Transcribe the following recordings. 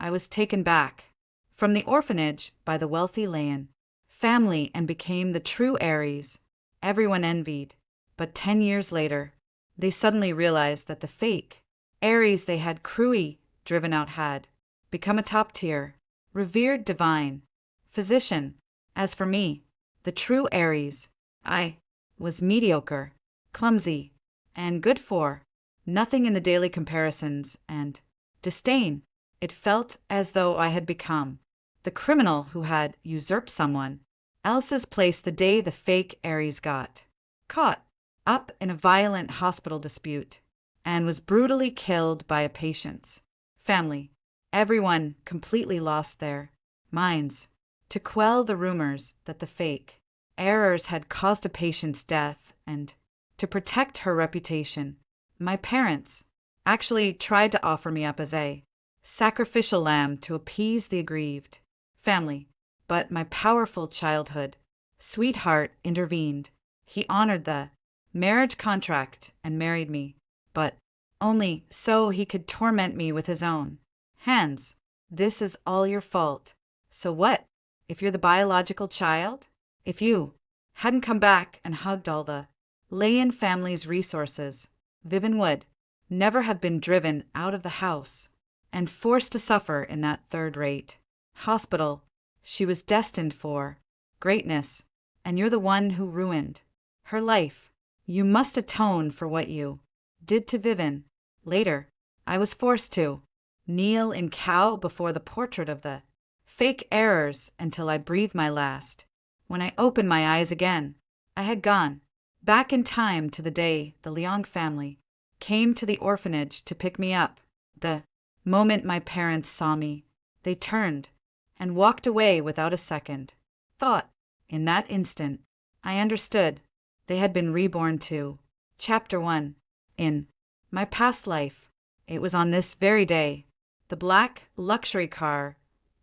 I was taken back from the orphanage by the wealthy Leon family and became the true Heiress everyone envied. But 10 years later, they suddenly realized that the fake Heiress they had cruelly driven out had become a top-tier, revered divine physician. As for me, the true Heiress, I was mediocre, clumsy, and good for nothing in the daily comparisons and disdain. It felt as though I had become the criminal who had usurped someone else's place the day the fake Heiress got caught up in a violent hospital dispute and was brutally killed by a patient's family. Everyone completely lost their minds to quell the rumors that the fake Heiress had caused a patient's death and to protect her reputation. My parents actually tried to offer me up as a sacrificial lamb to appease the aggrieved family, but my powerful childhood sweetheart intervened. He honored the marriage contract and married me, but only so he could torment me with his own hands. This is all your fault. So what if you're the biological child? If you hadn't come back and hugged all the Leon family's resources, Vivian would never have been driven out of the house and forced to suffer in that third-rate hospital. She was destined for greatness, and you're the one who ruined her life. You must atone for what you did to Vivian. Later, I was forced to kneel and cow before the portrait of the fake Heiress until I breathed my last. When I opened my eyes again, I had gone back in time to the day the Leong family came to the orphanage to pick me up. The moment my parents saw me, they turned and walked away without a second thought. In that instant, I understood they had been reborn too. Chapter 1. In my past life, it was on this very day, the black luxury car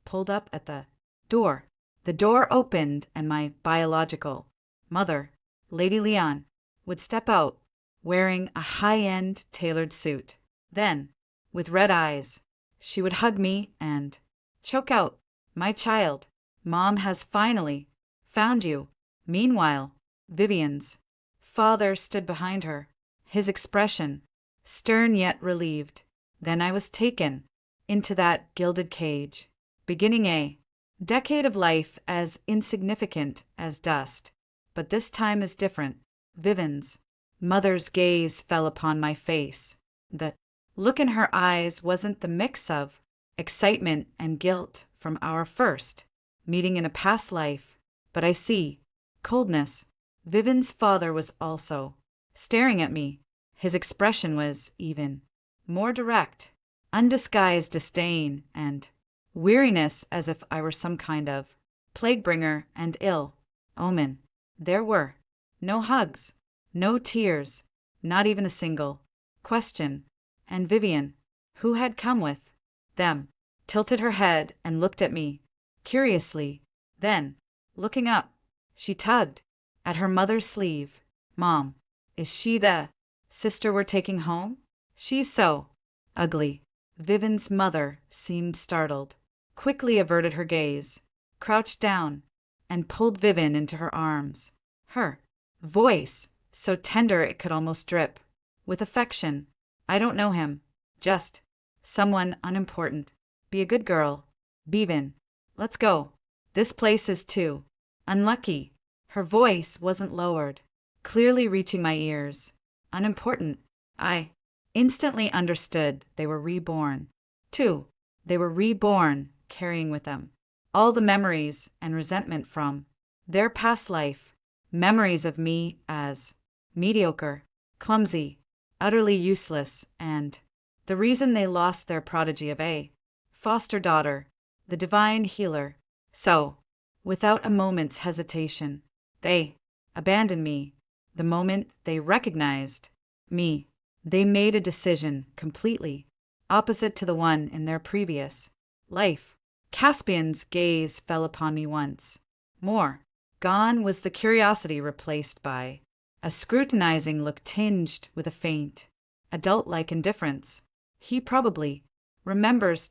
pulled up at the door. The door opened and my biological mother, Lady Leon, would step out, wearing a high-end tailored suit. Then, with red eyes, she would hug me and choke out, "My child, Mom has finally found you." Meanwhile, Vivian's father stood behind her, his expression stern yet relieved. Then I was taken into that gilded cage, beginning a decade of life as insignificant as dust. But this time is different. Vivian's mother's gaze fell upon my face. The look in her eyes wasn't the mix of excitement and guilt from our first meeting in a past life, but I see coldness. Vivian's father was also staring at me. His expression was even more direct, undisguised disdain and weariness, as if I were some kind of plague bringer and ill omen. There were no hugs, no tears, not even a single question. And Vivian, who had come with them, tilted her head and looked at me curiously. Then, looking up, she tugged at her mother's sleeve. "Mom, is she the sister we're taking home? She's so ugly." Vivian's mother seemed startled, quickly averted her gaze, crouched down, and pulled Vivian into her arms. Her voice, so tender it could almost drip with affection. "I don't know him. Just someone unimportant. Be a good girl, Vivian. Let's go. This place is too unlucky." Her voice wasn't lowered, clearly reaching my ears. Unimportant. I instantly understood they were reborn. Too, they were reborn, carrying with them all the memories and resentment from their past life, memories of me as mediocre, clumsy, utterly useless, and the reason they lost their prodigy of a foster daughter, the divine healer. So, without a moment's hesitation, they abandoned me. The moment they recognized me, they made a decision completely opposite to the one in their previous life. Caspian's gaze fell upon me once more. Gone was the curiosity, replaced by a scrutinizing look tinged with a faint, adult-like indifference. He probably remembers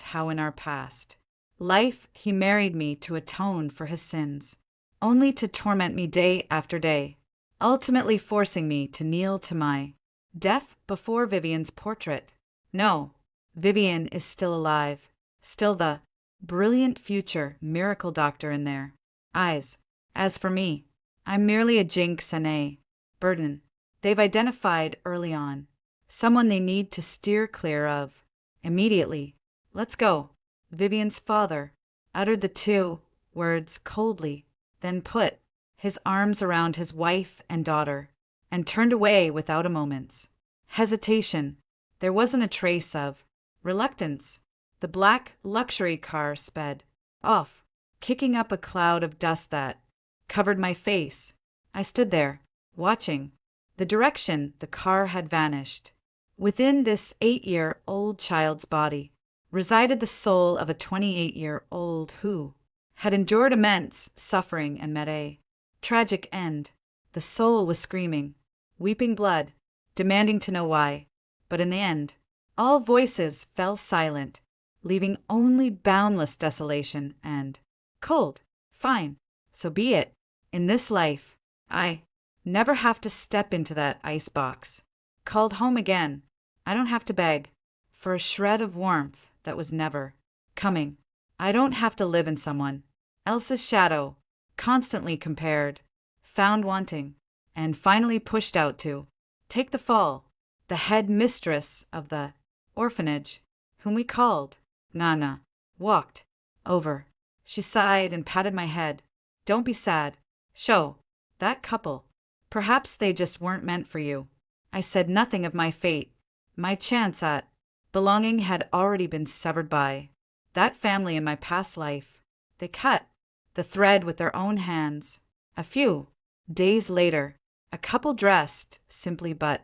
how in our past life he married me to atone for his sins, only to torment me day after day, ultimately forcing me to kneel to my death before Vivian's portrait. No, Vivian is still alive, still the brilliant future miracle doctor in their eyes. As for me, I'm merely a jinx and a burden they've identified early on, someone they need to steer clear of immediately. Let's go. Vivian's father uttered the two words coldly, then put his arms around his wife and daughter, and turned away without a moment's hesitation. There wasn't a trace of reluctance. The black luxury car sped off, kicking up a cloud of dust that covered my face. I stood there, watching the direction the car had vanished. Within this 8-year-old child's body resided the soul of a 28-year-old who had endured immense suffering and met a tragic end. The soul was screaming, weeping blood, demanding to know why. But in the end, all voices fell silent, leaving only boundless desolation and cold. Fine, so be it. In this life, I never have to step into that icebox called home again. I don't have to beg for a shred of warmth that was never coming. I don't have to live in someone else's shadow, constantly compared, found wanting, and finally pushed out to take the fall. The head mistress of the orphanage, whom we called Nana, walked over. She sighed and patted my head. Don't be sad. Show that couple. Perhaps they just weren't meant for you. I said nothing of my fate. My chance at belonging had already been severed by that family in my past life. They cut the thread with their own hands. A few days later, a couple dressed simply but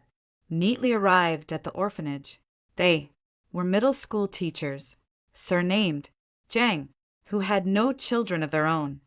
neatly arrived at the orphanage. They were middle school teachers, surnamed Jang, who had no children of their own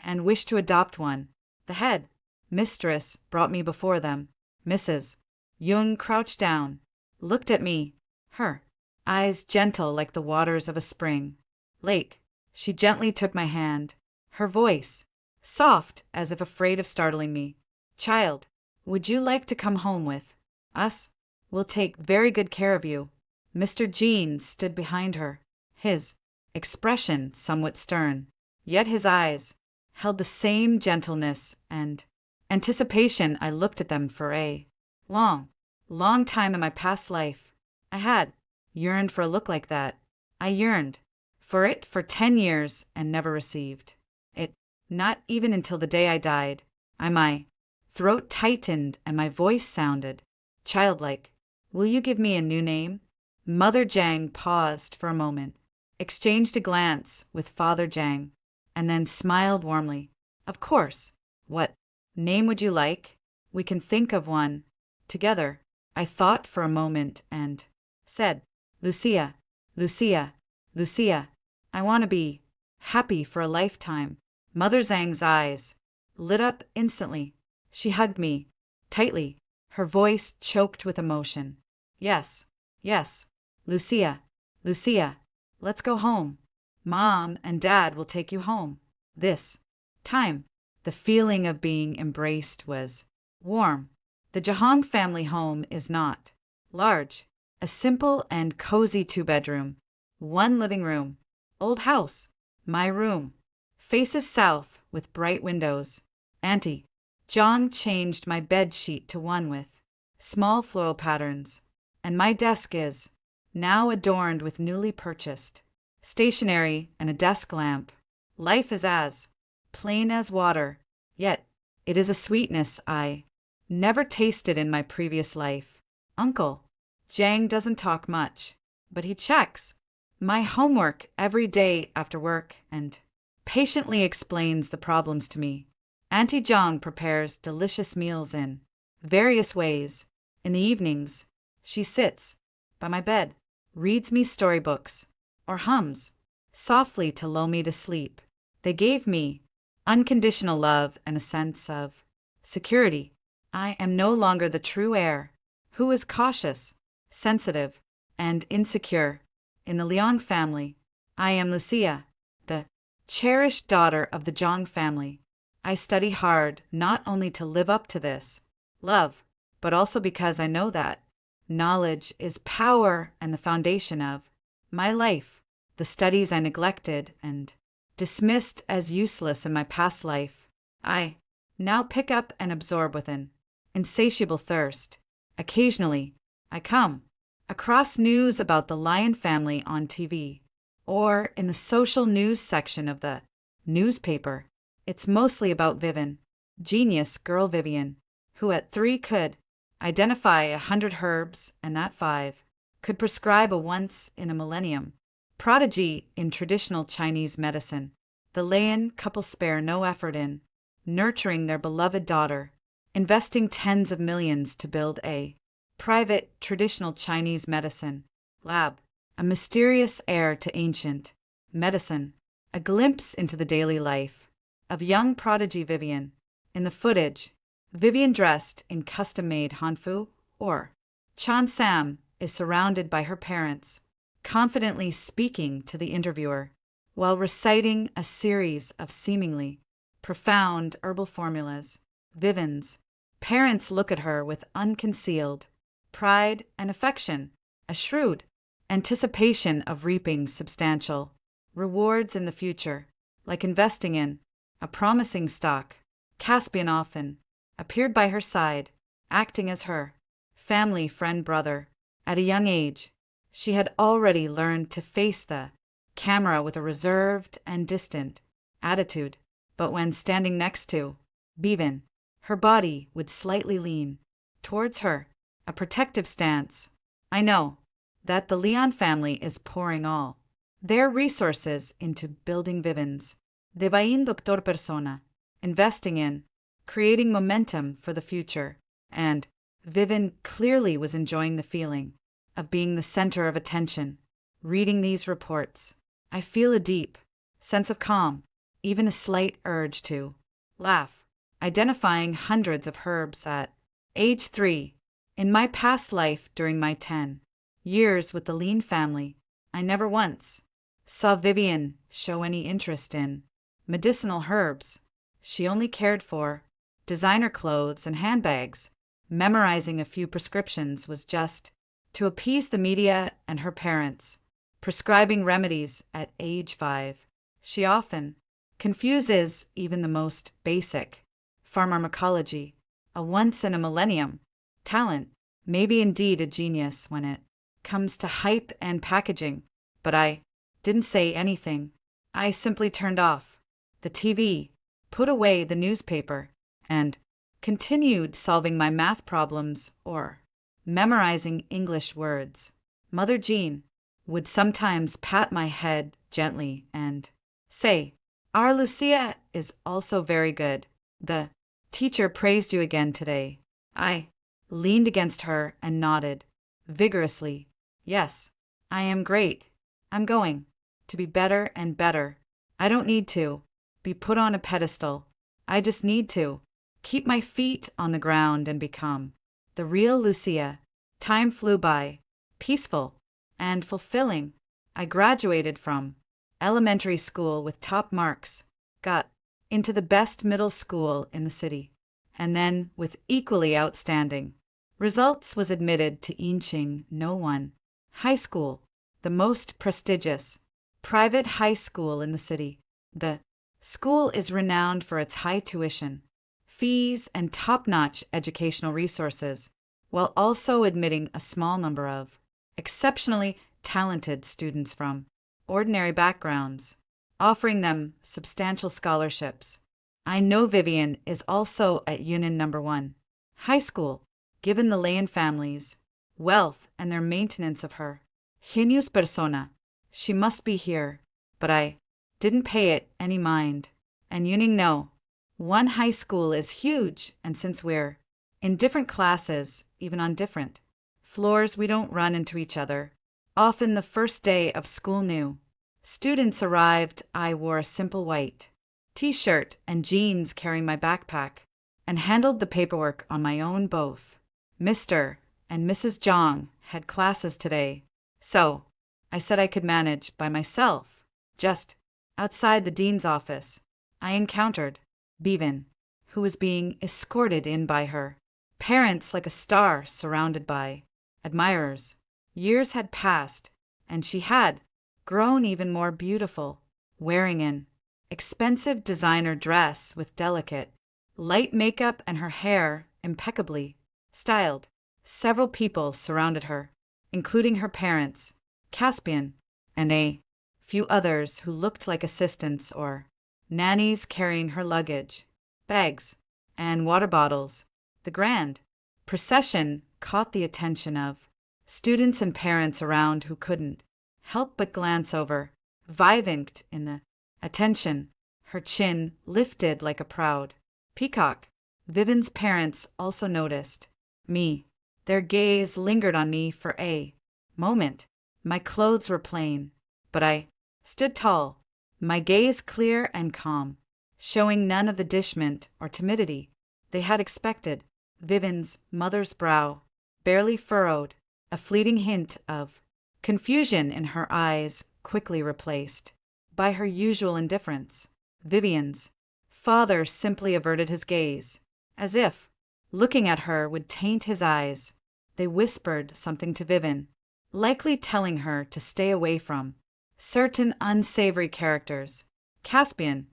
and wished to adopt one. The head mistress brought me before them. Mrs. Jung crouched down, looked at me, her eyes gentle like the waters of a spring lake. She gently took my hand, her voice soft as if afraid of startling me. Child, would you like to come home with us? We'll take very good care of you. Mr. Jean stood behind her, his expression somewhat stern, yet his eyes held the same gentleness and anticipation. I looked at them for a long time in my past life. I had yearned for a look like that. I yearned for it for 10 years and never received it, not even until the day I died. My throat tightened and my voice sounded childlike. Will you give me a new name? Mother Jang paused for a moment, exchanged a glance with Father Jang, and then smiled warmly. Of course. What name would you like? We can think of one together. I thought for a moment and said, Lucia, Lucia, Lucia. I want to be happy for a lifetime. Mother Zhang's eyes lit up instantly. She hugged me tightly, her voice choked with emotion. Yes, yes, Lucia, Lucia, let's go home. Mom and Dad will take you home. This time, the feeling of being embraced was warm. The Jahang family home is not large. A simple and cozy 2-bedroom, 1 living room, old house. My room faces south with bright windows. Auntie Zhang changed my bed sheet to one with small floral patterns, and my desk is now adorned with newly purchased stationery and a desk lamp. Life is as plain as water, yet it is a sweetness I never tasted in my previous life. Uncle Jang doesn't talk much, but he checks my homework every day after work and patiently explains the problems to me. Auntie Zhang prepares delicious meals in various ways. In the evenings, she sits by my bed, reads me storybooks, or hums softly to lull me to sleep. They gave me unconditional love and a sense of security. I am no longer the true heir, who is cautious, sensitive, and insecure. in the Liang family. I am Lucia, the cherished daughter of the Zhang family. I study hard not only to live up to this love, but also because I know that knowledge is power and the foundation of my life. The studies I neglected and dismissed as useless in my past life, I now pick up and absorb with an insatiable thirst. Occasionally, I come across news about the Lion family on TV or in the social news section of the newspaper. It's mostly about Vivian, genius girl Vivian, who at 3 could identify 100 herbs and at 5 could prescribe a once in a millennium prodigy in traditional Chinese medicine. The Lian couple spare no effort in nurturing their beloved daughter, investing tens of millions to build a private traditional Chinese medicine lab, a mysterious heir to ancient medicine, a glimpse into the daily life of young prodigy Vivian. In the footage, Vivian, dressed in custom-made hanfu or Chan Sam, is surrounded by her parents, confidently speaking to the interviewer while reciting a series of seemingly profound herbal formulas. Vivian's parents look at her with unconcealed pride and affection, a shrewd anticipation of reaping substantial rewards in the future, like investing in a promising stock. Caspian often appeared by her side, acting as her family friend brother. At a young age, she had already learned to face the camera with a reserved and distant attitude, but when standing next to Bevan, her body would slightly lean towards her, a protective stance. I know that the Leon family is pouring all their resources into building Vivian's Divine Doctor Persona, investing in creating momentum for the future, and Vivian clearly was enjoying the feeling of being the center of attention. Reading these reports, I feel a deep sense of calm, even a slight urge to laugh. Identifying hundreds of herbs at age 3. In my past life during my 10 years with the Lean family, I never once saw Vivian show any interest in medicinal herbs. She only cared for designer clothes and handbags. Memorizing a few prescriptions was just to appease the media and her parents. Prescribing remedies at age 5. She often confuses even the most basic pharmacology, a once-in-a-millennium talent, maybe indeed a genius when it comes to hype and packaging. But I didn't say anything. I simply turned off the TV, put away the newspaper, and continued solving my math problems or memorizing English words. Mother Jean would sometimes pat my head gently and say, "Our Lucia is also very good. The teacher praised you again today." I leaned against her and nodded vigorously. "Yes, I am great. I'm going to be better and better. I don't need to be put on a pedestal. I just need to keep my feet on the ground and become the real Lucia." Time flew by, peaceful and fulfilling. I graduated from elementary school with top marks, got into the best middle school in the city, and then, with equally outstanding results, was admitted to Yinqing No. 1 High School, the most prestigious private high school in the city. The school is renowned for its high tuition fees and top-notch educational resources, while also admitting a small number of exceptionally talented students from ordinary backgrounds, offering them substantial scholarships. I know Vivian is also at Yunnan No. 1 High School, given the Leyen family's wealth and their maintenance of her genius persona. She must be here, but I didn't pay it any mind. And Yunnan No. 1 High School is huge, and since we're in different classes, even on different floors, we don't run into each other. Often the first day of school, new students arrived. I wore a simple white t-shirt and jeans, carrying my backpack, and handled the paperwork on my own. Both Mr. and Mrs. Zhang had classes today, so I said I could manage by myself. Just outside the dean's office, I encountered Bevan, who was being escorted in by her parents like a star surrounded by admirers. Years had passed, and she had grown even more beautiful, wearing an expensive designer dress with delicate, light makeup and her hair impeccably styled. Several people surrounded her, including her parents, Caspian, and a few others who looked like assistants or nannies carrying her luggage, bags, and water bottles. The grand procession caught the attention of students and parents around who couldn't help but glance over, Vivanked in the attention, her chin lifted like a proud peacock. Vivian's parents also noticed me. Their gaze lingered on me for a moment. My clothes were plain, but I stood tall, my gaze clear and calm, showing none of the dishment or timidity they had expected. Vivian's mother's brow barely furrowed, a fleeting hint of confusion in her eyes quickly replaced by her usual indifference. Vivian's father simply averted his gaze, as if looking at her would taint his eyes. They whispered something to Vivian, likely telling her to stay away from certain unsavory characters. Caspian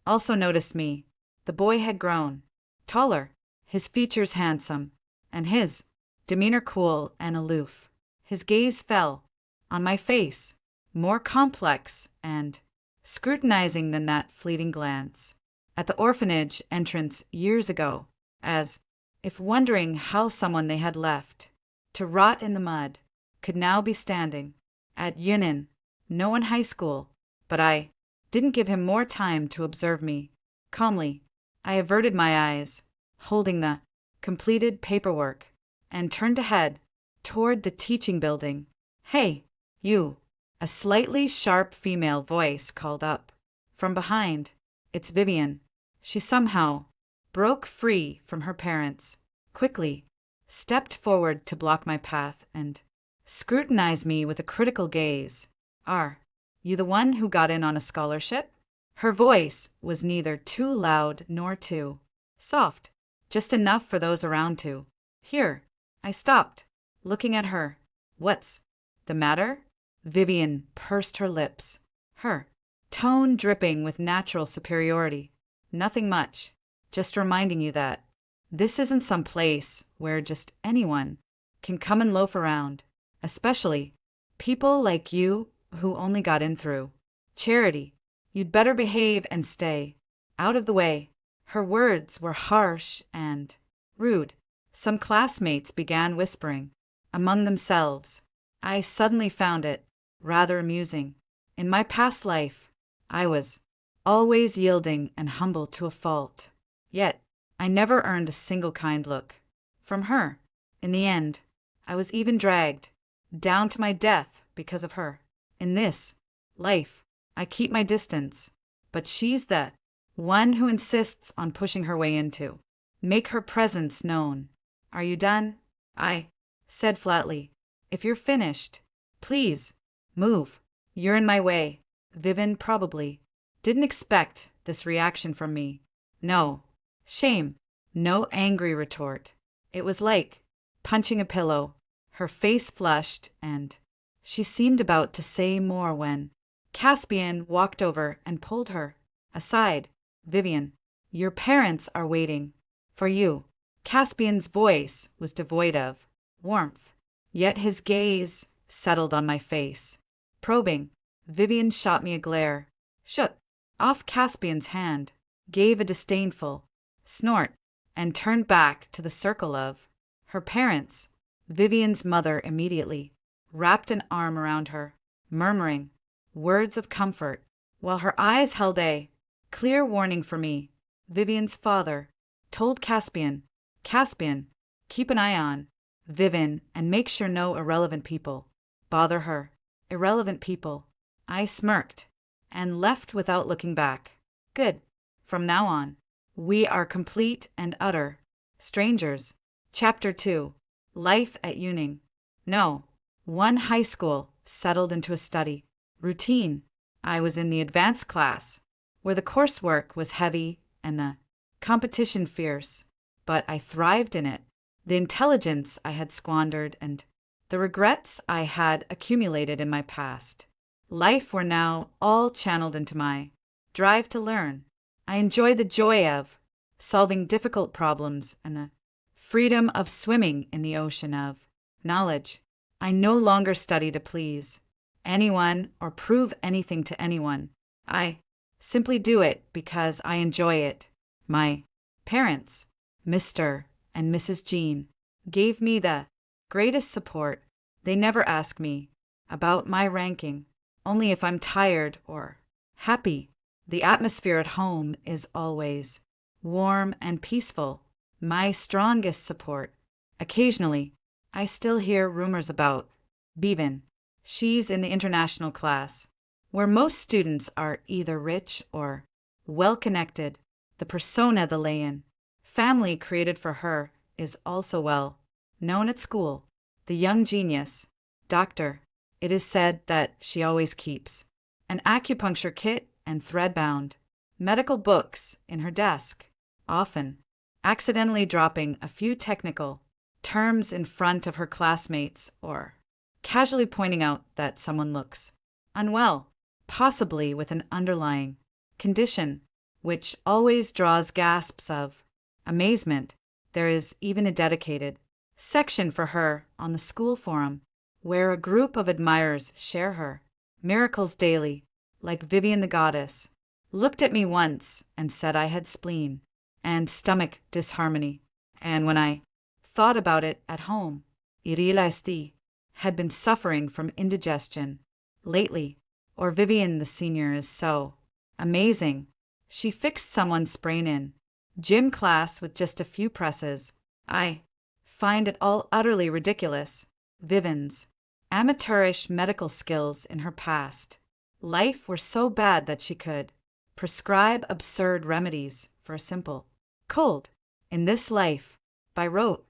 also noticed me. The boy had grown taller, his features handsome, and his demeanor cool and aloof. His gaze fell on my face, more complex and scrutinizing than that fleeting glance at the orphanage entrance years ago, as if wondering how someone they had left to rot in the mud could now be standing at Yunnan, no one high school. But I didn't give him more time to observe me. Calmly, I averted my eyes, holding the completed paperwork, and turned ahead toward the teaching building. "Hey, you," a slightly sharp female voice called up from behind. "It's Vivian." She somehow broke free from her parents, quickly stepped forward to block my path, and scrutinized me with a critical gaze. "Are you the one who got in on a scholarship?" Her voice was neither too loud nor too soft, just enough for those around to hear. I stopped, looking at her. "What's the matter?" Vivian pursed her lips, her tone dripping with natural superiority. "Nothing much. Just reminding you that this isn't some place where just anyone can come and loaf around, especially people like you who only got in through charity. You'd better behave and stay out of the way." Her words were harsh and rude. Some classmates began whispering among themselves. I suddenly found it rather amusing. In my past life, I was always yielding and humble to a fault. Yet, I never earned a single kind look from her. In the end, I was even dragged down to my death because of her. In this life, I keep my distance, but she's the one who insists on pushing her way into make her presence known. "Are you done?" I said flatly. "If you're finished, please move. You're in my way." Vivian probably didn't expect this reaction from me. No shame, no angry retort. It was like punching a pillow. Her face flushed, and she seemed about to say more when Caspian walked over and pulled her aside. "Vivian, your parents are waiting for you." Caspian's voice was devoid of warmth, yet his gaze settled on my face, probing. Vivian shot me a glare, shook off Caspian's hand, gave a disdainful snort, and turned back to the circle of her parents. Vivian's mother immediately wrapped an arm around her, murmuring words of comfort, while her eyes held a clear warning for me. Vivian's father told Caspian, "Caspian, keep an eye on Vivian and make sure no irrelevant people bother her." Irrelevant people. I smirked and left without looking back. Good. From now on, we are complete and utter strangers. Chapter 2. Life at Yuning. No one high school settled into a study routine. I was in the advanced class, where the coursework was heavy and the competition fierce, but I thrived in it. The intelligence I had squandered and the regrets I had accumulated in my past life were now all channeled into my drive to learn. I enjoyed the joy of solving difficult problems and the freedom of swimming in the ocean of knowledge. I no longer study to please anyone or prove anything to anyone. I simply do it because I enjoy it. My parents, Mr. and Mrs. Jean, gave me the greatest support. They never ask me about my ranking, only if I'm tired or happy. The atmosphere at home is always warm and peaceful, my strongest support. Occasionally, I still hear rumors about Bevan. She's in the international class, where most students are either rich or well-connected. The persona the lay-in family created for her is also well known at school. The young genius, doctor, it is said that she always keeps an acupuncture kit and thread-bound medical books in her desk, often accidentally dropping a few technical terms in front of her classmates or casually pointing out that someone looks unwell, possibly with an underlying condition, which always draws gasps of amazement. There is even a dedicated section for her on the school forum, where a group of admirers share her miracles daily, like Vivian the goddess, looked at me once and said I had spleen and stomach disharmony, and when I thought about it at home, Irilasti had been suffering from indigestion lately, or Vivian the senior is so amazing. She fixed someone's sprain in gym class with just a few presses. I find it all utterly ridiculous. Vivian's amateurish medical skills in her past life were so bad that she could prescribe absurd remedies for a simple cold. In this life, by rote,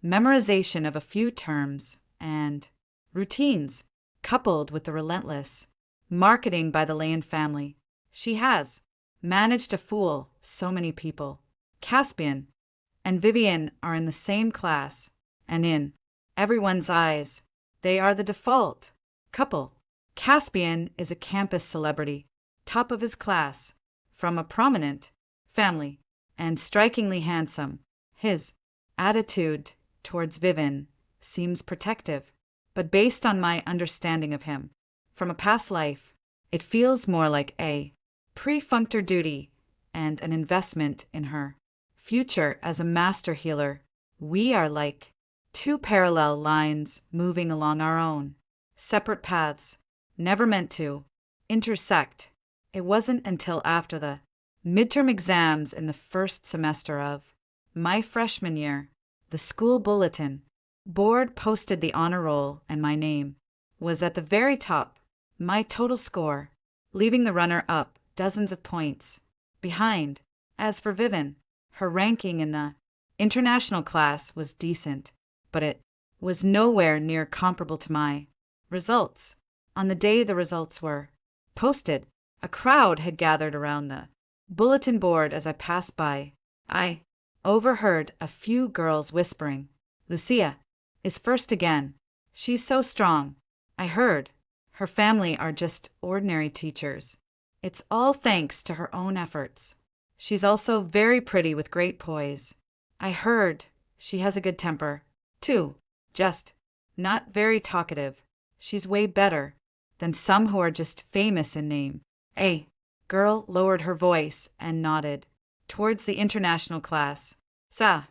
memorization of a few terms and routines, coupled with the relentless marketing by the Lane family, she has managed to fool so many people. Caspian and Vivian are in the same class, and in everyone's eyes, they are the default couple. Caspian is a campus celebrity, top of his class, from a prominent family, and strikingly handsome. His attitude towards Vivian seems protective, but based on my understanding of him from a past life, it feels more like a perfunctor duty and an investment in her future as a master healer. We are like two parallel lines moving along our own separate paths, never meant to intersect. It wasn't until after the midterm exams in the first semester of my freshman year, the school bulletin board posted the honor roll, and my name was at the very top, my total score, leaving the runner-up dozens of points behind. As for Vivian, her ranking in the international class was decent, but it was nowhere near comparable to my results. On the day the results were posted, a crowd had gathered around the bulletin board. As I passed by, I overheard a few girls whispering, "Lucia is first again. She's so strong." I heard, "Her family are just ordinary teachers. It's all thanks to her own efforts. She's also very pretty with great poise." I heard, "She has a good temper, too. Just not very talkative. She's way better than some who are just famous in name." A girl lowered her voice and nodded towards the international class. "Sa,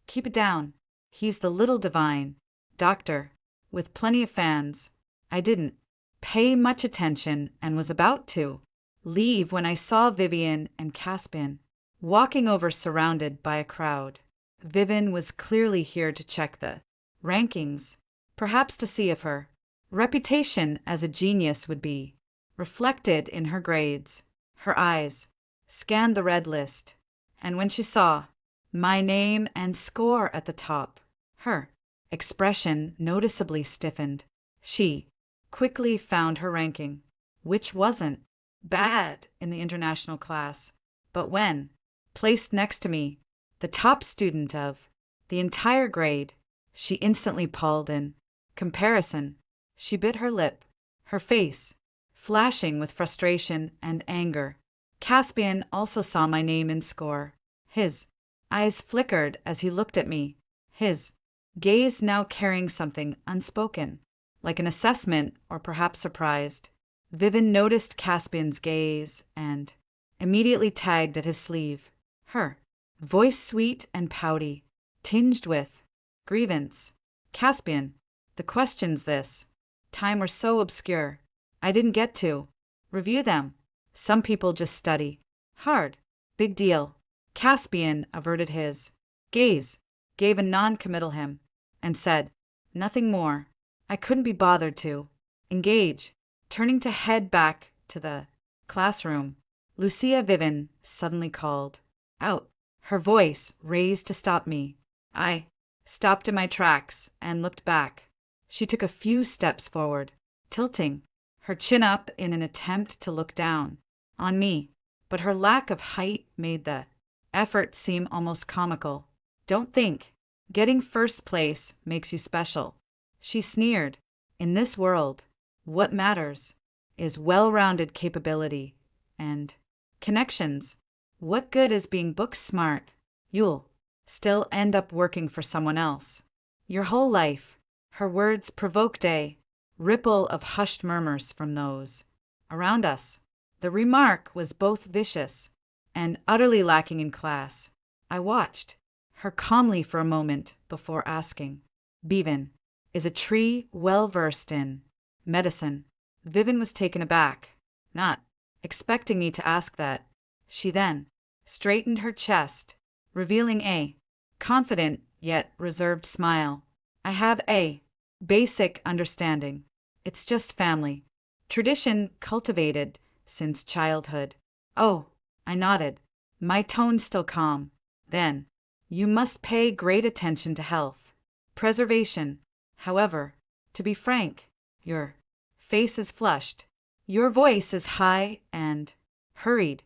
keep it down. He's the little divine doctor with plenty of fans." I didn't pay much attention and was about to leave when I saw Vivian and Caspian walking over surrounded by a crowd. Vivian was clearly here to check the rankings, perhaps to see if her reputation as a genius would be reflected in her grades. Her eyes scanned the red list, and when she saw my name and score at the top, her expression noticeably stiffened. She quickly found her ranking, which wasn't bad in the international class, but when placed next to me, the top student of the entire grade, she instantly palled in comparison. She bit her lip, her face flashing with frustration and anger. Caspian also saw my name and score. His eyes flickered as he looked at me, his gaze now carrying something unspoken, like an assessment or perhaps surprised. Vivin noticed Caspian's gaze and immediately tagged at his sleeve. Her voice sweet and pouty, tinged with grievance. Caspian, the questions this time were so obscure, I didn't get to review them. Some people just study hard. Big deal. Caspian averted his gaze, gave a non-committal him, and said, nothing more. I couldn't be bothered to engage. Turning to head back to the classroom, Lucia Vivin suddenly called out, her voice raised to stop me. I stopped in my tracks and looked back. She took a few steps forward, tilting her chin up in an attempt to look down on me, but her lack of height made the effort seem almost comical. Don't think getting first place makes you special, she sneered. In this world, what matters is well-rounded capability and connections. What good is being book smart? You'll still end up working for someone else your whole life. Her words provoked a ripple of hushed murmurs from those around us. The remark was both vicious and utterly lacking in class. I watched her calmly for a moment before asking, Bevan, is a tree well versed in medicine? Vivin was taken aback, not expecting me to ask that. She then straightened her chest, revealing a confident yet reserved smile. I have a basic understanding. It's just family tradition cultivated since childhood. Oh, I nodded, my tone still calm. Then, you must pay great attention to health preservation. However, to be frank, your face is flushed, your voice is high and hurried,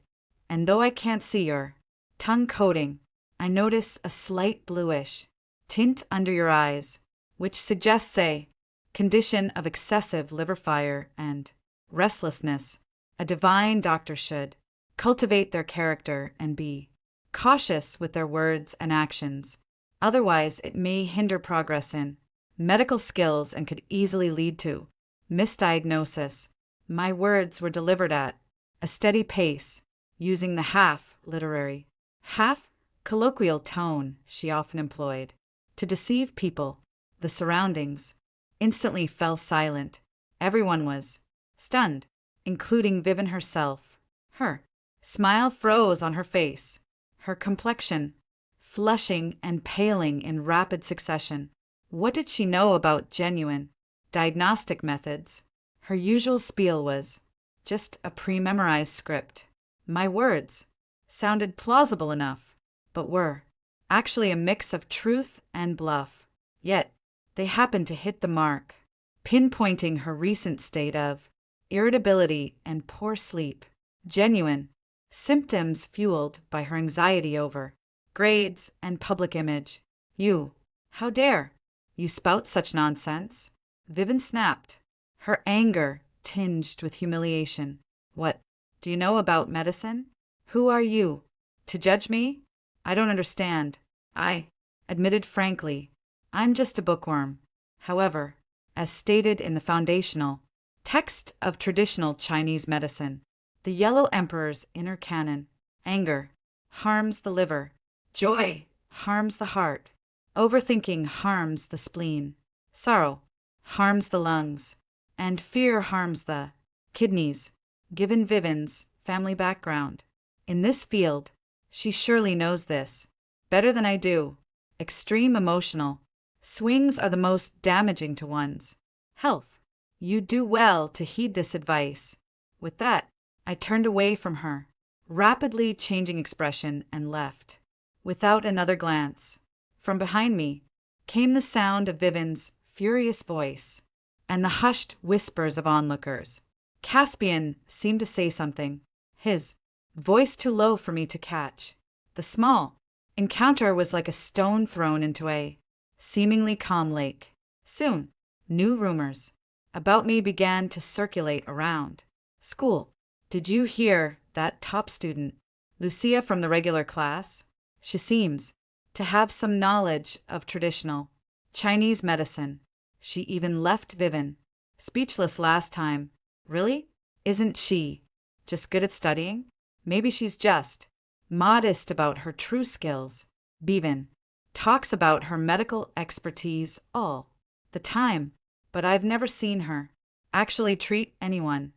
and though I can't see your tongue coating, I notice a slight bluish tint under your eyes, which suggests a condition of excessive liver fire and restlessness. A divine doctor should cultivate their character and be cautious with their words and actions. Otherwise, it may hinder progress in medical skills and could easily lead to misdiagnosis. My words were delivered at a steady pace, using the half-literary, half-colloquial tone she often employed to deceive people. The surroundings instantly fell silent. Everyone was stunned, including Vivin herself. Her smile froze on her face, her complexion flushing and paling in rapid succession. What did she know about genuine diagnostic methods? Her usual spiel was just a pre-memorized script. My words sounded plausible enough, but were actually a mix of truth and bluff. Yet, they happened to hit the mark, pinpointing her recent state of irritability and poor sleep. Genuine symptoms fueled by her anxiety over grades and public image. You, how dare you spout such nonsense? Vivin snapped, her anger tinged with humiliation. What do you know about medicine? Who are you to judge me? I don't understand. I admitted frankly, I'm just a bookworm. However, as stated in the foundational text of traditional Chinese medicine, the Yellow Emperor's inner canon, anger harms the liver, joy harms the heart, overthinking harms the spleen, sorrow harms the lungs, and fear harms the kidneys. Given Vivin's family background in this field, she surely knows this better than I do. Extreme emotional swings are the most damaging to one's health. You do well to heed this advice. With that, I turned away from her, rapidly changing expression, and left without another glance. From behind me came the sound of Vivin's furious voice. and the hushed whispers of onlookers. Caspian seemed to say something, his voice too low for me to catch. The small encounter was like a stone thrown into a seemingly calm lake. Soon, new rumors about me began to circulate around school. Did you hear that top student, Lucia from the regular class? She seems to have some knowledge of traditional Chinese medicine. She even left Vivian speechless last time. Really? Isn't she just good at studying? Maybe she's just modest about her true skills. Bevan talks about her medical expertise all the time, but I've never seen her actually treat anyone.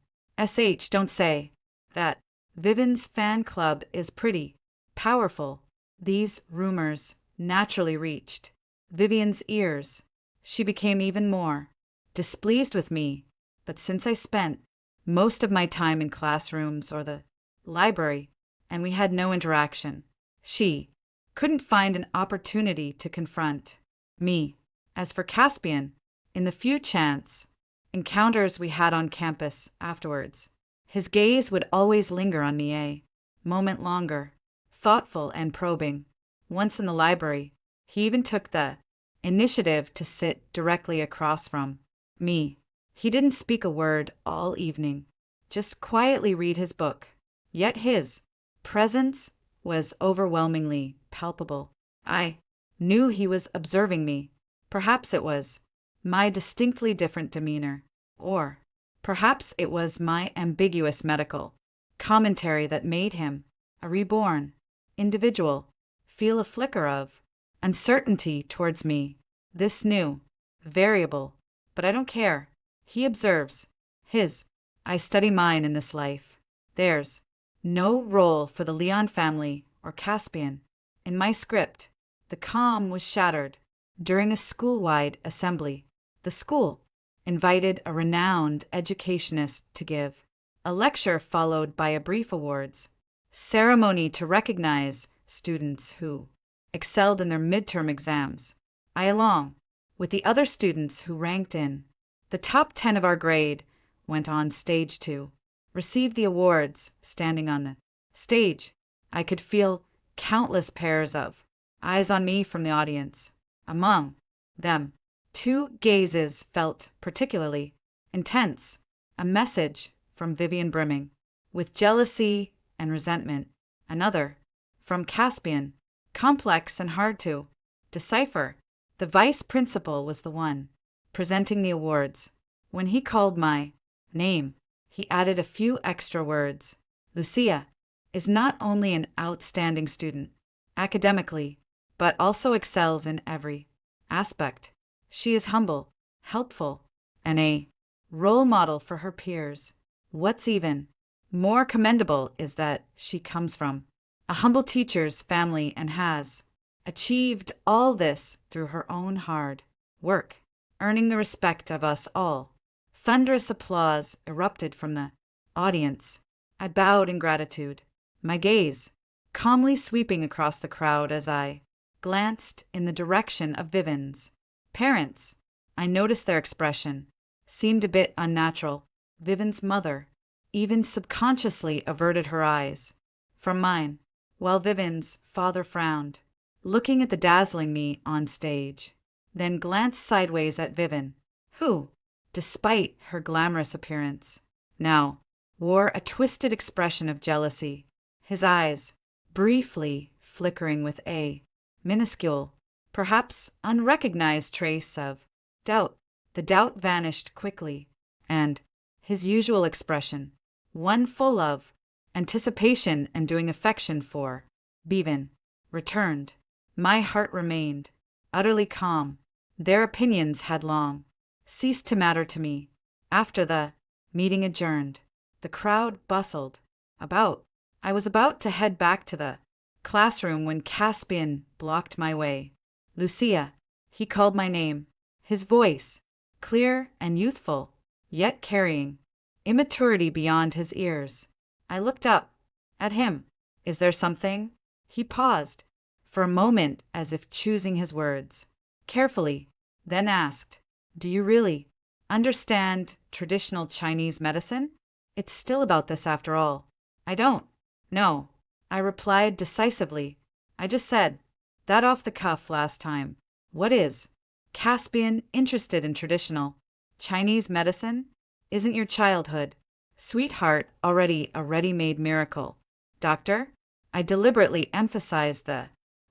Don't say that. Vivian's fan club is pretty powerful. These rumors naturally reached Vivian's ears. She became even more displeased with me, but since I spent most of my time in classrooms or the library, and we had no interaction, she couldn't find an opportunity to confront me. As for Caspian, in the few chance encounters we had on campus afterwards, his gaze would always linger on me a moment longer, thoughtful and probing. Once in the library, he even took the initiative to sit directly across from me. He didn't speak a word all evening, just quietly read his book. Yet his presence was overwhelmingly palpable. I knew he was observing me. Perhaps it was my distinctly different demeanor, or perhaps it was my ambiguous medical commentary that made him, a reborn individual, feel a flicker of uncertainty towards me. This new variable, but I don't care. He observes his. I study mine in this life. There's no role for the Leon family or Caspian. In my script, the calm was shattered during a school-wide assembly. The school invited a renowned educationist to give a lecture followed by a brief awards ceremony to recognize students who excelled in their midterm exams. I, along with the other students who ranked in the top 10 of our grade, went on stage to receive the awards. Standing on the stage, I could feel countless pairs of eyes on me from the audience. Among them, two gazes felt particularly intense, a message from Vivian brimming with jealousy and resentment, another from Caspian, complex and hard to decipher. The vice principal was the one presenting the awards. When he called my name, he added a few extra words. Lucia is not only an outstanding student academically, but also excels in every aspect. She is humble, helpful, and a role model for her peers. What's even more commendable is that she comes from a humble teacher's family and has achieved all this through her own hard work, earning the respect of us all. Thunderous applause erupted from the audience. I bowed in gratitude, my gaze calmly sweeping across the crowd as I glanced in the direction of Vivian's parents. I noticed their expression seemed a bit unnatural. Vivian's mother even subconsciously averted her eyes from mine, while Vivian's father frowned, looking at the dazzling me on stage, then glanced sideways at Vivian, who, despite her glamorous appearance, now wore a twisted expression of jealousy, his eyes briefly flickering with a minuscule, perhaps unrecognized trace of doubt. The doubt vanished quickly, and his usual expression, one full of anticipation and doing affection for Bevan, returned. My heart remained utterly calm. Their opinions had long ceased to matter to me. After the meeting adjourned, the crowd bustled about. I was about to head back to the classroom when Caspian blocked my way. Lucia, he called my name, his voice clear and youthful, yet carrying immaturity beyond his ears. I looked up at him. Is there something? He paused for a moment as if choosing his words carefully, then asked, Do you really understand traditional Chinese medicine? It's still about this after all. I don't. No, I replied decisively. I just said that off the cuff last time. What is? Caspian interested in traditional Chinese medicine? Isn't your childhood, sweetheart, already a ready-made miracle? Doctor? I deliberately emphasized the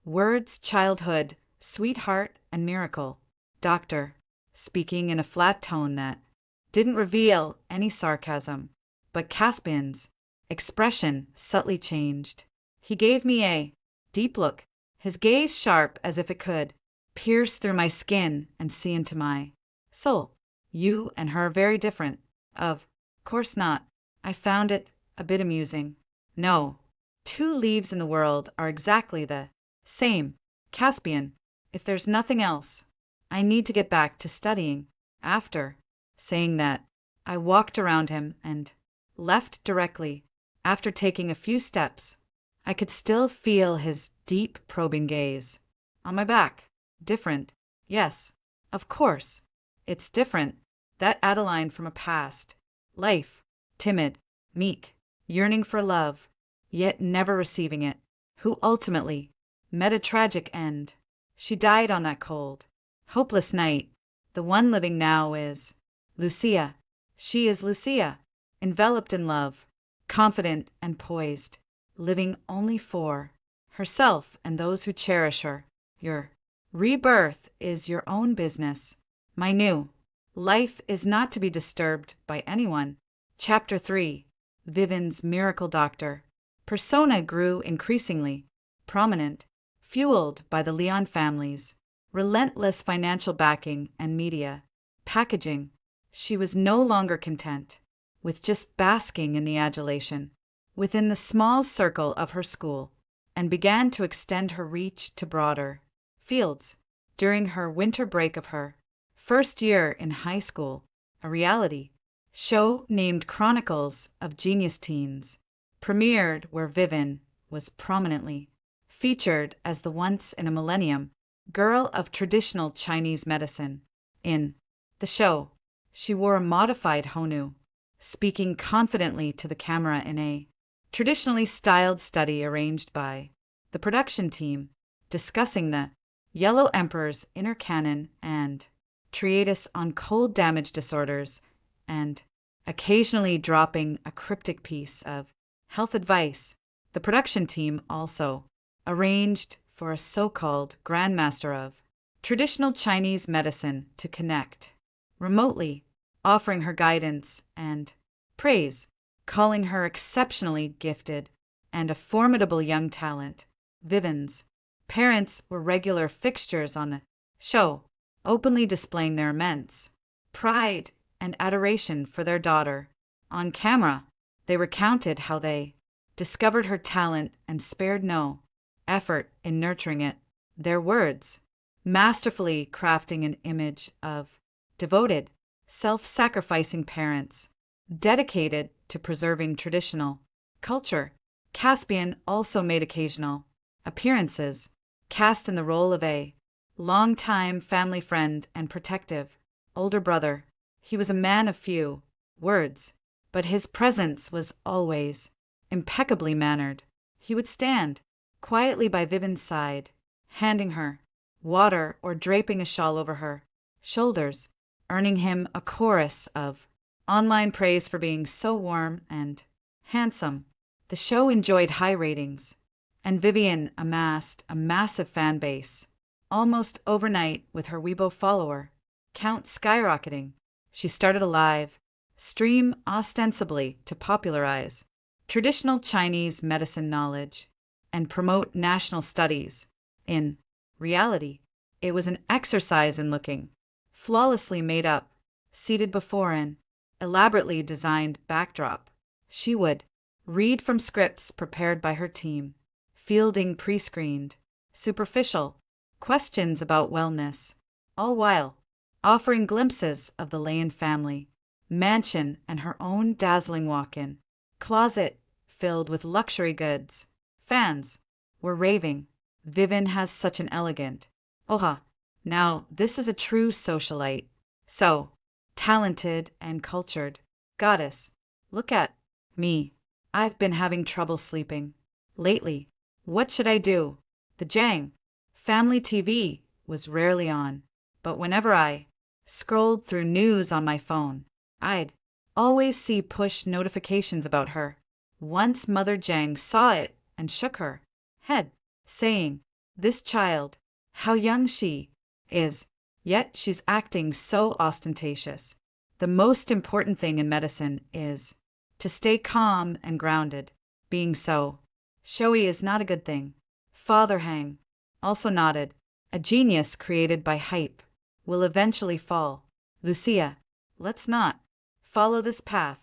words childhood, sweetheart, and miracle. Doctor, speaking in a flat tone that didn't reveal any sarcasm, but Caspian's expression subtly changed. He gave me a deep look, his gaze sharp as if it could pierce through my skin and see into my soul. You and her are very different. Of course not. I found it a bit amusing. No, two leaves in the world are exactly the same. Caspian, if there's nothing else, I need to get back to studying. After saying that, I walked around him and left directly. After taking a few steps, I could still feel his deep, probing gaze. On my back. Different. Yes, of course. It's different. That Adeline from a past life. Timid, meek, yearning for love, yet never receiving it, who ultimately met a tragic end. She died on that cold, hopeless night. The one living now is Lucia. She is Lucia, enveloped in love, confident and poised, living only for herself and those who cherish her. Your rebirth is your own business. My new life is not to be disturbed by anyone. Chapter 3. Vivian's Miracle Doctor. Persona grew increasingly prominent, fueled by the Leon family's relentless financial backing and media packaging. She was no longer content with just basking in the adulation within the small circle of her school and began to extend her reach to broader fields. During her winter break of her first year in high school, a reality show named Chronicles of Genius Teens premiered, where Vivian was prominently featured as the once-in-a-millennium girl of traditional Chinese medicine. In the show, she wore a modified honu, speaking confidently to the camera in a traditionally styled study arranged by the production team, discussing the Yellow Emperor's inner canon and treatise on cold damage disorders, and occasionally dropping a cryptic piece of health advice. The production team also arranged for a so-called grandmaster of traditional Chinese medicine to connect remotely, offering her guidance and praise, calling her exceptionally gifted and a formidable young talent. Vivian's parents were regular fixtures on the show, openly displaying their immense pride and adoration for their daughter. On camera, they recounted how they discovered her talent and spared no effort in nurturing it. Their words, masterfully crafting an image of devoted, self-sacrificing parents, dedicated to preserving traditional culture. Caspian also made occasional appearances, cast in the role of a longtime family friend and protective older brother. He was a man of few words, but his presence was always impeccably mannered. He would stand quietly by Vivian's side, handing her water or draping a shawl over her shoulders, earning him a chorus of online praise for being so warm and handsome. The show enjoyed high ratings, and Vivian amassed a massive fan base almost overnight, with her Weibo follower count skyrocketing. She started a live stream ostensibly to popularize traditional Chinese medicine knowledge and promote national studies. In reality, it was an exercise in looking flawlessly made up, seated before an elaborately designed backdrop. She would read from scripts prepared by her team, fielding pre-screened, superficial questions about wellness, all while offering glimpses of the Leon family mansion and her own dazzling walk-in closet filled with luxury goods. Fans were raving. Vivian has such an elegant, oha, now this is a true socialite. So, talented and cultured. Goddess, look at me. I've been having trouble sleeping lately. What should I do? The Jang family TV was rarely on, but whenever I scrolled through news on my phone, I'd always see push notifications about her. Once Mother Jang saw it and shook her head, saying, "This child, how young she is, yet she's acting so ostentatious." The most important thing in medicine is to stay calm and grounded. Being so showy is not a good thing. Father Hang also nodded. A genius created by hype will eventually fall. Lucia, let's not follow this path.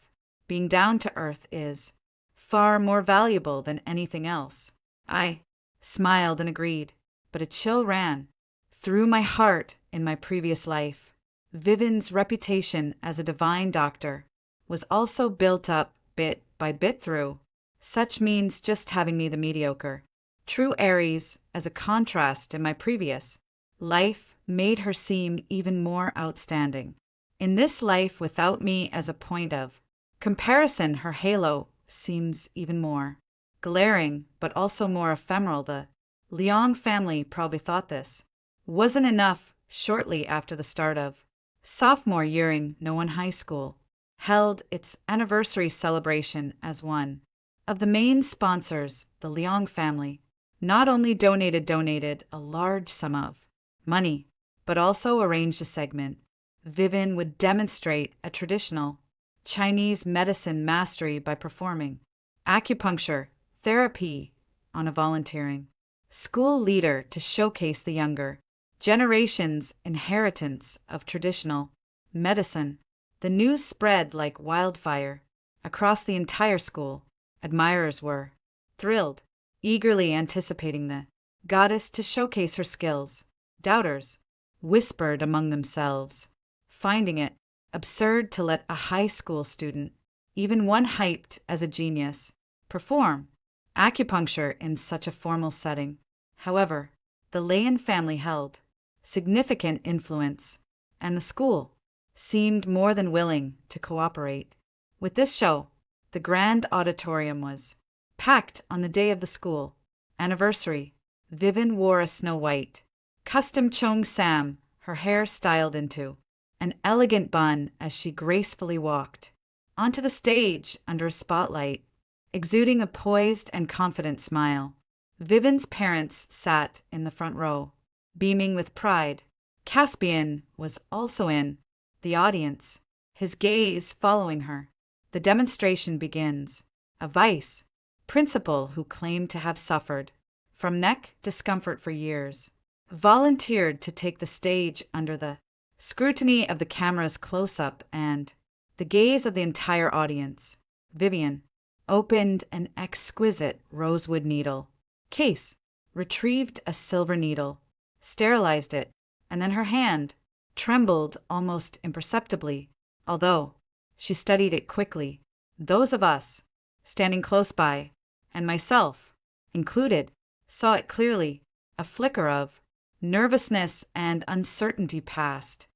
Being down to earth is far more valuable than anything else. I smiled and agreed, but a chill ran through my heart. In my previous life, Vivian's reputation as a divine doctor was also built up bit by bit through such means just having me the mediocre. True Aries, as a contrast in my previous life, made her seem even more outstanding. In this life without me as a point of comparison, her halo seems even more glaring, but also more ephemeral. The Liang family probably thought this wasn't enough. Shortly after the start of sophomore year, No One High School held its anniversary celebration. As one of the main sponsors, the Liang family not only donated a large sum of money, but also arranged a segment. Vivian would demonstrate a traditional Chinese medicine mastery by performing acupuncture therapy on a volunteering school leader to showcase the younger generation's inheritance of traditional medicine. The news spread like wildfire across the entire school. Admirers were thrilled, eagerly anticipating the goddess to showcase her skills. Doubters whispered among themselves, finding it absurd to let a high school student, even one hyped as a genius, perform acupuncture in such a formal setting. However, the Lian family held significant influence, and the school seemed more than willing to cooperate with this show. The grand auditorium was packed on the day of the school anniversary. Vivian wore a snow-white, custom cheong sam, her hair styled into an elegant bun as she gracefully walked onto the stage under a spotlight, exuding a poised and confident smile. Vivian's parents sat in the front row, beaming with pride. Caspian was also in the audience, his gaze following her. The demonstration begins. A vice principal who claimed to have suffered from neck discomfort for years volunteered to take the stage under the scrutiny of the camera's close-up and the gaze of the entire audience. Vivian opened an exquisite rosewood needle case, retrieved a silver needle, sterilized it, and then her hand trembled almost imperceptibly, although she studied it quickly. Those of us standing close by, and myself included, saw it clearly. A flicker of nervousness and uncertainty passed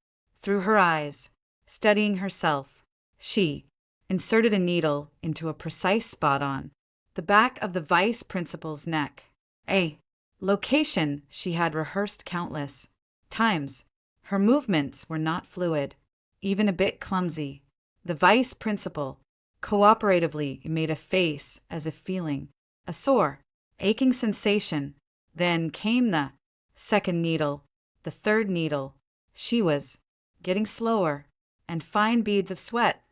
through her eyes. Studying herself, she inserted a needle into a precise spot on the back of the vice principal's neck, a location she had rehearsed countless times. Her movements were not fluid, even a bit clumsy. The vice principal cooperatively made a face as if feeling a sore, aching sensation. Then came the second needle, the third needle. She was getting slower, and fine beads of sweat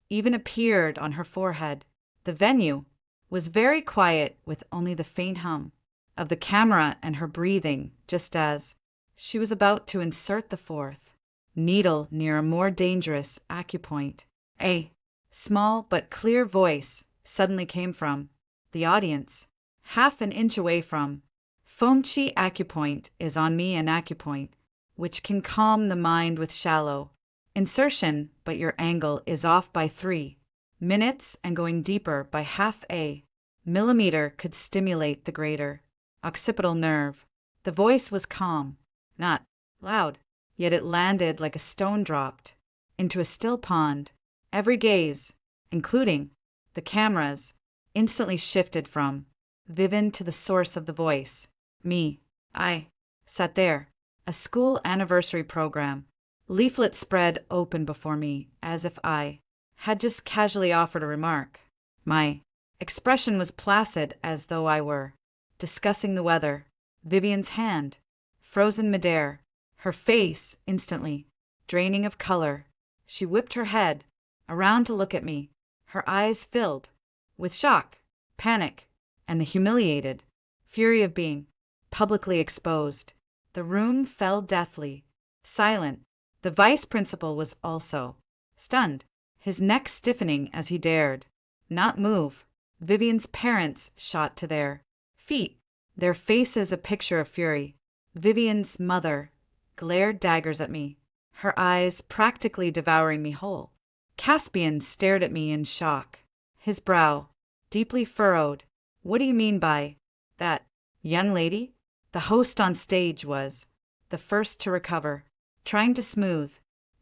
even appeared on her forehead. The venue was very quiet, with only the faint hum of the camera and her breathing, just as she was about to insert the fourth needle near a more dangerous acupoint. A small but clear voice suddenly came from the audience, half an inch away from Fengqi acupoint is on me an acupoint which can calm the mind with shallow insertion, but your angle is off by 3 minutes and going deeper by half a millimeter could stimulate the greater occipital nerve. The voice was calm, not loud, yet it landed like a stone dropped into a still pond. Every gaze, including the cameras, instantly shifted from Vivian to the source of the voice. Me. I sat there. A school anniversary program. Leaflet spread open before me as if I had just casually offered a remark. My expression was placid as though I were discussing the weather. Vivian's hand, frozen midair, her face instantly draining of color. She whipped her head around to look at me, her eyes filled with shock, panic, and the humiliated fury of being publicly exposed. The room fell deathly silent. The vice principal was also stunned, his neck stiffening as he dared not move. Vivian's parents shot to their feet, their faces a picture of fury. Vivian's mother glared daggers at me, her eyes practically devouring me whole. Caspian stared at me in shock, his brow deeply furrowed. What do you mean by that, young lady? The host on stage was the first to recover, trying to smooth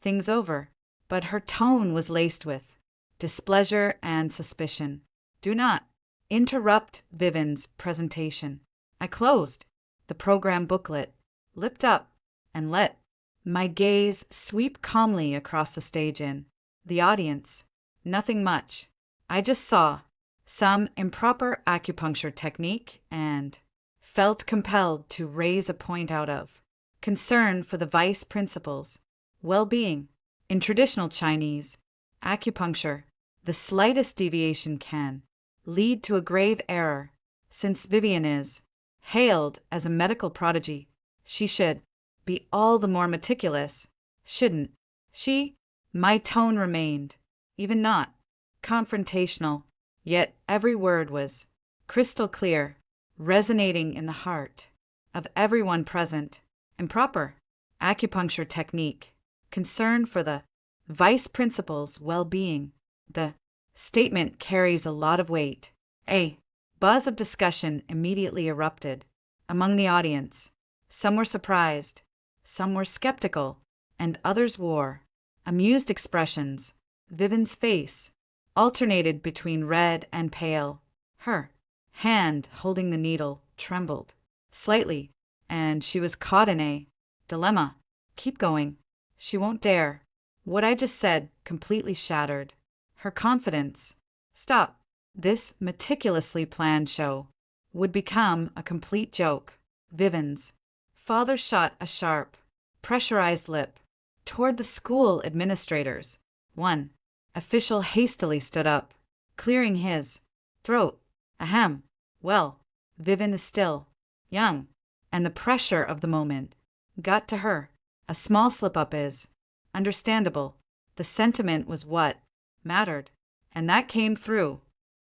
things over, but her tone was laced with displeasure and suspicion. Do not interrupt Vivian's presentation. I closed the program booklet, lipped up, and let my gaze sweep calmly across the stage in the audience. Nothing much. I just saw some improper acupuncture technique and felt compelled to raise a point out of concern for the vice principal's well-being. In traditional Chinese acupuncture, the slightest deviation can lead to a grave error. Since Vivian is hailed as a medical prodigy, she should be all the more meticulous, shouldn't she? My tone remained, even not confrontational, yet every word was crystal clear, resonating in the heart of everyone present. Improper acupuncture technique, concern for the vice principal's well-being. The statement carries a lot of weight. A buzz of discussion immediately erupted among the audience. Some were surprised, some were skeptical, and others wore amused expressions. Vivian's face alternated between red and pale. Her hand holding the needle trembled slightly, and she was caught in a dilemma. Keep going. She won't dare. What I just said completely shattered her confidence. Stop. This meticulously planned show would become a complete joke. Vivian's father shot a sharp, pressurized lip toward the school administrators. One official hastily stood up, clearing his throat. Ahem. Well, Vivian is still young, and the pressure of the moment got to her. A small slip-up is understandable. The sentiment was what mattered, and that came through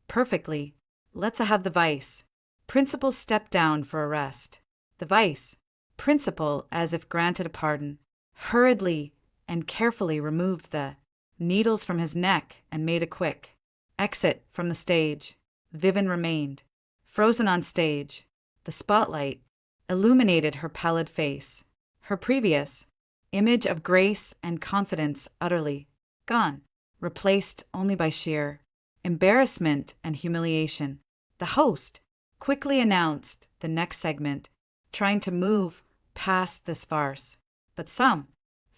perfectly. Let's have the vice principal step down for arrest. The vice principal, as if granted a pardon, hurriedly and carefully removed the needles from his neck and made a quick exit from the stage. Vivian remained frozen on stage. The spotlight illuminated her pallid face, her previous image of grace and confidence utterly gone, replaced only by sheer embarrassment and humiliation. The host quickly announced the next segment, trying to move past this farce. But some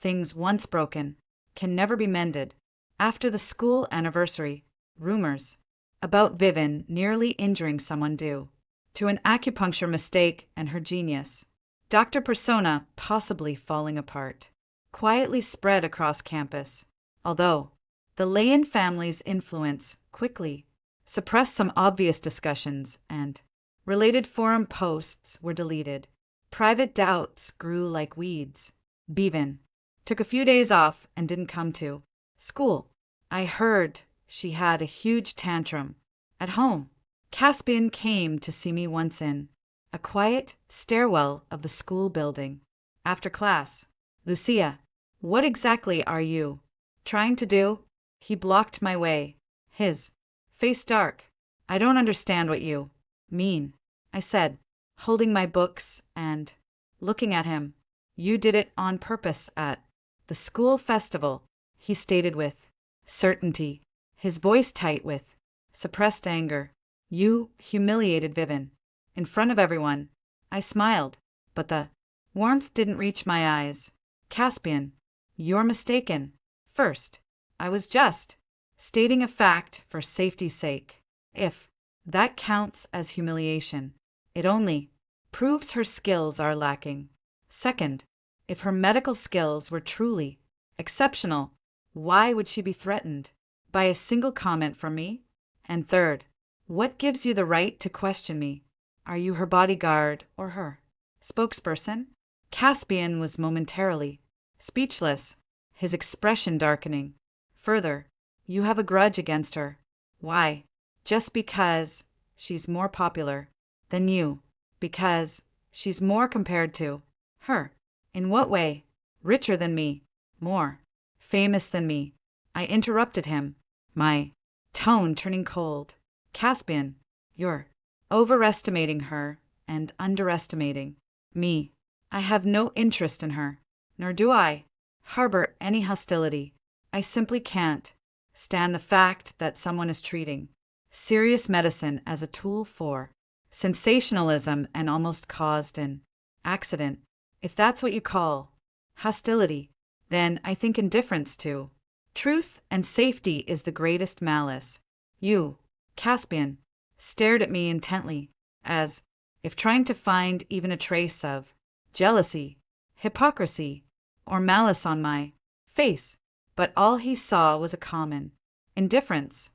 things once broken can never be mended. After the school anniversary, rumors about Vivian nearly injuring someone due to an acupuncture mistake and her genius, Dr. Persona possibly falling apart, quietly spread across campus. Although the Leyen family's influence quickly suppressed some obvious discussions and related forum posts were deleted, private doubts grew like weeds. Vivian took a few days off and didn't come to school. I heard she had a huge tantrum at home. Caspian came to see me once in a quiet stairwell of the school building. After class, Lucia, what exactly are you trying to do? He blocked my way, his face dark. I don't understand what you mean, I said, holding my books and looking at him. You did it on purpose at the school festival, he stated with certainty, his voice tight with suppressed anger. You humiliated Vivian. In front of everyone. I smiled, but the warmth didn't reach my eyes. Caspian, you're mistaken. First, I was just stating a fact for safety's sake. If that counts as humiliation, it only proves her skills are lacking. Second, if her medical skills were truly exceptional, why would she be threatened by a single comment from me? And third, what gives you the right to question me? Are you her bodyguard or her spokesperson? Caspian was momentarily speechless, his expression darkening. Further, you have a grudge against her. Why? Just because she's more popular than you. Because she's more compared to her. In what way? Richer than me. More famous than me. I interrupted him, my tone turning cold. Caspian, you're overestimating her and underestimating me. I have no interest in her, nor do I harbor any hostility. I simply can't stand the fact that someone is treating serious medicine as a tool for sensationalism and almost caused an accident. If that's what you call hostility, then I think indifference to truth and safety is the greatest malice. You, Caspian, stared at me intently, as if trying to find even a trace of jealousy, hypocrisy, or malice on my face, but all he saw was a common indifference,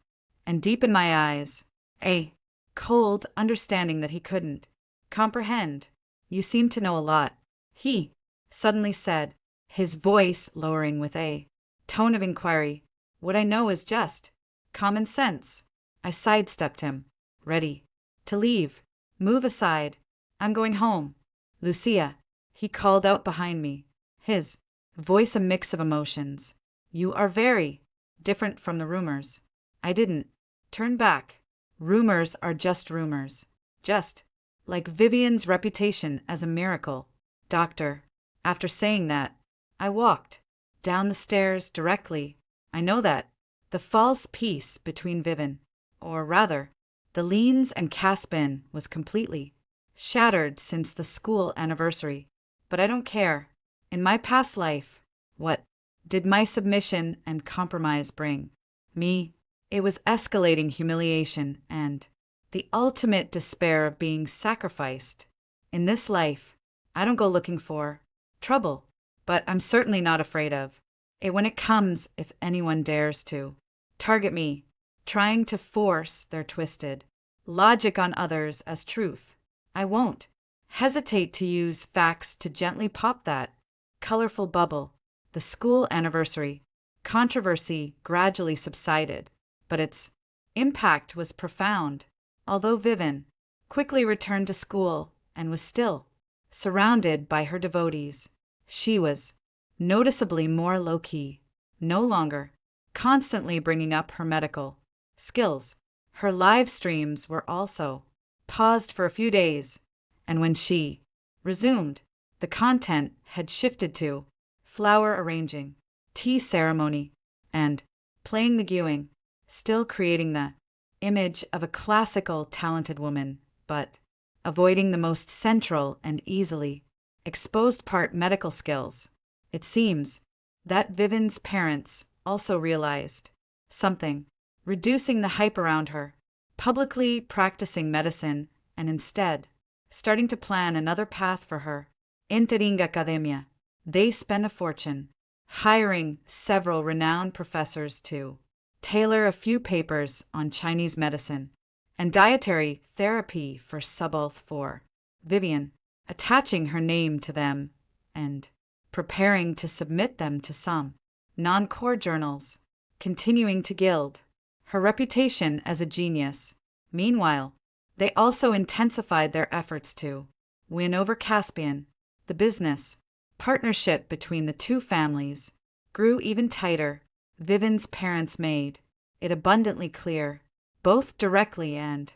and deep in my eyes, a cold understanding that he couldn't comprehend. You seem to know a lot, he suddenly said, his voice lowering with a tone of inquiry. What I know is just common sense. I sidestepped him, ready to leave. Move aside. I'm going home. Lucia, he called out behind me, his voice a mix of emotions. You are very different from the rumors. I didn't turn back. Rumors are just rumors. Just like Vivian's reputation as a miracle doctor. After saying that, I walked down the stairs directly. I know that the false peace between Vivian, or rather, the Leans and Caspian, was completely shattered since the school anniversary. But I don't care. In my past life, what did my submission and compromise bring me? It was escalating humiliation and the ultimate despair of being sacrificed. In this life, I don't go looking for trouble, but I'm certainly not afraid of it when it comes. If anyone dares to target me, trying to force their twisted logic on others as truth, I won't hesitate to use facts to gently pop that colorful bubble. The school anniversary controversy gradually subsided, but its impact was profound. Although Vivian quickly returned to school and was still surrounded by her devotees, she was noticeably more low-key, no longer constantly bringing up her medical skills. Her live streams were also paused for a few days, and when she resumed, the content had shifted to flower arranging, tea ceremony, and playing the gewing, still creating the image of a classical talented woman, but avoiding the most central and easily exposed part: medical skills. It seems that Vivian's parents also realized something, reducing the hype around her, publicly practicing medicine, and instead starting to plan another path for her. Entering academia, they spent a fortune, hiring several renowned professors to tailor a few papers on Chinese medicine and dietary therapy for Subalth 4. Vivian, attaching her name to them and preparing to submit them to some non-core journals, continuing to gild her reputation as a genius. Meanwhile, they also intensified their efforts to win over Caspian. The business partnership between the two families grew even tighter. Vivian's parents made it abundantly clear, both directly and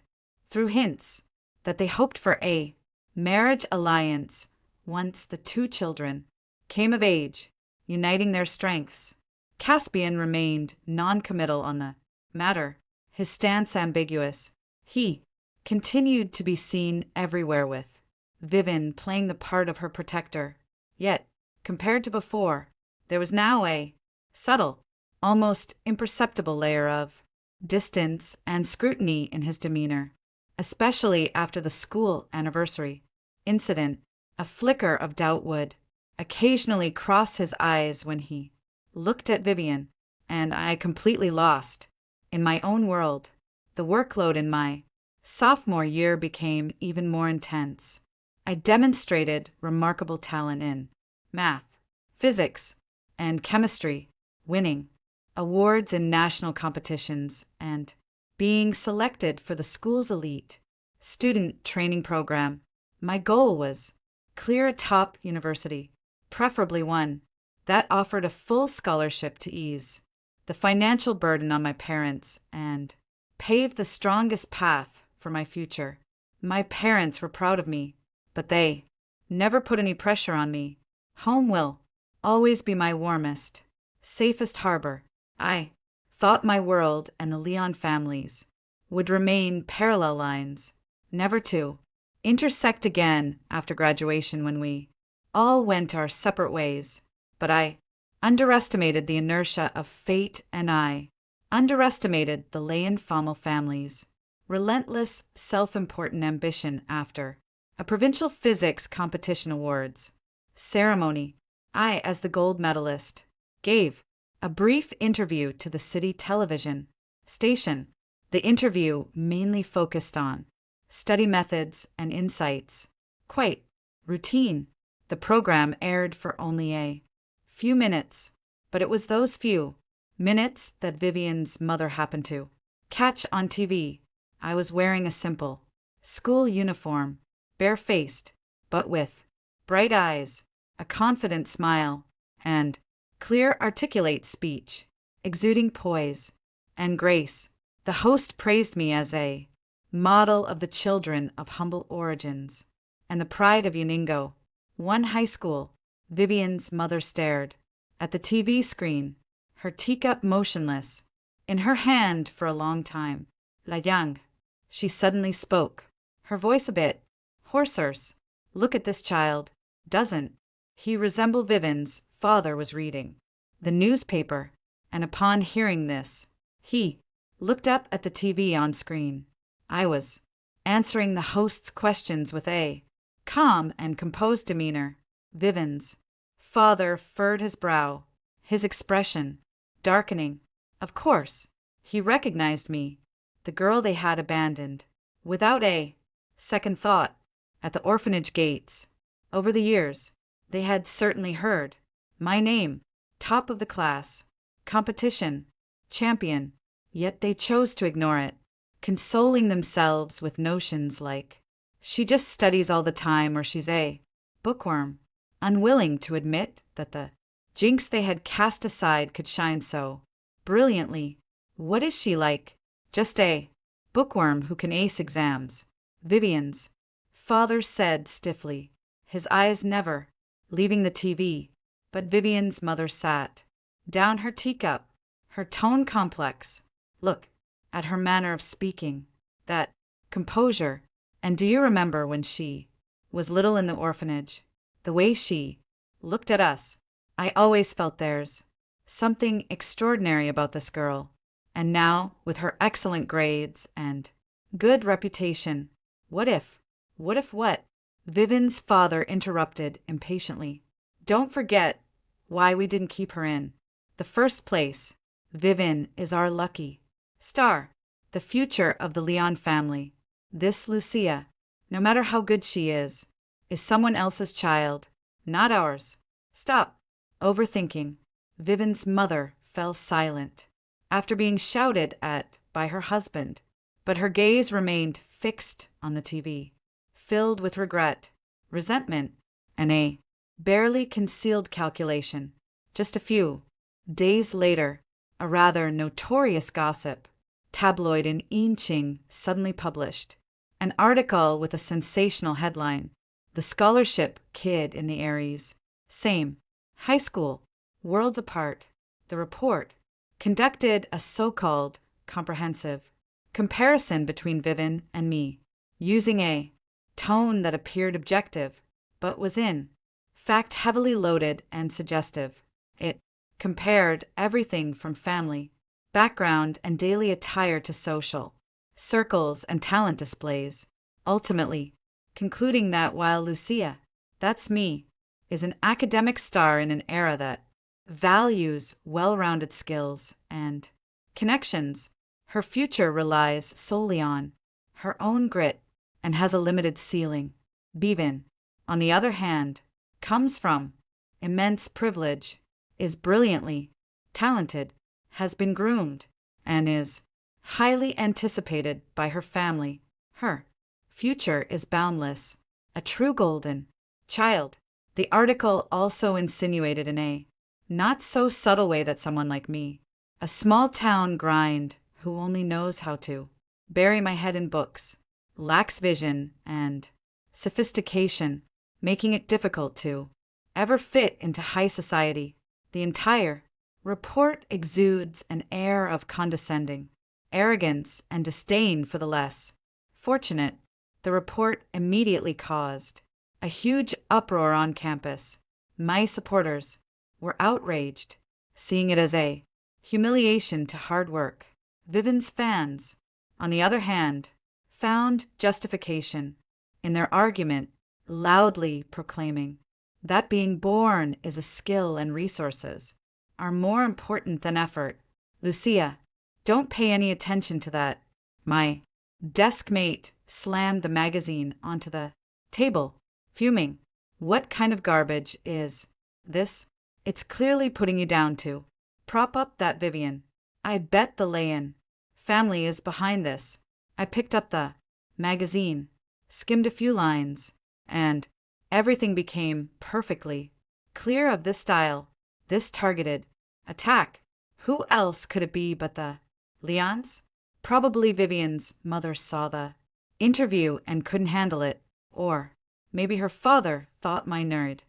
through hints, that they hoped for a marriage alliance once the two children came of age, uniting their strengths. Caspian remained non-committal on the matter, his stance ambiguous. He continued to be seen everywhere with Vivian playing the part of her protector. Yet, compared to before, there was now a subtle, almost imperceptible layer of distance and scrutiny in his demeanor, especially after the school anniversary incident. A flicker of doubt would occasionally cross his eyes when he looked at Vivian, and I completely lost in my own world. The workload in my sophomore year became even more intense. I demonstrated remarkable talent in math, physics, and chemistry, winning awards in national competitions and being selected for the school's elite student training program. My goal was clear a top university, preferably one that offered a full scholarship to ease the financial burden on my parents and pave the strongest path for my future. My parents were proud of me, but they never put any pressure on me. Home will always be my warmest, safest harbor. I thought my world and the Leon families would remain parallel lines, never to intersect again after graduation when we all went our separate ways. But I underestimated the inertia of fate, and I underestimated the Leon family's relentless, self-important ambition. After a provincial physics competition awards ceremony, I, as the gold medalist, gave a brief interview to the city television station. The interview mainly focused on study methods and insights. Quite routine. The program aired for only a few minutes, but it was those few minutes that Vivian's mother happened to catch on TV. I was wearing a simple school uniform, barefaced, but with bright eyes, a confident smile, and clear, articulate speech, exuding poise and grace. The host praised me as a model of the children of humble origins and the pride of Uningo, one high school. Vivian's mother stared at the TV screen, her teacup motionless in her hand for a long time. La Yang, she suddenly spoke, her voice a bit hoarser. Look at this child. Doesn't he resemble Vivian's father? Was reading the newspaper, and upon hearing this, he looked up at the TV on screen. I was answering the host's questions with a calm and composed demeanor. Vivian's father furrowed his brow, his expression darkening. Of course, he recognized me, the girl they had abandoned, without a second thought, at the orphanage gates. Over the years, they had certainly heard my name, top of the class, competition, champion, yet they chose to ignore it, consoling themselves with notions like, she just studies all the time, or she's a bookworm, unwilling to admit that the jinx they had cast aside could shine so brilliantly. What is she like? Just a bookworm who can ace exams, Vivian's father said stiffly, his eyes never leaving the TV. But Vivian's mother sat down, her teacup, her tone complex. Look at her manner of speaking, that composure. And do you remember when she was little in the orphanage? The way she looked at us. I always felt there's something extraordinary about this girl. And now, with her excellent grades and good reputation, what if what? Vivian's father interrupted impatiently. Don't forget why we didn't keep her in the first place. Vivian is our lucky star, the future of the Leon family. This Lucia, no matter how good she is someone else's child, not ours. Stop overthinking. Vivian's mother fell silent after being shouted at by her husband, but her gaze remained fixed on the TV, filled with regret, resentment, and a barely concealed calculation. Just a few days later, a rather notorious gossip tabloid in Inching suddenly published an article with a sensational headline: "The scholarship kid in the Aries, same high school, worlds apart." The report conducted a so-called comprehensive comparison between Vivian and me, using a tone that appeared objective, but was in fact heavily loaded and suggestive. It compared everything from family, background, and daily attire to social circles and talent displays, ultimately concluding that while Lucia, that's me, is an academic star in an era that values well-rounded skills and connections, her future relies solely on her own grit and has a limited ceiling. Bevan, on the other hand, comes from immense privilege, is brilliantly talented, has been groomed, and is highly anticipated by her family. Her future is boundless, a true golden child. The article also insinuated in a not so subtle way that someone like me, a small town grind who only knows how to bury my head in books, lacks vision and sophistication, making it difficult to ever fit into high society. The entire report exudes an air of condescending arrogance and disdain for the less fortunate. The report immediately caused a huge uproar on campus. My supporters were outraged, seeing it as a humiliation to hard work. Vivian's fans, on the other hand, found justification in their argument, loudly proclaiming that being born is a skill and resources are more important than effort. Lucia, don't pay any attention to that. My desk mate slammed the magazine onto the table, fuming. What kind of garbage is this? It's clearly putting you down to prop up that Vivian. I bet the lay-in family is behind this. I picked up the magazine, skimmed a few lines, and everything became perfectly clear of this style, this targeted attack. Who else could it be but the Leons? Probably Vivian's mother saw the interview and couldn't handle it, or maybe her father thought my nerd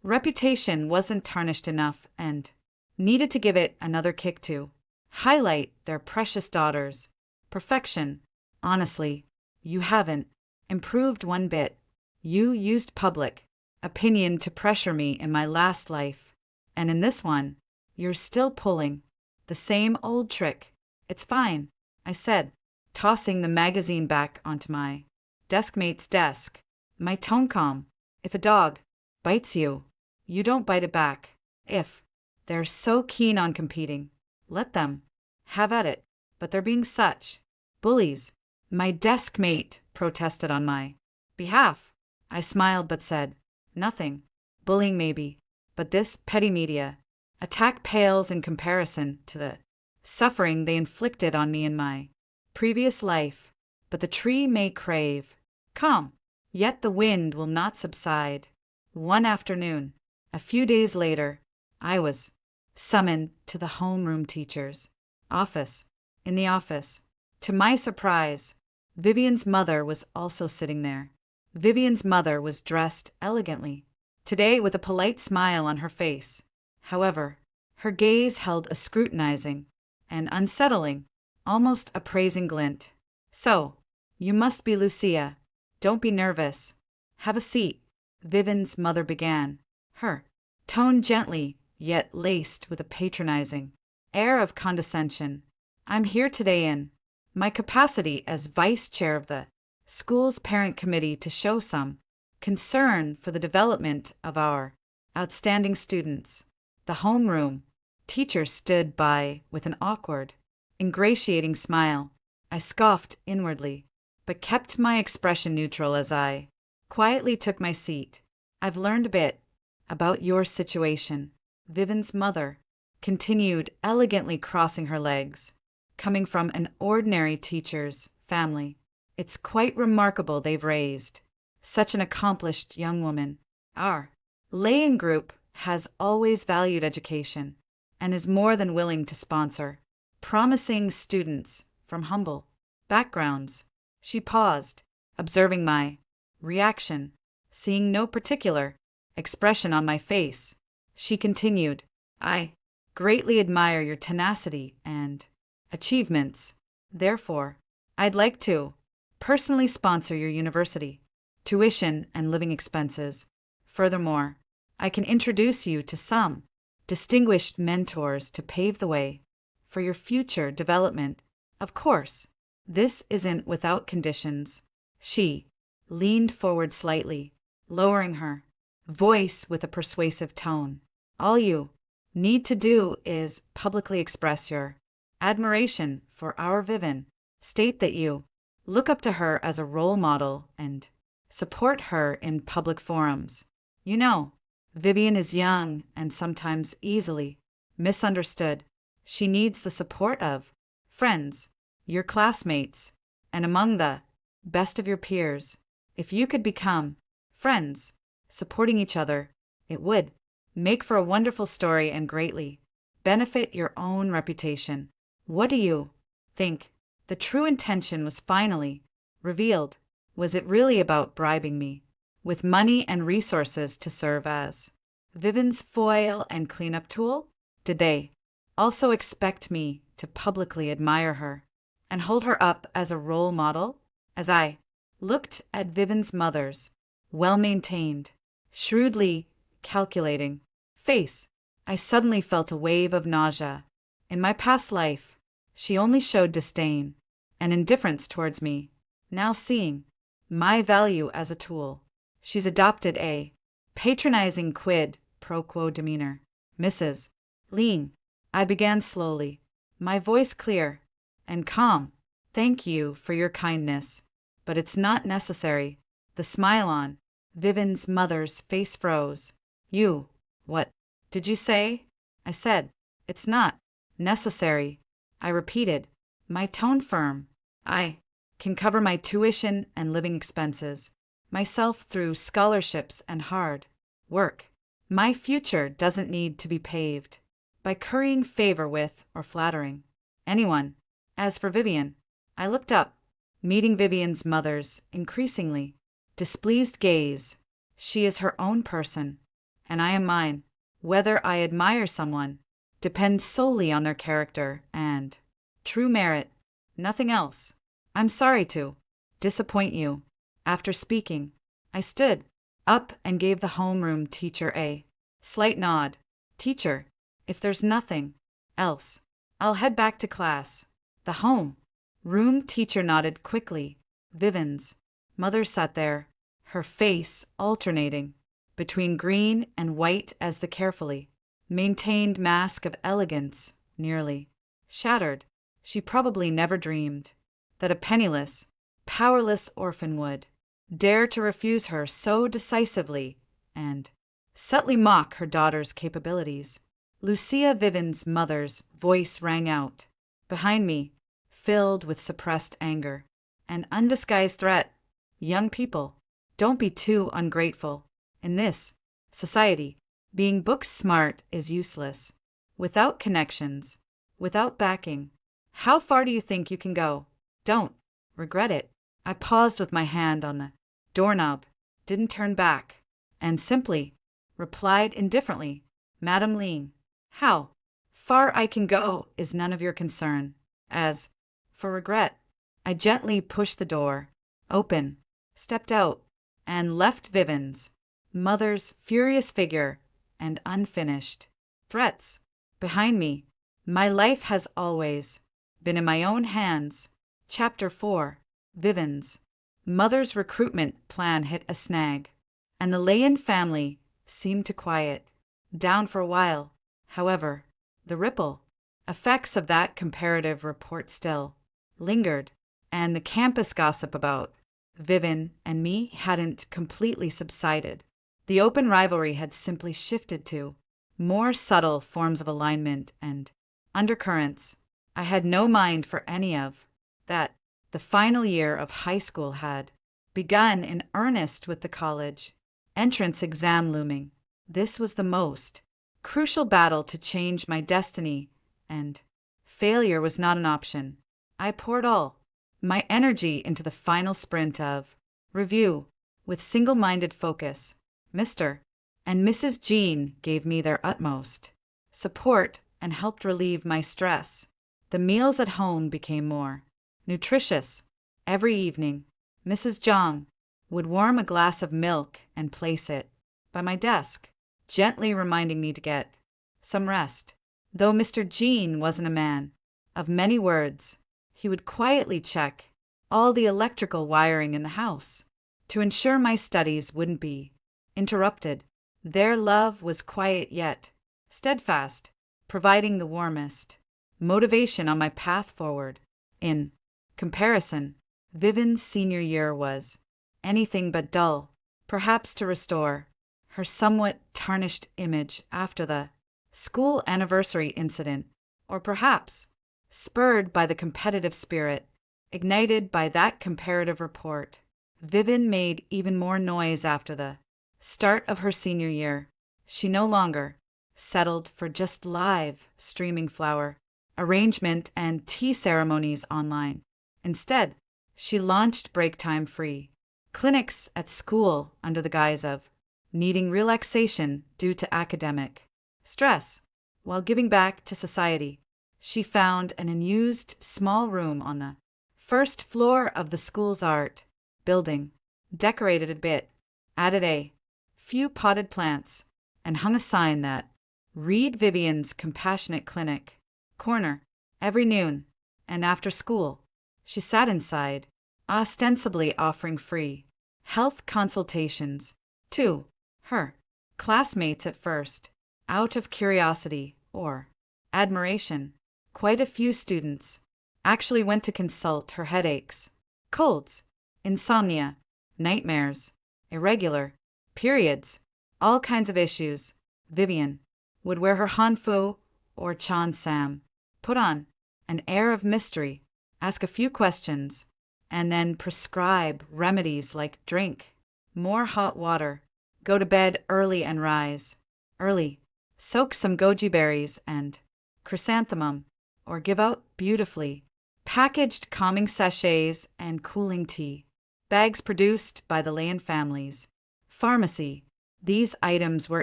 reputation wasn't tarnished enough and needed to give it another kick to highlight their precious daughter's perfection. Honestly, you haven't improved one bit. You used public opinion to pressure me in my last life, and in this one, you're still pulling the same old trick. It's fine, I said, tossing the magazine back onto my deskmate's desk, my tone calm. If a dog bites you, you don't bite it back. If they're so keen on competing, let them have at it. But they're being such bullies. My deskmate protested on my behalf. I smiled but said nothing. Bullying maybe, but this petty media attack pales in comparison to the suffering they inflicted on me in my previous life. But the tree may crave calm, yet the wind will not subside. One afternoon, a few days later, I was summoned to the homeroom teacher's office. In the office, to my surprise, Vivian's mother was also sitting there. Vivian's mother was dressed elegantly, today with a polite smile on her face. However, her gaze held a scrutinizing and unsettling, almost appraising glint. So, you must be Lucia. Don't be nervous. Have a seat, Vivian's mother began, her tone gently, yet laced with a patronizing air of condescension. I'm here today in my capacity as vice chair of the school's parent committee to show some concern for the development of our outstanding students. The homeroom teacher stood by with an awkward, ingratiating smile. I scoffed inwardly, but kept my expression neutral as I quietly took my seat. I've learned a bit about your situation, Vivian's mother continued, elegantly crossing her legs. Coming from an ordinary teacher's family, it's quite remarkable they've raised such an accomplished young woman. Our lay-in group has always valued education and is more than willing to sponsor promising students from humble backgrounds. She paused, observing my reaction. Seeing no particular expression on my face, she continued, I greatly admire your tenacity and achievements. Therefore, I'd like to personally sponsor your university, tuition and living expenses. Furthermore, I can introduce you to some distinguished mentors to pave the way for your future development. Of course, this isn't without conditions. She leaned forward slightly, lowering her voice with a persuasive tone. All you need to do is publicly express your admiration for our Vivian. State that you look up to her as a role model and support her in public forums. You know, Vivian is young and sometimes easily misunderstood. She needs the support of friends, your classmates, and among the best of your peers. If you could become friends, supporting each other, it would make for a wonderful story and greatly benefit your own reputation. What do you think? The true intention was finally revealed. Was it really about bribing me with money and resources to serve as Vivian's foil and cleanup tool? Did they also expect me to publicly admire her and hold her up as a role model? As I looked at Vivian's mother's well-maintained, shrewdly calculating face, I suddenly felt a wave of nausea. In my past life, she only showed disdain and indifference towards me. Now seeing my value as a tool, she's adopted a patronizing quid pro quo demeanor. Mrs. Lean, I began slowly, my voice clear and calm. Thank you for your kindness, but it's not necessary. The smile on Vivian's mother's face froze. You, what did you say? I said, it's not necessary. I repeated, my tone firm. I can cover my tuition and living expenses myself through scholarships and hard work. My future doesn't need to be paved by currying favor with or flattering anyone. As for Vivian, I looked up, meeting Vivian's mother's increasingly displeased gaze. She is her own person, and I am mine. Whether I admire someone depends solely on their character and true merit, nothing else. I'm sorry to disappoint you. After speaking, I stood up and gave the homeroom teacher a slight nod. Teacher, if there's nothing else, I'll head back to class. The home room teacher nodded quickly. Vivian's mother sat there, her face alternating between green and white as the carefully maintained mask of elegance nearly shattered. She probably never dreamed that a penniless, powerless orphan would dare to refuse her so decisively and subtly mock her daughter's capabilities. Lucia, Vivian's mother's voice rang out behind me, filled with suppressed anger and undisguised threat. Young people, don't be too ungrateful. In this society, being book smart is useless. Without connections, without backing, how far do you think you can go? Don't regret it. I paused with my hand on the doorknob, didn't turn back, and simply replied indifferently, Madam Lean, how far I can go is none of your concern. As for regret, I gently pushed the door open, stepped out, and left Vivian's mother's furious figure and unfinished threats behind me. My life has always been in my own hands. Chapter 4. Vivian's mother's recruitment plan hit a snag, and the Leyen family seemed to quiet down for a while. However, the ripple effects of that comparative report still lingered, and the campus gossip about Vivian and me hadn't completely subsided. The open rivalry had simply shifted to more subtle forms of alignment and undercurrents. I had no mind for any of that. The final year of high school had begun in earnest with the college entrance exam looming. This was the most crucial battle to change my destiny, and failure was not an option. I poured all my energy into the final sprint of review with single-minded focus. Mr. and Mrs. Jean gave me their utmost support and helped relieve my stress. The meals at home became more nutritious. Every evening, Mrs. Zhang would warm a glass of milk and place it by my desk, gently reminding me to get some rest. Though Mr. Jean wasn't a man of many words, he would quietly check all the electrical wiring in the house to ensure my studies wouldn't be interrupted. Their love was quiet yet steadfast, providing the warmest motivation on my path forward. In comparison, Vivian's senior year was anything but dull, perhaps to restore her somewhat tarnished image after the school anniversary incident, or perhaps spurred by the competitive spirit ignited by that comparative report. Vivian made even more noise after the start of her senior year. She no longer settled for just live streaming flower arrangement and tea ceremonies online. Instead, she launched break time free clinics at school under the guise of needing relaxation due to academic stress. While giving back to society, she found an unused small room on the first floor of the school's art building, decorated a bit, added a few potted plants, and hung a sign that read Vivian's Compassionate Clinic corner every noon, and after school, she sat inside, ostensibly offering free health consultations to her classmates at first, out of curiosity or admiration. Quite a few students actually went to consult her headaches, colds, insomnia, nightmares, irregular periods, all kinds of issues. Vivian would wear her hanfu or chan sam, put on an air of mystery, ask a few questions, and then prescribe remedies like drink more hot water, go to bed early and rise early, soak some goji berries and chrysanthemum, or give out beautifully packaged calming sachets and cooling tea bags produced by the Lane family's pharmacy. These items were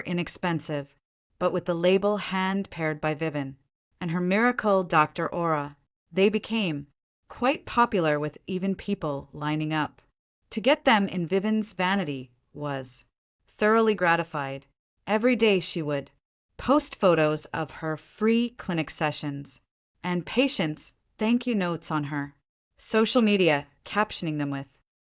inexpensive, but with the label hand-paired by Vivian and her miracle Dr. Aura, they became quite popular, with even people lining up to get them. In Vivian's vanity was thoroughly gratified. Every day she would post photos of her free clinic sessions and patients' thank you notes on her social media, captioning them with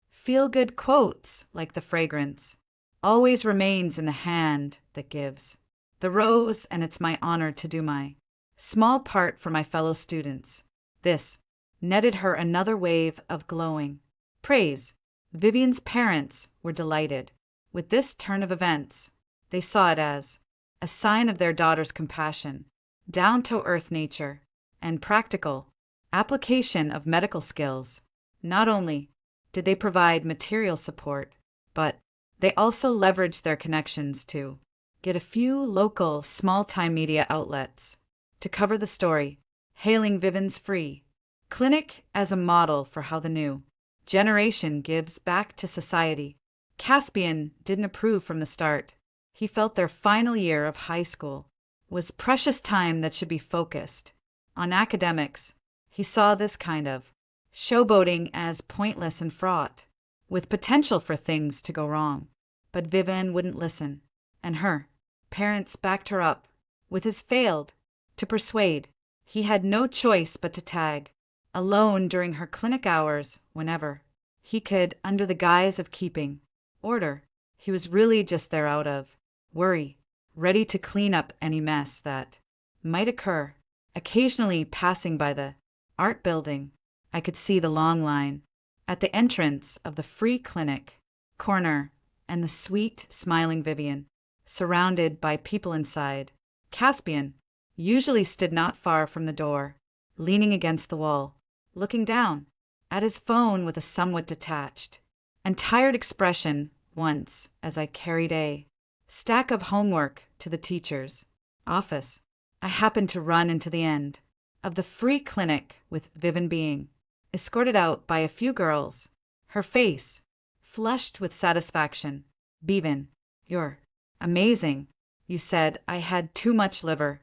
feel-good quotes like the fragrance always remains in the hand that gives the rose, and it's my honor to do my small part for my fellow students. This netted her another wave of glowing praise. Vivian's parents were delighted with this turn of events. They saw it as a sign of their daughter's compassion, down-to-earth nature, and practical application of medical skills. Not only did they provide material support, but they also leveraged their connections to get a few local small-time media outlets to cover the story, hailing Vivian's free clinic as a model for how the new generation gives back to society. Caspian didn't approve from the start. He felt their final year of high school was precious time that should be focused on academics. He saw this kind of showboating as pointless and fraught, with potential for things to go wrong. But Vivian wouldn't listen, and her parents backed her up with his failed to persuade. He had no choice but to tag alone during her clinic hours whenever he could, under the guise of keeping order. He was really just there out of worry, ready to clean up any mess that might occur. Occasionally passing by the art building, I could see the long line at the entrance of the free clinic corner and the sweet, smiling Vivian, surrounded by people inside. Caspian usually stood not far from the door, leaning against the wall, looking down at his phone with a somewhat detached and tired expression. Once, as I carried a stack of homework to the teacher's office, I happened to run into the end of the free clinic with Vivian being escorted out by a few girls, her face flushed with satisfaction. "Bevan, you're amazing. You said I had too much liver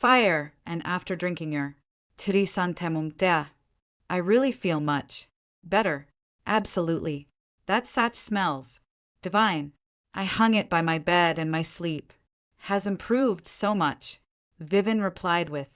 fire, and after drinking your tirisantemum dea, I really feel much better. Absolutely. That sach smells divine. I hung it by my bed, and my sleep has improved so much. Vivian replied with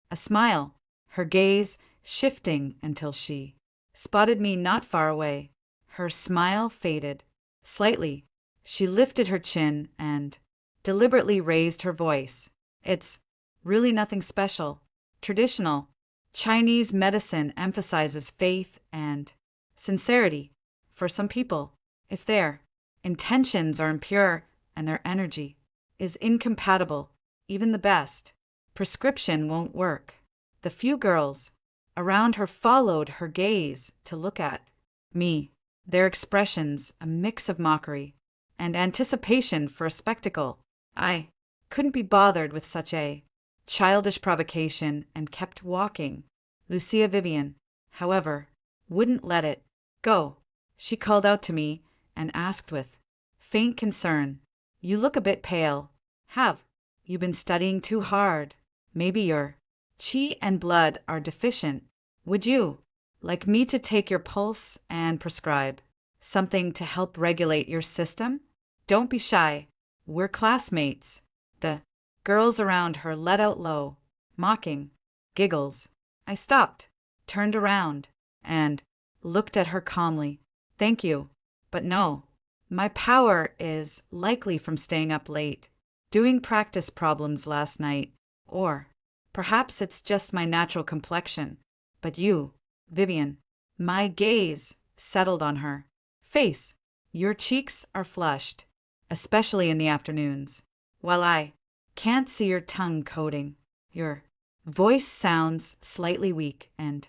a smile, her gaze shifting until she spotted me not far away. Her smile faded slightly. She lifted her chin and deliberately raised her voice. It's really nothing special. Traditional Chinese medicine emphasizes faith and sincerity. For some people, if their intentions are impure and their energy is incompatible, even the best prescription won't work. The few girls around her followed her gaze to look at me, their expressions a mix of mockery and anticipation for a spectacle. I couldn't be bothered with such a childish provocation and kept walking. Lucia Vivian, however, wouldn't let it go. She called out to me and asked with faint concern, "You look a bit pale. Have you been studying too hard? Maybe your qi and blood are deficient. Would you like me to take your pulse and prescribe something to help regulate your system? Don't be shy. We're classmates." The girls around her let out low, mocking giggles. I stopped, turned around, and looked at her calmly. "Thank you, but no. My power is likely from staying up late, doing practice problems last night, or perhaps it's just my natural complexion. But you, Vivian," my gaze settled on her face. "Your cheeks are flushed, especially in the afternoons. While I can't see your tongue coating, your voice sounds slightly weak and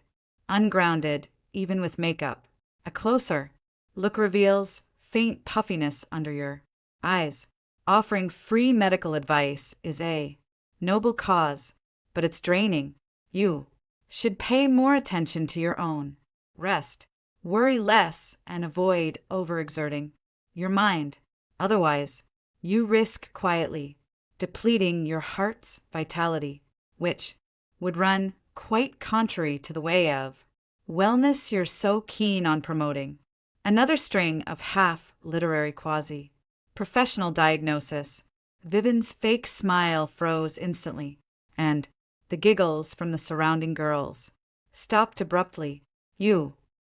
ungrounded even with makeup. A closer look reveals faint puffiness under your eyes. Offering free medical advice is a noble cause, but it's draining. You should pay more attention to your own rest, worry less, and avoid overexerting your mind. Otherwise, you risk quietly depleting your heart's vitality, which would run quite contrary to the way of wellness you're so keen on promoting." Another string of half-literary quasi-professional diagnosis. Vivian's fake smile froze instantly, and the giggles from the surrounding girls stopped abruptly.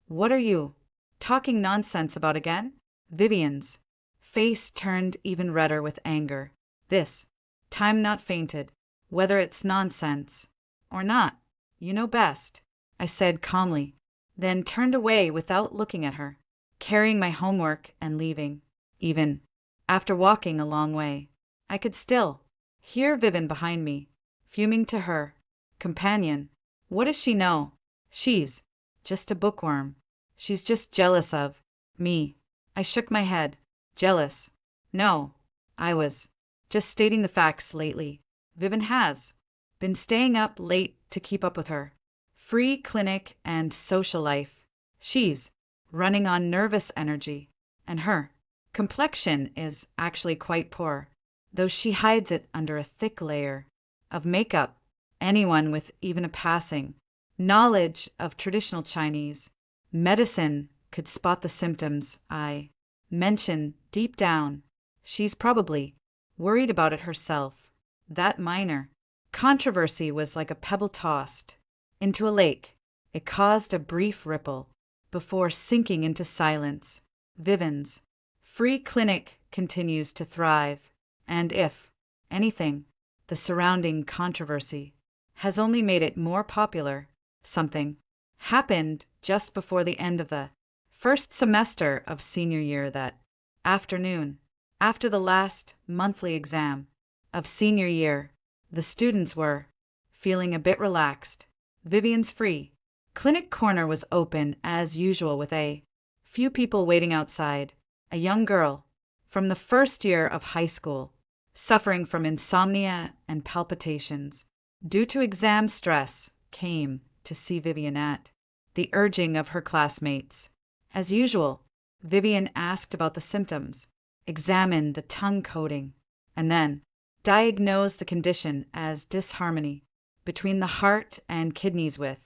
What are you talking nonsense about again?" Vivian's face turned even redder with anger. "This time not fainted. Whether it's nonsense or not, you know best," I said calmly, then turned away without looking at her, carrying my homework and leaving. Even after walking a long way, I could still hear Vivian behind me, fuming to her companion. "What does she know? She's just a bookworm. She's just jealous of me." I shook my head. "Jealous? No, I was just stating the facts. Lately, Vivian has been staying up late to keep up with her free clinic and social life. She's running on nervous energy, and her complexion is actually quite poor, though she hides it under a thick layer of makeup. Anyone with even a passing knowledge of traditional Chinese medicine could spot the symptoms I mention deep down. She's probably worried about it herself." That minor controversy was like a pebble tossed into a lake. It caused a brief ripple before sinking into silence. Vivian's free clinic continues to thrive, and if anything, the surrounding controversy has only made it more popular. Something happened just before the end of the first semester of senior year that afternoon. After the last monthly exam of senior year, the students were feeling a bit relaxed. Vivian's free clinic corner was open as usual, with a few people waiting outside. A young girl from the first year of high school, suffering from insomnia and palpitations due to exam stress, came to see Vivian at the urging of her classmates. As usual, Vivian asked about the symptoms, examined the tongue coating, and then diagnosed the condition as disharmony between the heart and kidneys with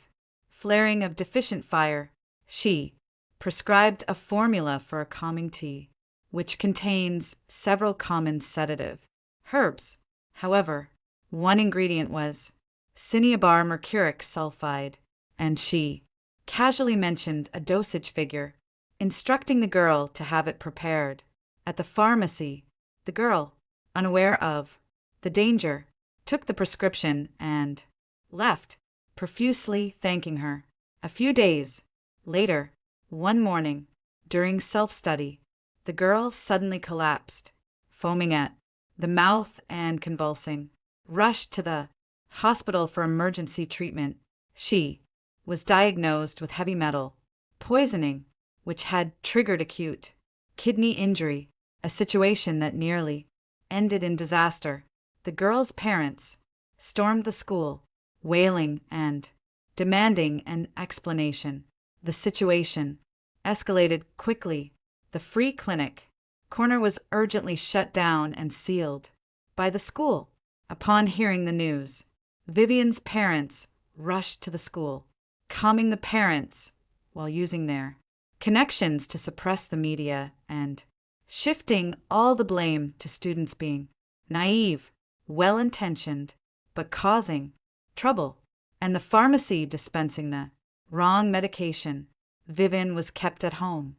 flaring of deficient fire. She prescribed a formula for a calming tea, which contains several common sedative herbs. However, one ingredient was cinnabar mercuric sulfide, and she casually mentioned a dosage figure, instructing the girl to have it prepared at the pharmacy. The girl, unaware of the danger, took the prescription and left, profusely thanking her. A few days later, one morning, during self-study, the girl suddenly collapsed, foaming at the mouth and convulsing. Rushed to the hospital for emergency treatment. She was diagnosed with heavy metal poisoning, which had triggered acute kidney injury, a situation that nearly ended in disaster. The girl's parents stormed the school, wailing and demanding an explanation. The situation escalated quickly. The free clinic corner was urgently shut down and sealed by the school. Upon hearing the news, Vivian's parents rushed to the school, calming the parents while using their connections to suppress the media and shifting all the blame to students being naive, well-intentioned, but causing trouble, and the pharmacy dispensing the wrong medication. Vivian was kept at home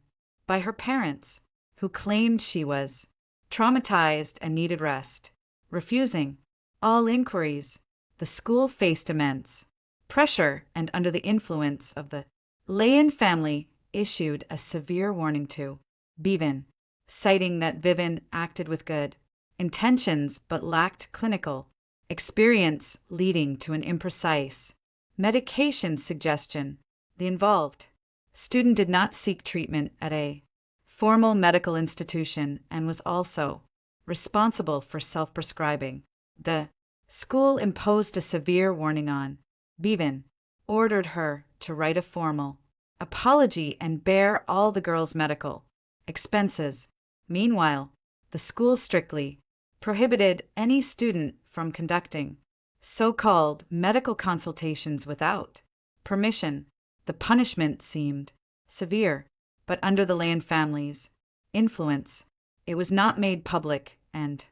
by her parents, who claimed she was traumatized and needed rest. Refusing all inquiries, the school faced immense pressure and, under the influence of the Leyen family, issued a severe warning to Vivian, citing that Vivian acted with good intentions but lacked clinical experience, leading to an imprecise medication suggestion. The involved student did not seek treatment at a formal medical institution and was also responsible for self-prescribing. The school imposed a severe warning on Vivian, ordered her to write a formal apology and bear all the girl's medical expenses. Meanwhile, the school strictly prohibited any student from conducting so-called medical consultations without permission. The punishment seemed severe, but under the Leyen family's influence, it was not made public and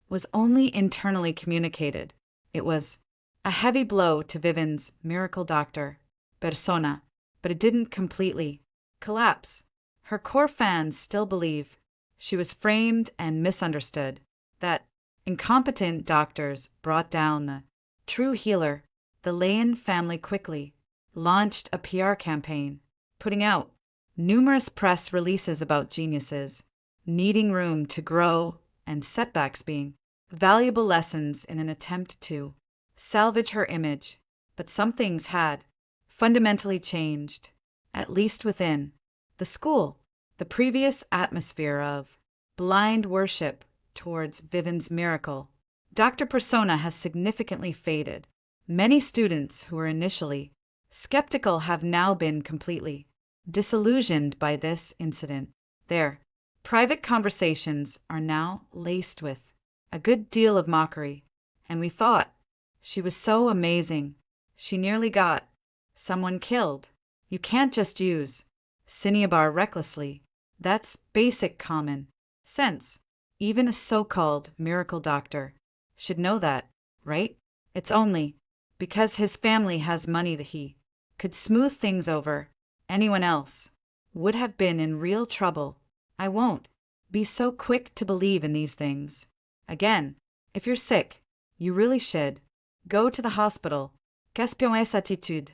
was only internally communicated. It was a heavy blow to Vivian's miracle doctor persona, but it didn't completely collapse. Her core fans still believe she was framed and misunderstood, that incompetent doctors brought down the true healer. The Leyen family quickly launched a PR campaign, putting out numerous press releases about geniuses needing room to grow and setbacks being valuable lessons in an attempt to salvage her image. But some things had fundamentally changed, at least within the school. The previous atmosphere of blind worship towards Vivian's miracle Dr. Persona has significantly faded. Many students who were initially skeptical have now been completely disillusioned by this incident. Their private conversations are now laced with a good deal of mockery, and we thought she was so amazing. She nearly got someone killed. You can't just use cinnabar recklessly. That's basic common sense. Even a so-called miracle doctor should know that, right? It's only because his family has money that he could smooth things over. Anyone else would have been in real trouble. I won't be so quick to believe in these things. Again, if you're sick, you really should go to the hospital. Qu'est-ce esa attitude?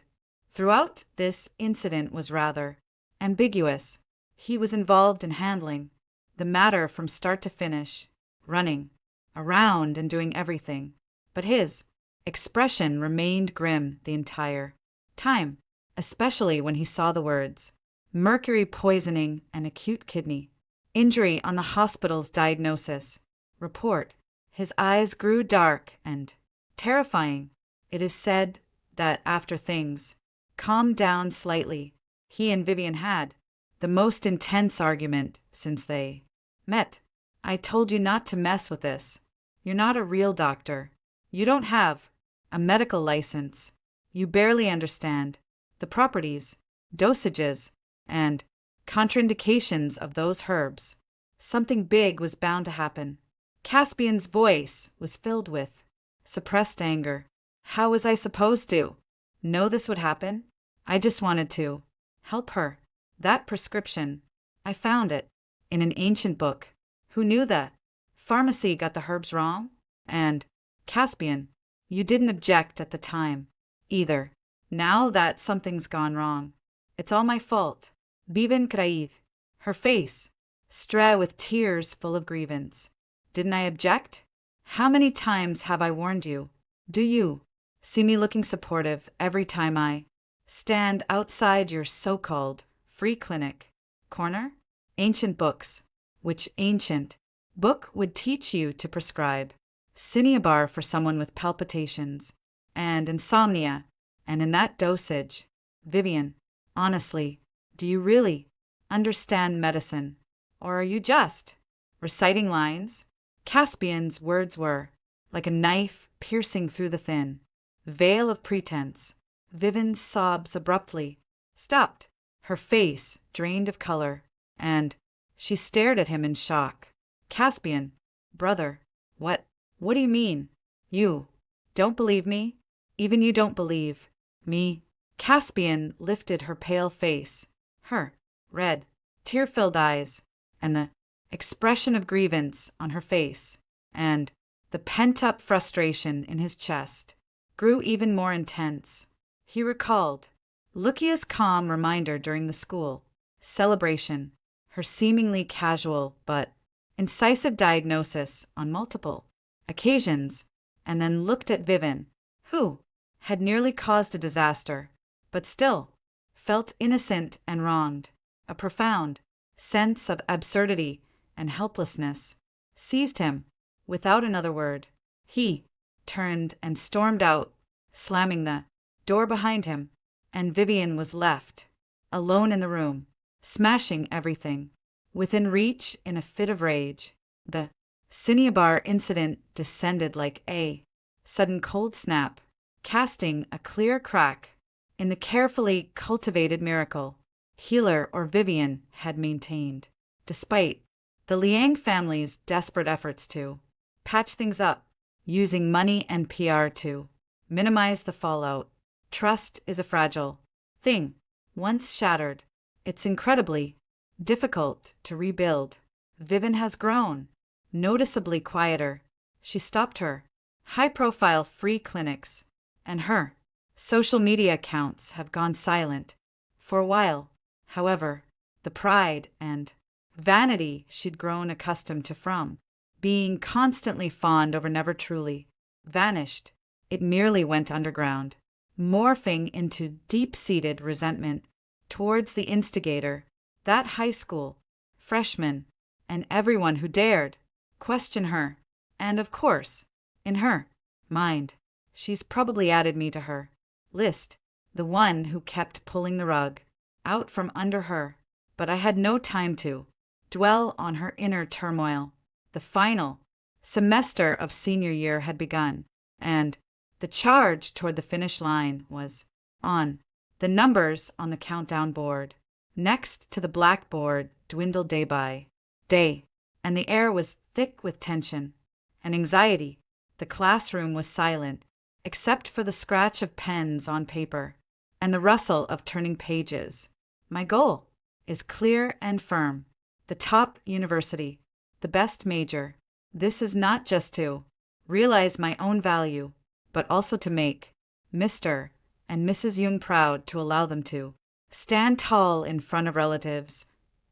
Throughout, this incident was rather ambiguous. He was involved in handling the matter from start to finish, running around and doing everything. But his expression remained grim the entire time, especially when he saw the words mercury poisoning and acute kidney injury on the hospital's diagnosis report. His eyes grew dark and terrifying. It is said that after things calmed down slightly, he and Vivian had the most intense argument since they met. I told you not to mess with this. You're not a real doctor. You don't have a medical license. You barely understand the properties, dosages, and contraindications of those herbs. Something big was bound to happen. Caspian's voice was filled with suppressed anger. How was I supposed to know this would happen? I just wanted to help her. That prescription, I found it in an ancient book. Who knew that? Pharmacy got the herbs wrong? And, Caspian, you didn't object at the time, either. Now that something's gone wrong, it's all my fault. Viven Kraid, her face, straw with tears full of grievance. Didn't I object? How many times have I warned you? Do you see me looking supportive every time I stand outside your so-called free clinic corner? Ancient books. Which ancient book would teach you to prescribe Cinnabar for someone with palpitations and insomnia, and in that dosage? Vivian, honestly, do you really understand medicine? Or are you just reciting lines? Caspian's words were like a knife piercing through the thin veil of pretense. Vivian's sobs abruptly stopped. Her face drained of color, and she stared at him in shock. Caspian, brother, what do you mean? You don't believe me? Even you don't believe me? Caspian lifted her pale face, her red, tear-filled eyes, and the expression of grievance on her face, and the pent-up frustration in his chest grew even more intense. He recalled Lukia's calm reminder during the school celebration, her seemingly casual but incisive diagnosis on multiple occasions, and then looked at Vivian, who had nearly caused a disaster, but still felt innocent and wronged. A profound sense of absurdity and helplessness seized him. Without another word, he turned and stormed out, slamming the door behind him, and Vivian was left alone in the room, smashing everything within reach in a fit of rage. The Cinnabar incident descended like a sudden cold snap, casting a clear crack in the carefully cultivated miracle healer or Vivian had maintained, despite the Liang family's desperate efforts to patch things up, using money and PR to minimize the fallout. Trust is a fragile thing. Once shattered, it's incredibly difficult to rebuild. Vivian has grown noticeably quieter. She stopped her high-profile free clinics, and her social media accounts have gone silent. For a while, however, the pride and vanity she'd grown accustomed to from being constantly fawned over never truly vanished. It merely went underground, morphing into deep-seated resentment towards the instigator, that high school freshman, and everyone who dared question her. And of course, in her mind, she's probably added me to her list, the one who kept pulling the rug out from under her. But I had no time to dwell on her inner turmoil. The final semester of senior year had begun, and the charge toward the finish line was on. The numbers on the countdown board next to the blackboard dwindled day by day, and the air was thick with tension and anxiety. The classroom was silent, except for the scratch of pens on paper and the rustle of turning pages. My goal is clear and firm. The top university, the best major. This is not just to realize my own value, but also to make Mr. and Mrs. Jung proud, to allow them to stand tall in front of relatives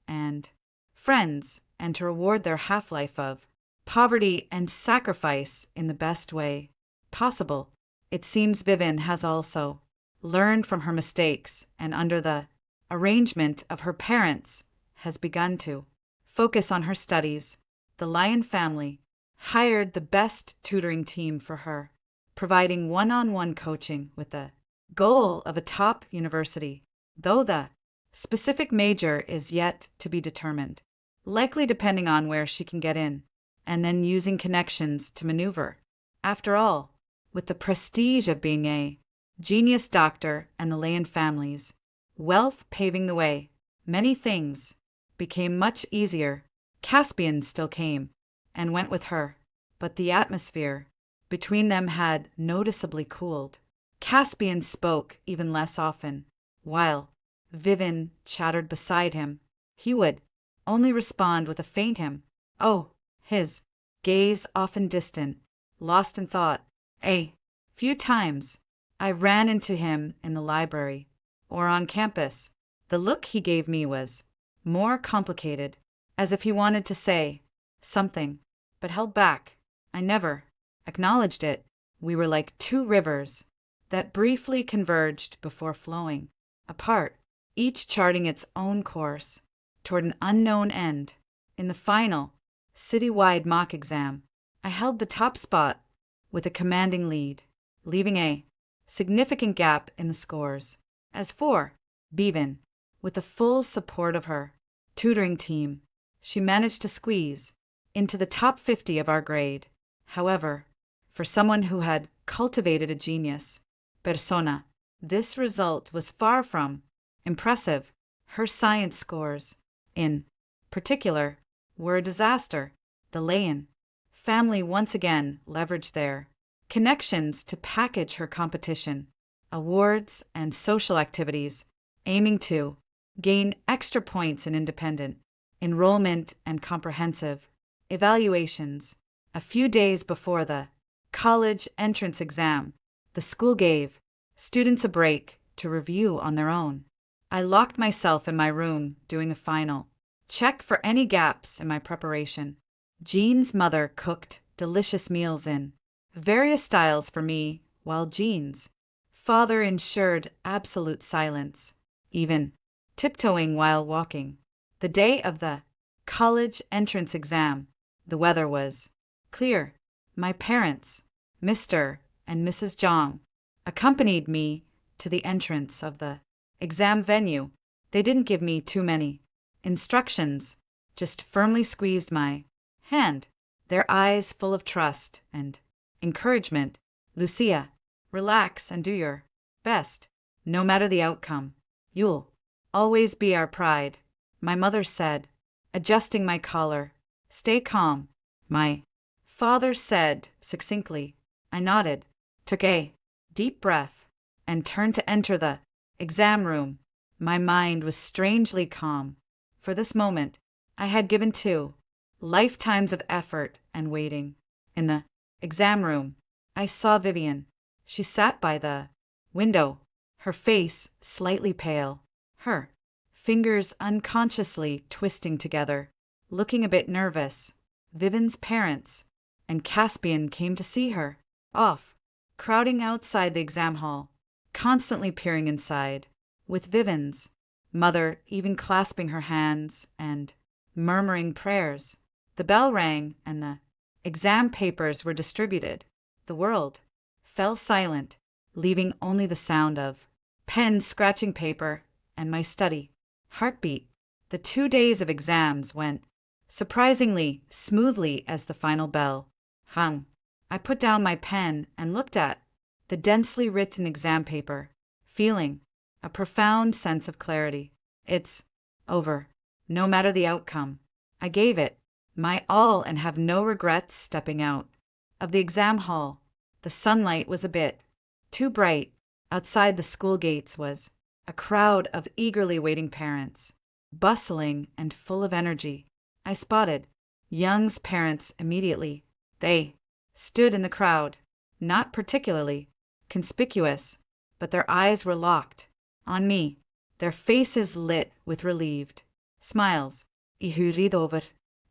and friends, and to reward their half-life of poverty and sacrifice in the best way possible. It seems Vivian has also learned from her mistakes, and under the arrangement of her parents has begun to focus on her studies. The Lyon family hired the best tutoring team for her, providing one-on-one coaching with the goal of a top university, though the specific major is yet to be determined, likely depending on where she can get in and then using connections to maneuver. After all, with the prestige of being a genius doctor and the Leyen families, wealth paving the way, many things became much easier. Caspian still came and went with her, but the atmosphere between them had noticeably cooled. Caspian spoke even less often, while Vivin chattered beside him. He would only respond with a faint "Oh," his gaze often distant, lost in thought. A few times I ran into him in the library or on campus. The look he gave me was more complicated, as if he wanted to say something, but held back. I never acknowledged it. We were like two rivers that briefly converged before flowing apart, each charting its own course toward an unknown end. In the final, citywide mock exam, I held the top spot with a commanding lead, leaving a significant gap in the scores. As for Bevan, with the full support of her tutoring team, she managed to squeeze into the top 50 of our grade. However, for someone who had cultivated a genius persona, this result was far from impressive. Her science scores, in particular, were a disaster. The Leyen family once again leveraged their connections to package her competition, awards, and social activities, aiming to gain extra points in independent enrollment and comprehensive evaluations. A few days before the college entrance exam, the school gave students a break to review on their own. I locked myself in my room doing a final check for any gaps in my preparation. Jean's mother cooked delicious meals in various styles for me, while Jean's father ensured absolute silence, even tiptoeing while walking. The day of the college entrance exam, the weather was clear. My parents, Mr. and Mrs. Zhang, accompanied me to the entrance of the exam venue. They didn't give me too many instructions, just firmly squeezed my hand, their eyes full of trust and encouragement. Lucia, relax and do your best, no matter the outcome. You'll always be our pride, my mother said, adjusting my collar. Stay calm, my father said succinctly. I nodded, took a deep breath, and turned to enter the exam room. My mind was strangely calm. For this moment, I had given 2 lifetimes of effort and waiting. In the exam room, I saw Vivian. She sat by the window, her face slightly pale, her fingers unconsciously twisting together, looking a bit nervous. Vivian's parents and Caspian came to see her, crowding outside the exam hall, constantly peering inside, with Vivian's mother even clasping her hands and murmuring prayers. The bell rang and the exam papers were distributed. The world fell silent, leaving only the sound of pens scratching paper and my steady heartbeat. The 2 days of exams went surprisingly smoothly as the final bell hung. I put down my pen and looked at the densely written exam paper, feeling a profound sense of clarity. It's over, no matter the outcome. I gave it my all and have no regrets stepping out of the exam hall. The sunlight was a bit too bright. Outside the school gates was a crowd of eagerly waiting parents, bustling and full of energy. I spotted Young's parents immediately. They stood in the crowd, not particularly conspicuous, but their eyes were locked on me, their faces lit with relieved smiles. Ihuried over,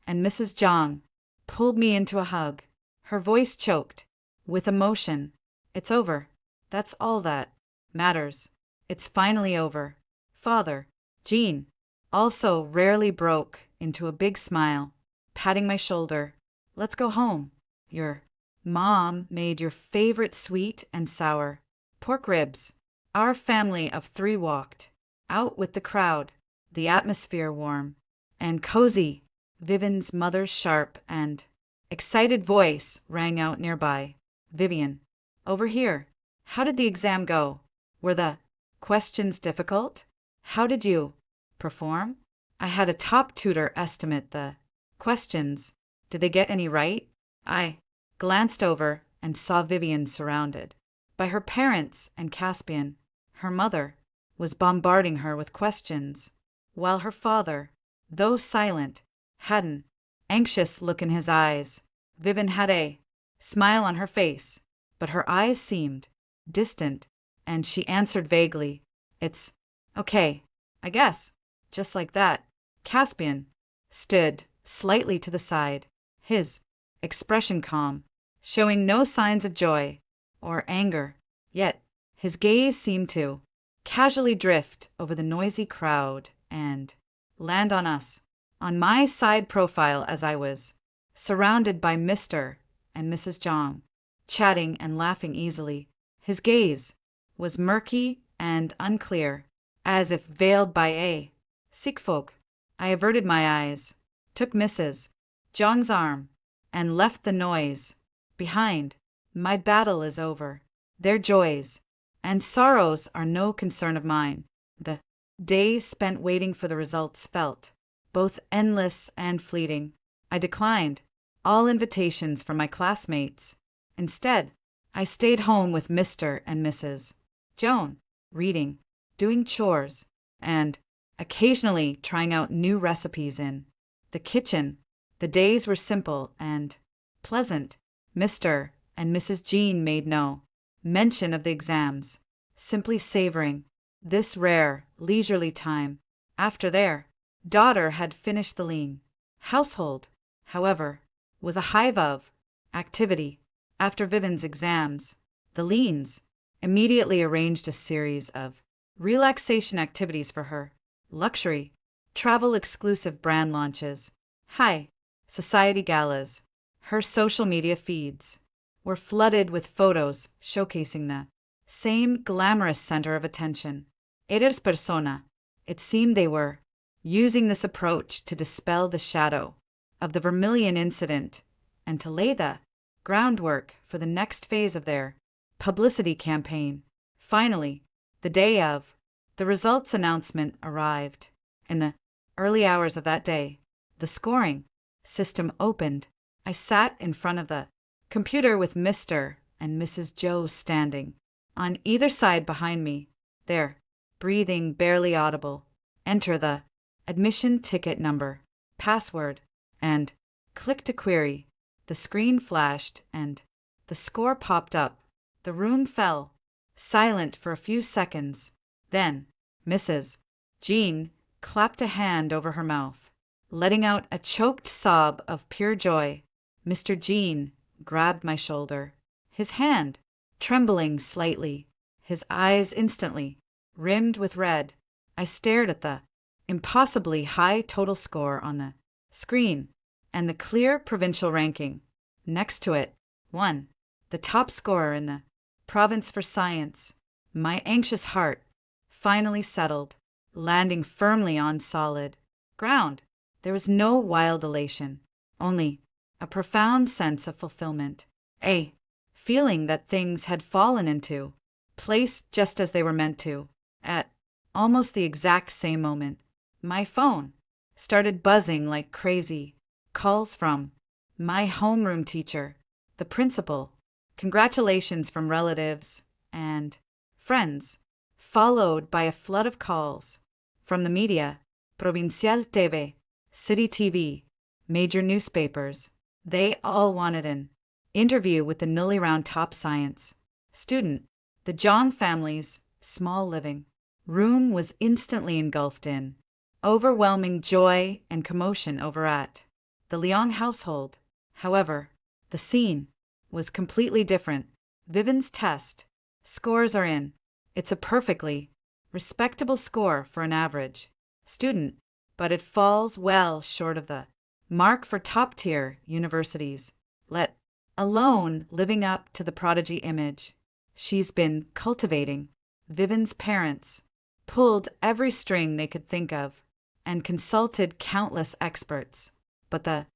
and Mrs. Zhang pulled me into a hug, her voice choked with emotion. It's over. That's all that matters. It's finally over. Father, Jean, also rarely broke into a big smile, patting my shoulder. Let's go home. Your mom made your favorite sweet and sour pork ribs. Our family of 3 walked out with the crowd, the atmosphere warm and cozy. Vivian's mother's sharp and excited voice rang out nearby. Vivian, over here. How did the exam go? Were the questions difficult? How did you perform? I had a top tutor estimate the questions. Did they get any right? I glanced over and saw Vivian surrounded by her parents and Caspian. Her mother was bombarding her with questions, while her father, though silent, had an anxious look in his eyes. Vivian had a smile on her face, but her eyes seemed distant, and she answered vaguely, "It's okay, I guess." Just like that, Caspian stood slightly to the side, his expression calm, showing no signs of joy or anger, yet his gaze seemed to casually drift over the noisy crowd and land on us, on my side profile as I was surrounded by Mr. and Mrs. Zhang, chatting and laughing easily. His gaze was murky and unclear, as if veiled by a sick folk. I averted my eyes, took Mrs. Zhang's arm, and left the noise behind. My battle is over. Their joys and sorrows are no concern of mine. The days spent waiting for the results felt both endless and fleeting. I declined all invitations from my classmates. Instead, I stayed home with Mr. and Mrs. Joan, reading, doing chores, and occasionally trying out new recipes in the kitchen. The days were simple and pleasant. Mr. and Mrs. Jean made no mention of the exams, simply savoring this rare, leisurely time after their daughter had finished the lean household, however, was a hive of activity. After Vivian's exams, the Leans immediately arranged a series of relaxation activities for her: luxury, travel exclusive brand launches, high society galas. Her social media feeds were flooded with photos showcasing the same glamorous center of attention. Heiress persona. It seemed they were using this approach to dispel the shadow of the Vermilion incident and to lay the groundwork for the next phase of their publicity campaign. Finally, the day of the results announcement arrived. In the early hours of that day, the scoring system opened. I sat in front of the computer with Mr. and Mrs. Joe standing on either side behind me, their breathing barely audible. Enter the admission ticket number, password, and click to query. The screen flashed and the score popped up. The room fell silent for a few seconds. Then Mrs. Jean clapped a hand over her mouth, letting out a choked sob of pure joy. Mr. Jean grabbed my shoulder, his hand trembling slightly, his eyes instantly rimmed with red. I stared at the impossibly high total score on the screen and the clear provincial ranking next to it. 1. The top scorer in the province for science. My anxious heart finally settled, landing firmly on solid ground. There was no wild elation, only a profound sense of fulfillment, a feeling that things had fallen into place just as they were meant to. At almost the exact same moment, my phone started buzzing like crazy. Calls from my homeroom teacher, the principal, congratulations from relatives and friends, followed by a flood of calls from the media, Provincial TV, City TV, major newspapers. They all wanted an interview with the newly round top science student. The Zhang family's small living room was instantly engulfed in overwhelming joy and commotion. Over at the Liang household, however, the scene was completely different. Vivian's test scores are in. It's a perfectly respectable score for an average student, but it falls well short of the mark for top-tier universities, let alone living up to the prodigy image she's been cultivating. Vivian's parents pulled every string they could think of and consulted countless experts, but the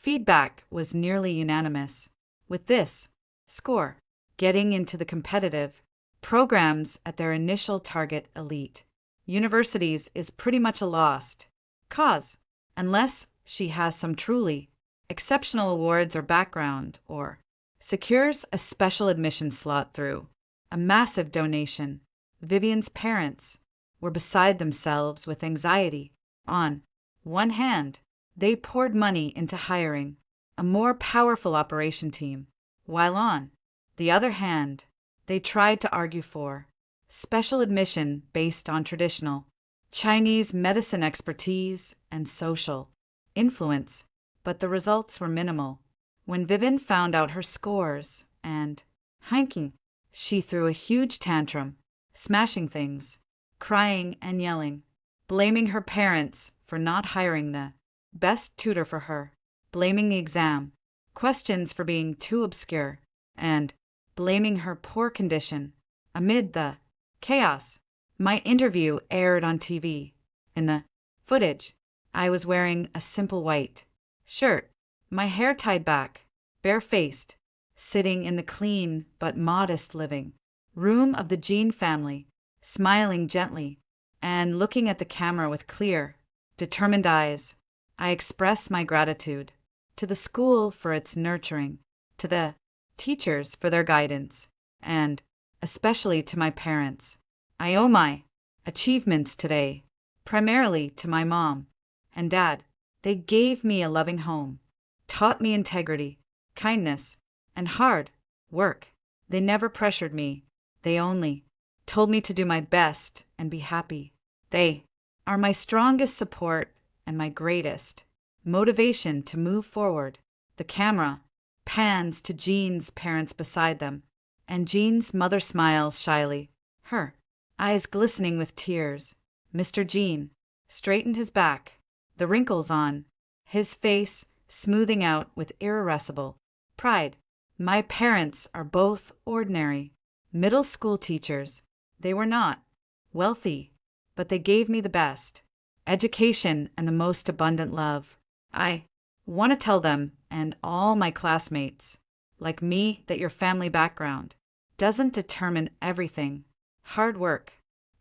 Feedback was nearly unanimous, with this score getting into the competitive programs at their initial target elite universities is pretty much a lost cause, unless she has some truly exceptional awards or background, or secures a special admission slot through a massive donation. Vivian's parents were beside themselves with anxiety. On one hand, they poured money into hiring a more powerful operation team, while on the other hand, they tried to argue for special admission based on traditional Chinese medicine expertise and social influence, but the results were minimal. When Vivian found out her scores and hanking, she threw a huge tantrum, smashing things, crying and yelling, blaming her parents for not hiring the best tutor for her, blaming the exam questions for being too obscure, and blaming her poor condition. Amid the chaos, my interview aired on TV. In the footage, I was wearing a simple white shirt, my hair tied back, barefaced, sitting in the clean but modest living room of the Jean family, smiling gently and looking at the camera with clear, determined eyes. I express my gratitude to the school for its nurturing, to the teachers for their guidance, and especially to my parents. I owe my achievements today primarily to my mom and dad. They gave me a loving home, taught me integrity, kindness, and hard work. They never pressured me. They only told me to do my best and be happy. They are my strongest support and my greatest motivation to move forward. The camera pans to Jean's parents beside them, and Jean's mother smiles shyly, her eyes glistening with tears. Mr. Jean straightened his back, the wrinkles on his face smoothing out with irrepressible pride. My parents are both ordinary middle school teachers. They were not wealthy, but they gave me the best education and the most abundant love. I want to tell them and all my classmates, like me, that your family background doesn't determine everything. Hard work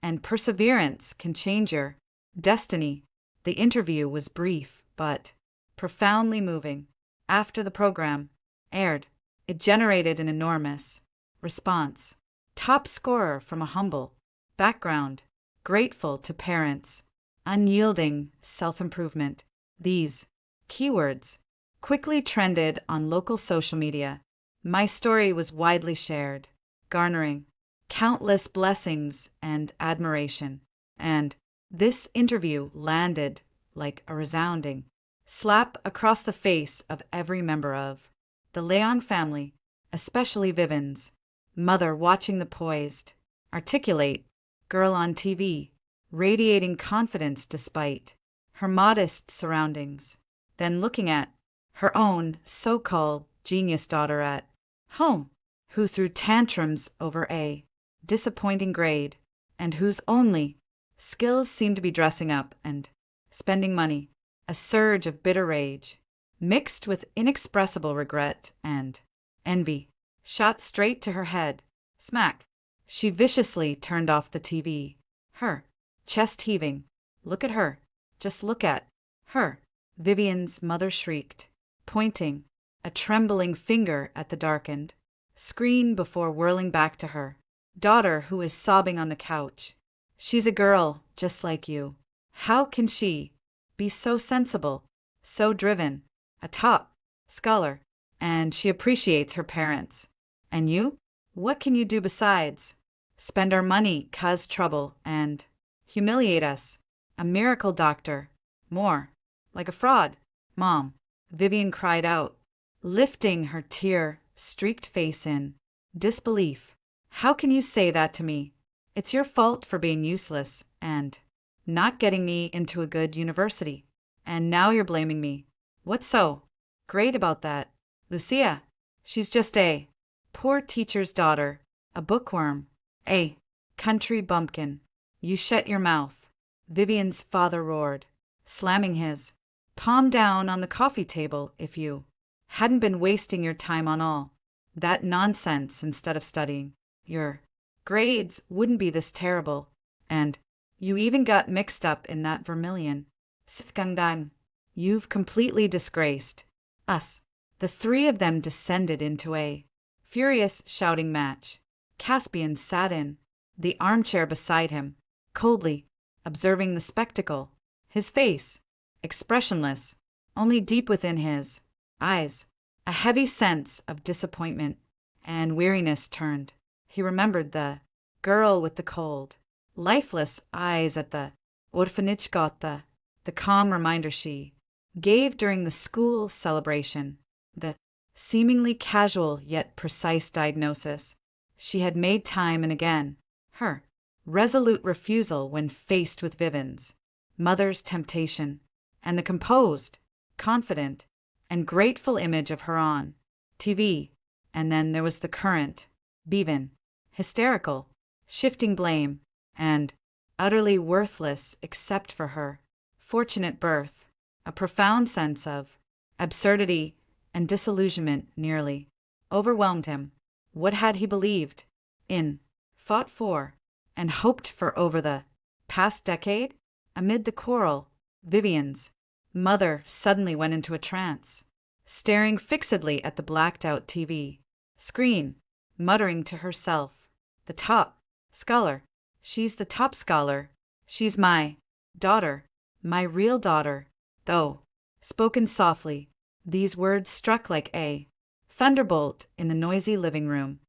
and perseverance can change your destiny. The interview was brief but profoundly moving. After the program aired, it generated an enormous response. Top scorer from a humble background, grateful to parents, unyielding self-improvement. These keywords quickly trended on local social media. My story was widely shared, garnering countless blessings and admiration. And this interview landed like a resounding slap across the face of every member of the Leon family, especially Vivian's mother, watching the poised, articulate girl on TV, radiating confidence despite her modest surroundings, then looking at her own so-called genius daughter at home, who threw tantrums over a disappointing grade, and whose only skills seemed to be dressing up and spending money. A surge of bitter rage, mixed with inexpressible regret and envy, shot straight to her head. Smack! She viciously turned off the TV, her chest heaving. Look at her. Just look at her. Vivian's mother shrieked, pointing a trembling finger at the darkened screen before whirling back to her daughter, who is sobbing on the couch. She's a girl, just like you. How can she be so sensible, so driven, a top scholar, and she appreciates her parents? And you? What can you do besides spend our money, cause trouble, and humiliate us? A miracle doctor. More like a fraud. Mom, Vivian cried out, lifting her tear-streaked face in disbelief. How can you say that to me? It's your fault for being useless and not getting me into a good university. And now you're blaming me. What's so great about that? Lucia, she's just a poor teacher's daughter, a bookworm, a country bumpkin. You shut your mouth. Vivian's father roared, slamming his palm down on the coffee table if you hadn't been wasting your time on all that nonsense instead of studying. Your grades wouldn't be this terrible, and you even got mixed up in that vermilion. Sithgangdan, you've completely disgraced us. The three of them descended into a furious shouting match. Caspian sat in the armchair beside him, coldly observing the spectacle, his face expressionless, only deep within his eyes a heavy sense of disappointment and weariness turned. He remembered the girl with the cold, lifeless eyes at the orphanage gata, the calm reminder she gave during the school celebration, the seemingly casual yet precise diagnosis she had made time and again, her resolute refusal when faced with Vivian's mother's temptation, and the composed, confident, and grateful image of her on TV. And then there was the current, Bevan, hysterical, shifting blame, and utterly worthless except for her fortunate birth, a profound sense of absurdity and disillusionment nearly overwhelmed him. What had he believed in, fought for, and hoped for over the past decade? Amid the quarrel, Vivian's mother suddenly went into a trance, staring fixedly at the blacked-out TV screen, muttering to herself, "The top scholar. She's the top scholar. She's my daughter, my real daughter." Though spoken softly, these words struck like a thunderbolt in the noisy living room,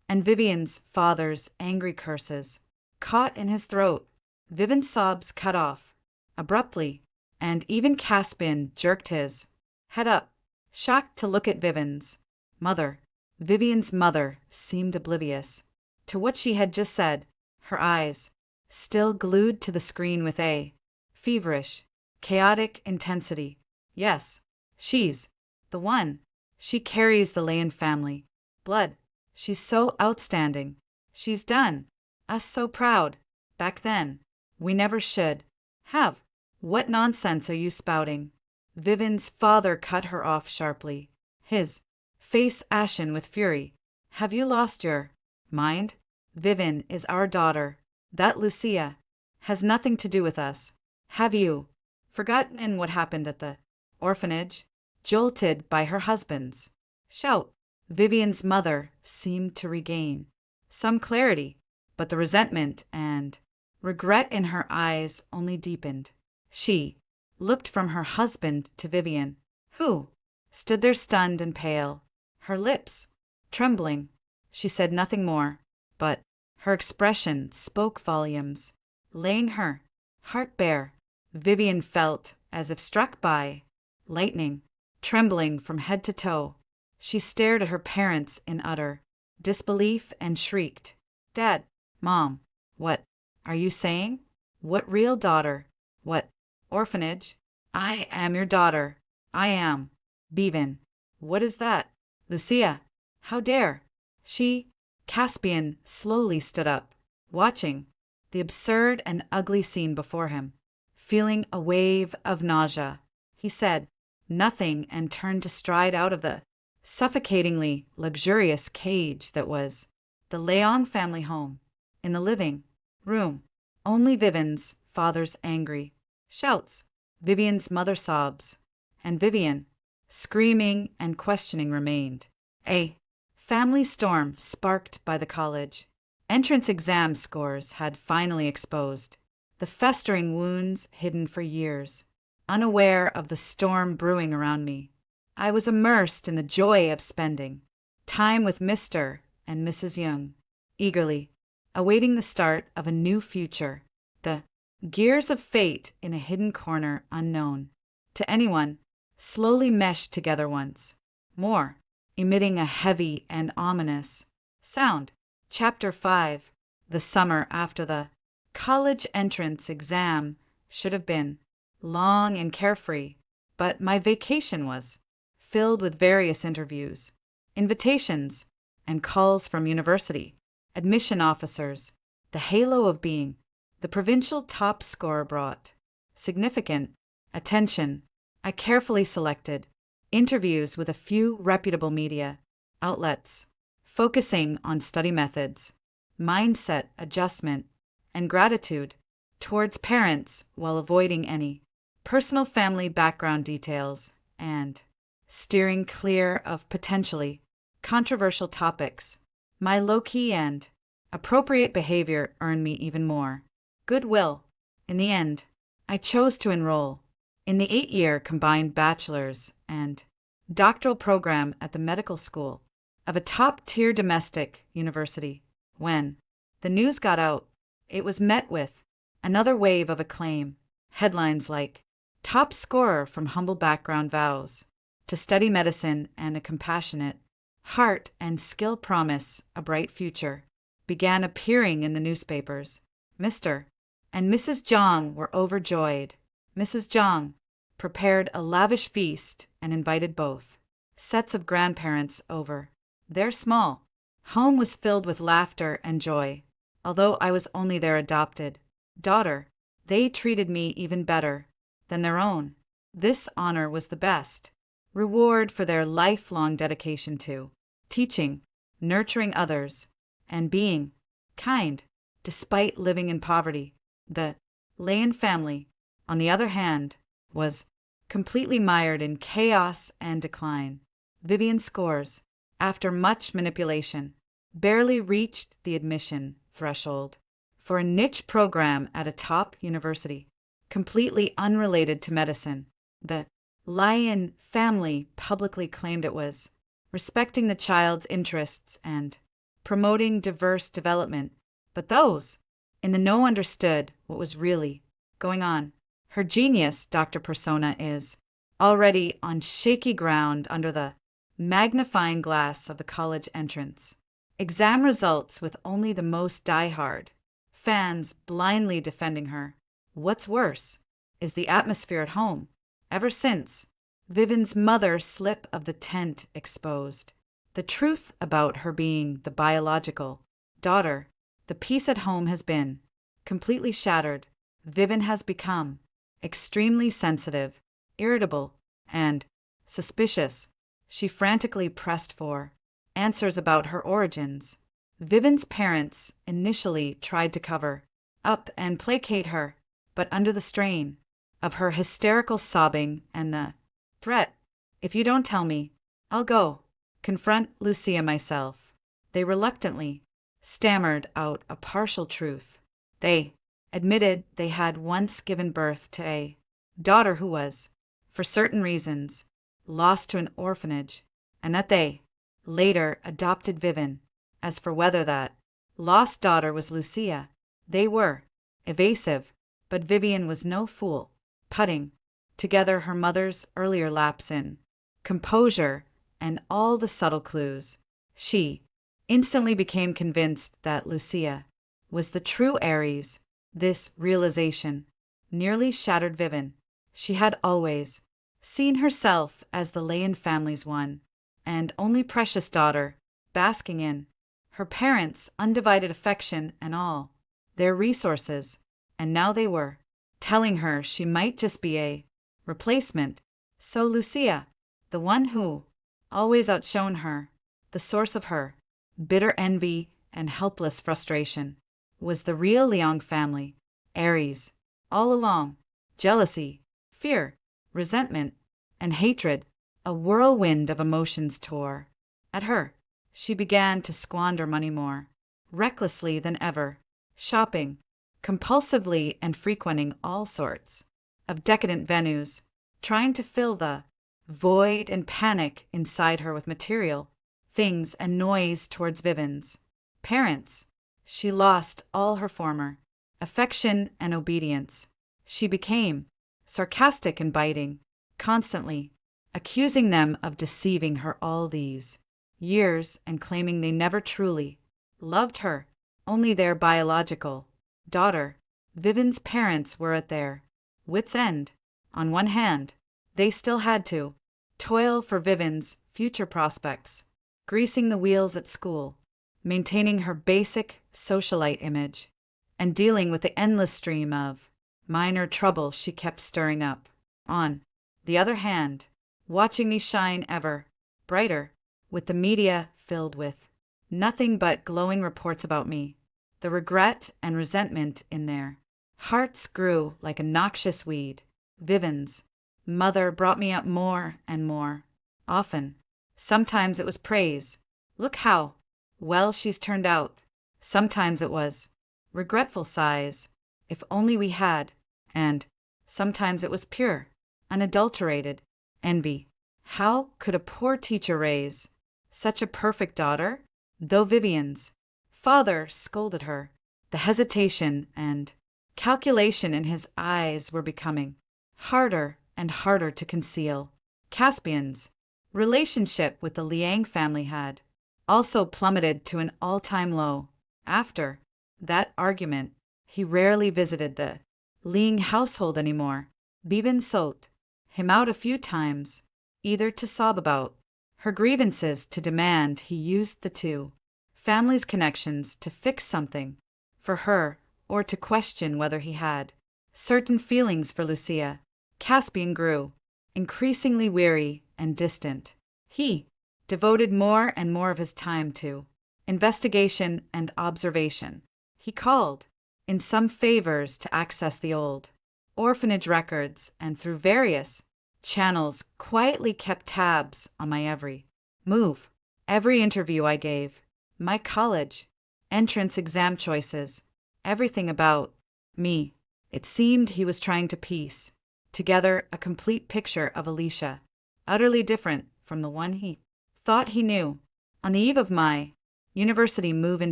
and Vivian's father's angry curses caught in his throat. Vivian's sobs cut off abruptly, and even Caspian jerked his head up, shocked to look at Vivian's mother. Vivian's mother seemed oblivious to what she had just said, her eyes still glued to the screen with a feverish, chaotic intensity. Yes, she's the one. She carries the Leyen family blood. She's so outstanding. She's done us so proud. Back then, we never should have. What nonsense are you spouting? Vivian's father cut her off sharply, his face ashen with fury. Have you lost your mind? Vivian is our daughter. That Lucia has nothing to do with us. Have you forgotten what happened at the orphanage? Jolted by her husband's shout, Vivian's mother seemed to regain some clarity, but the resentment and regret in her eyes only deepened. She looked from her husband to Vivian, who stood there stunned and pale, her lips trembling. She said nothing more, but her expression spoke volumes. Laying her heart bare, Vivian felt as if struck by lightning. Trembling from head to toe, she stared at her parents in utter disbelief and shrieked, "Dad, Mom, what are you saying? What real daughter? What orphanage? I am your daughter. I am. Bevan, what is that? Lucia, how dare she?" Caspian slowly stood up, watching the absurd and ugly scene before him. Feeling a wave of nausea, he said nothing and turned to stride out of the suffocatingly luxurious cage that was the Leong family home. In the living room, only Vivian's father's angry shouts, Vivian's mother sobs, and Vivian, screaming and questioning, remained. A family storm sparked by the college entrance exam scores had finally exposed the festering wounds hidden for years. Unaware of the storm brewing around me, I was immersed in the joy of spending time with Mr. and Mrs. Young, eagerly awaiting the start of a new future, the gears of fate in a hidden corner unknown to anyone slowly meshed together once more, emitting a heavy and ominous sound. Chapter 5. The summer after the college entrance exam should have been long and carefree, but my vacation was filled with various interviews, invitations, and calls from university admission officers. The halo of being the provincial top scorer brought significant attention, I carefully selected interviews with a few reputable media outlets, focusing on study methods, mindset adjustment, and gratitude towards parents while avoiding any personal family background details and steering clear of potentially controversial topics. My low-key and appropriate behavior earned me even more goodwill. In the end, I chose to enroll in the 8-year combined bachelor's and doctoral program at the medical school of a top-tier domestic university. When the news got out, it was met with another wave of acclaim. Headlines like, "Top scorer from humble background vows to study medicine and a compassionate heart and skill promise a bright future," began appearing in the newspapers. Mr. and Mrs. Zhang were overjoyed. Mrs. Zhang prepared a lavish feast and invited both sets of grandparents over. Their small home was filled with laughter and joy. Although I was only their adopted daughter, they treated me even better than their own. This honor was the best reward for their lifelong dedication to teaching, nurturing others, and being kind, despite living in poverty. The Lane family, on the other hand, was completely mired in chaos and decline. Vivian's scores, after much manipulation, barely reached the admission threshold for a niche program at a top university, completely unrelated to medicine. The Lyon family publicly claimed it was respecting the child's interests and promoting diverse development, but those in the know understood what was really going on. Her genius, Dr. Persona, is already on shaky ground under the magnifying glass of the college entrance exam results, with only the most diehard fans blindly defending her. What's worse is the atmosphere at home. Ever since Vivian's mother's slip of the tent exposed the truth about her being the biological daughter, the peace at home has been completely shattered. Vivian has become extremely sensitive, irritable, and suspicious. She frantically pressed for answers about her origins. Vivian's parents initially tried to cover up and placate her, but under the strain of her hysterical sobbing and the threat, "If you don't tell me, I'll go confront Lucia myself," they reluctantly stammered out a partial truth. They admitted they had once given birth to a daughter who was, for certain reasons, lost to an orphanage, and that they later adopted Vivian. As for whether that lost daughter was Lucia, they were evasive, but Vivian was no fool. Putting together her mother's earlier lapse in composure and all the subtle clues, she instantly became convinced that Lucia was the true Heiress. This realization nearly shattered Vivian. She had always seen herself as the Lane family's one and only precious daughter, basking in her parents' undivided affection and all their resources, and now they were telling her she might just be a replacement. So Lucia, the one who always outshone her, the source of her bitter envy and helpless frustration, was the real Liang family, Heiress, all along. Jealousy, fear, resentment, and hatred, a whirlwind of emotions tore at her. She began to squander money more recklessly than ever, shopping compulsively and frequenting all sorts of decadent venues, trying to fill the void and panic inside her with material things and noise towards Vivian's parents. She lost all her former affection and obedience. She became sarcastic and biting, constantly accusing them of deceiving her all these years and claiming they never truly loved her, only their biological daughter. Vivian's parents were at their wits' end. On one hand, they still had to toil for Vivian's future prospects, greasing the wheels at school, maintaining her basic socialite image, and dealing with the endless stream of minor trouble she kept stirring up. On the other hand, watching me shine ever brighter, with the media filled with nothing but glowing reports about me. The regret and resentment in their hearts grew like a noxious weed. Vivian's mother brought me up more and more often. Sometimes it was praise. Look how well she's turned out. Sometimes it was regretful sighs. If only we had. And sometimes it was pure, unadulterated envy. How could a poor teacher raise such a perfect daughter? Though Vivian's father scolded her, the hesitation and calculation in his eyes were becoming harder and harder to conceal. Caspian's relationship with the Liang family had also plummeted to an all-time low. After that argument, he rarely visited the Liang household anymore. Vivian sought him out a few times, either to sob about her grievances, to demand he used the two family's connections to fix something for her, or to question whether he had certain feelings for Lucia. Caspian grew increasingly weary and distant. He devoted more and more of his time to investigation and observation. He called in some favors to access the old orphanage records, and through various channels quietly kept tabs on my every move, every interview I gave, my college entrance exam choices, everything about me. It seemed he was trying to piece together a complete picture of Alicia, utterly different from the one he thought he knew. On the eve of my university move-in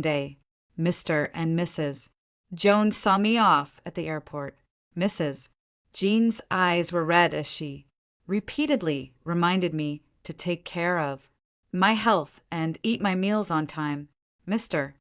day, Mr. and Mrs. Jones saw me off at the airport. Mrs. Jean's eyes were red as she repeatedly reminded me to take care of my health and eat my meals on time. Mr.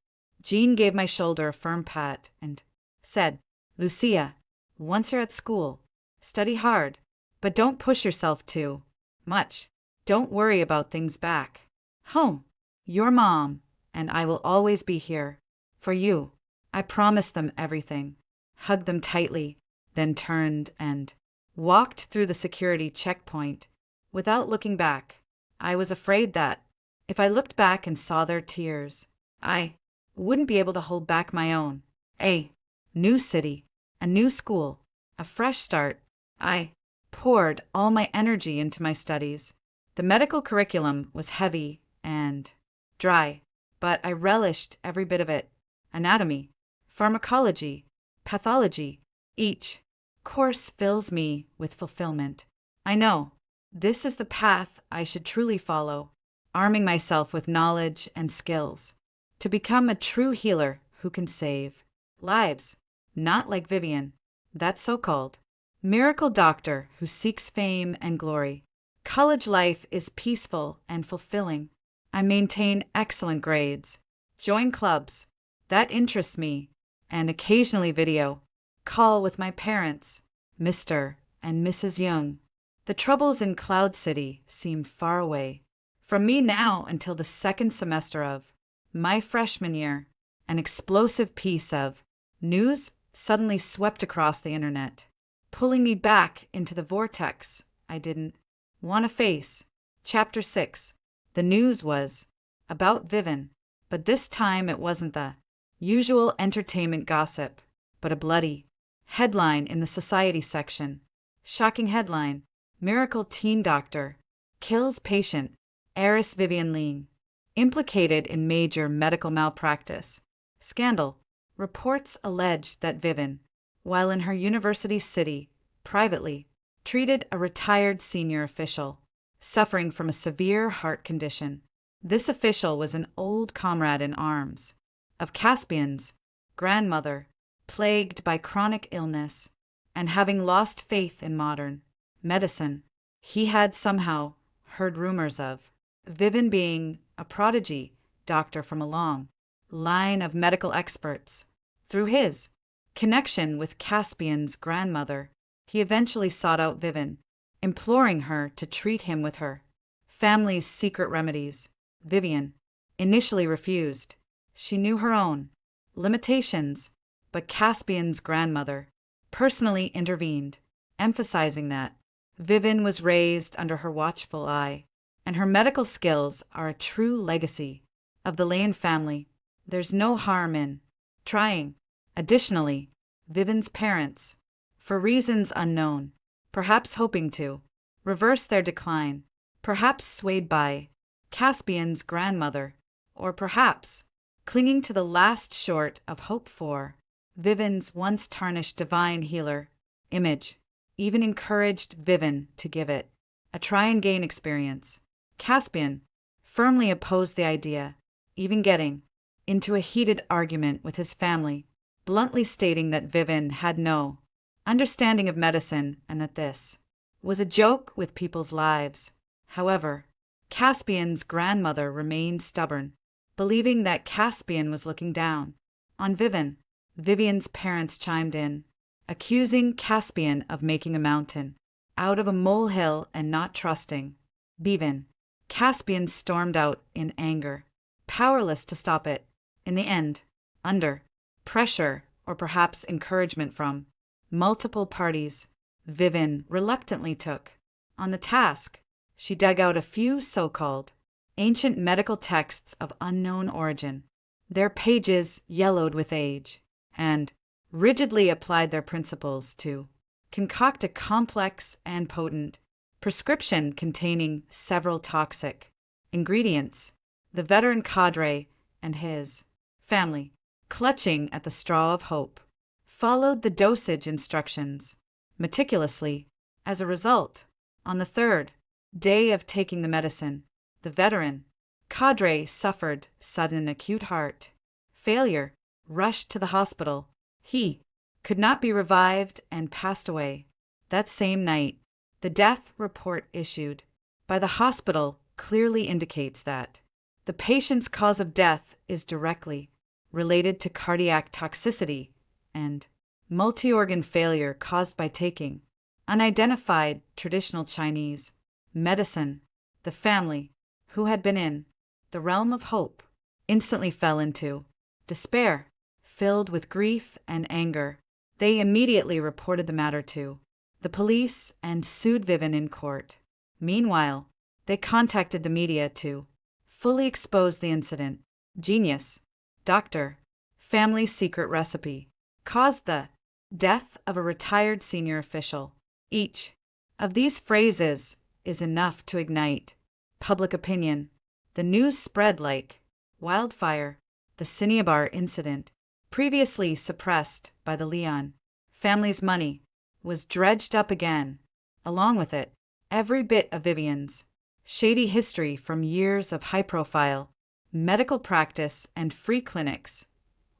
Jean gave my shoulder a firm pat and said, "Lucia, once you're at school, study hard, but don't push yourself too much. Don't worry about things back home. Your mom and I will always be here for you." I promised them everything, hugged them tightly, then turned and walked through the security checkpoint without looking back. I was afraid that if I looked back and saw their tears, I wouldn't be able to hold back my own. A new city, a new school, a fresh start. I poured all my energy into my studies. The medical curriculum was heavy and dry, but I relished every bit of it. Anatomy, pharmacology, pathology, each course fills me with fulfillment. I know this is the path I should truly follow, arming myself with knowledge and skills to become a true healer who can save lives, not like Vivian, that so-called miracle doctor who seeks fame and glory. College life is peaceful and fulfilling. I maintain excellent grades, join clubs that interest me, and occasionally video call with my parents, Mr. and Mrs. Young. The troubles in Cloud City seem far away from me now until the second semester of my freshman year. An explosive piece of news suddenly swept across the internet, pulling me back into the vortex I didn't want to face. Chapter 6. The news was about Vivian, but this time it wasn't the usual entertainment gossip, but a bloody headline in the society section. Shocking headline: Miracle teen doctor kills patient Heiress Vivian Liang, implicated in major medical malpractice scandal. Reports allege that Vivian, while in her university city, privately treated a retired senior official suffering from a severe heart condition. This official was an old comrade in arms of Caspian's grandmother, plagued by chronic illness and having lost faith in modern medicine. He had somehow heard rumors of Vivian being a prodigy doctor from a long line of medical experts. Through his connection with Caspian's grandmother, he eventually sought out Vivian, imploring her to treat him with her family's secret remedies. Vivian initially refused. She knew her own limitations, but Caspian's grandmother personally intervened, emphasizing that Vivian was raised under her watchful eye, and her medical skills are a true legacy of the Lane family. There's no harm in trying. Additionally, Vivian's parents, for reasons unknown, perhaps hoping to reverse their decline, perhaps swayed by Caspian's grandmother, or perhaps clinging to the last short of hope for Vivian's once tarnished divine healer image, even encouraged Vivian to give it a try and gain experience. Caspian firmly opposed the idea, even getting into a heated argument with his family, bluntly stating that Vivian had no understanding of medicine and that this was a joke with people's lives. However, Caspian's grandmother remained stubborn, believing that Caspian was looking down on Vivian. Vivian's parents chimed in, accusing Caspian of making a mountain out of a molehill and not trusting Vivian. Caspian stormed out in anger, powerless to stop it. In the end, under pressure or perhaps encouragement from multiple parties, Vivian reluctantly took on the task. She dug out a few so-called ancient medical texts of unknown origin, their pages yellowed with age, and rigidly applied their principles to concoct a complex and potent prescription containing several toxic ingredients. The veteran cadre and his family, clutching at the straw of hope, followed the dosage instructions meticulously. As a result, on the third day of taking the medicine, the veteran cadre suffered sudden acute heart failure, rushed to the hospital. He could not be revived and passed away that same night. The death report issued by the hospital clearly indicates that the patient's cause of death is directly related to cardiac toxicity and multi-organ failure caused by taking unidentified traditional Chinese medicine. The family, who had been in the realm of hope, instantly fell into despair. Filled with grief and anger, they immediately reported the matter to the police and sued Vivian in court. Meanwhile, they contacted the media to fully expose the incident. Genius, doctor, family secret recipe, caused the death of a retired senior official. Each of these phrases is enough to ignite public opinion. The news spread like wildfire. The Cinnabar incident, previously suppressed by the Leon family's money, was dredged up again. Along with it, every bit of Vivian's shady history from years of high-profile medical practice and free clinics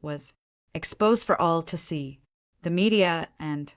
was exposed for all to see. The media and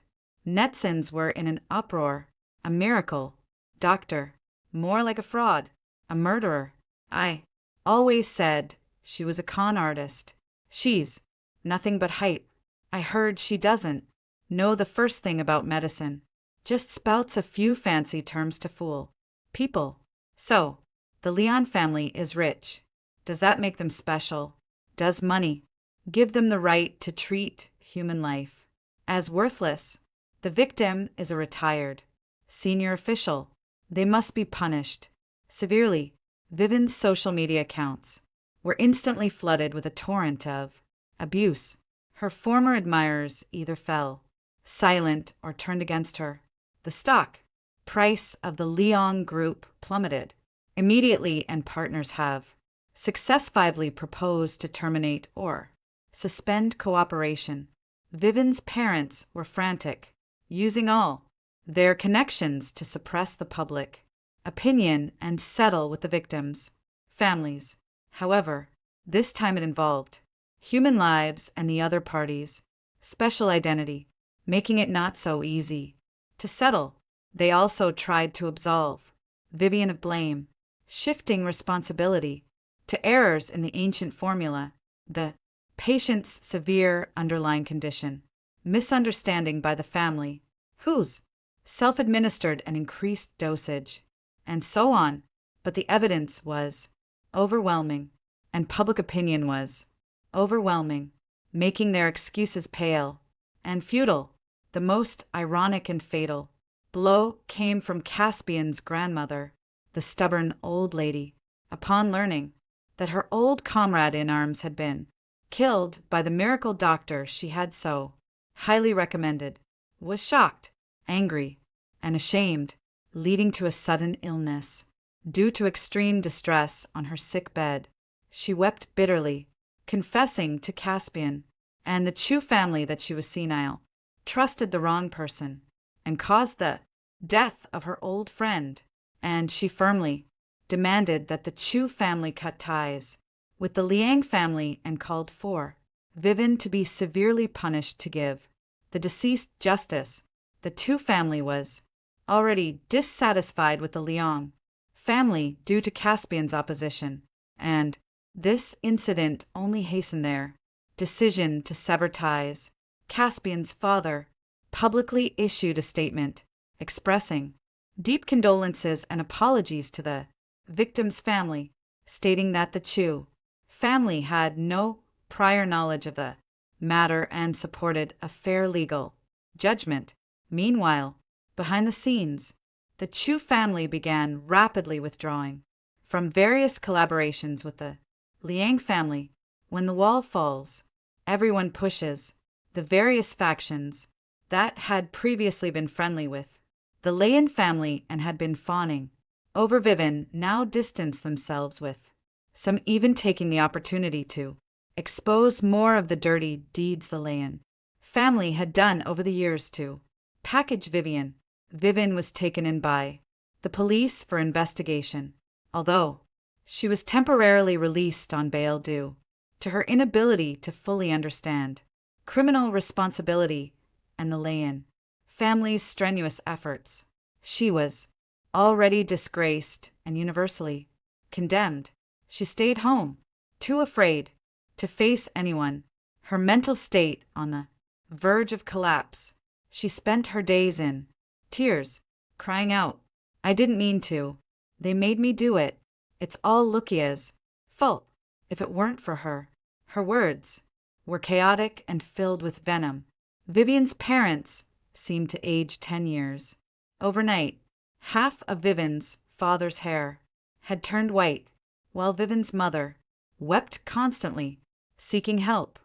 netizens were in an uproar. A miracle doctor, more like a fraud, a murderer. I always said she was a con artist. She's nothing but hype. I heard she doesn't know the first thing about medicine, just spouts a few fancy terms to fool people. So, the Leon family is rich. Does that make them special? Does money give them the right to treat human life as worthless? The victim is a retired senior official. They must be punished severely. Vivian's social media accounts were instantly flooded with a torrent of abuse. Her former admirers either fell silent or turned against her. The stock price of the Leon Group plummeted immediately, and partners have successfully proposed to terminate or suspend cooperation. Vivian's parents were frantic, using all their connections to suppress the public opinion and settle with the victims' families. However, this time it involved human lives and the other party's special identity, making it not so easy to settle. They also tried to absolve Vivian of blame, shifting responsibility to errors in the ancient formula, the patient's severe underlying condition, misunderstanding by the family, whose self-administered and increased dosage, and so on. But the evidence was overwhelming, and public opinion was overwhelming, making their excuses pale and futile. The most ironic and fatal blow came from Caspian's grandmother, the stubborn old lady, upon learning that her old comrade in arms had been killed by the miracle doctor she had so highly recommended, was shocked, angry, and ashamed, leading to a sudden illness. Due to extreme distress on her sick bed, she wept bitterly, confessing to Caspian and the Chu family that she was senile, trusted the wrong person, and caused the death of her old friend, and she firmly demanded that the Chu family cut ties with the Liang family and called for Vivian to be severely punished to give the deceased justice. The Chu family was already dissatisfied with the Liang family due to Caspian's opposition, and this incident only hastened their decision to sever ties. Caspian's father publicly issued a statement expressing deep condolences and apologies to the victim's family, stating that the Chu family had no prior knowledge of the matter and supported a fair legal judgment. Meanwhile, behind the scenes, the Chu family began rapidly withdrawing from various collaborations with the Liang family. When the wall falls, everyone pushes the various factions that had previously been friendly with the Liang family and had been fawning over Vivian now distance themselves with some even taking the opportunity to expose more of the dirty deeds the Liang family had done over the years to package Vivian. Vivian was taken in by the police for investigation, although she was temporarily released on bail due to her inability to fully understand criminal responsibility and the Liang family's strenuous efforts. She was already disgraced and universally condemned. She stayed home, too afraid to face anyone, her mental state on the verge of collapse. She spent her days in tears, crying out, "I didn't mean to. They made me do it. It's all Lukia's fault." If it weren't for her, her words were chaotic and filled with venom. Vivian's parents seemed to age 10 years. Overnight, half of Vivian's father's hair had turned white, while Vivian's mother wept constantly, seeking help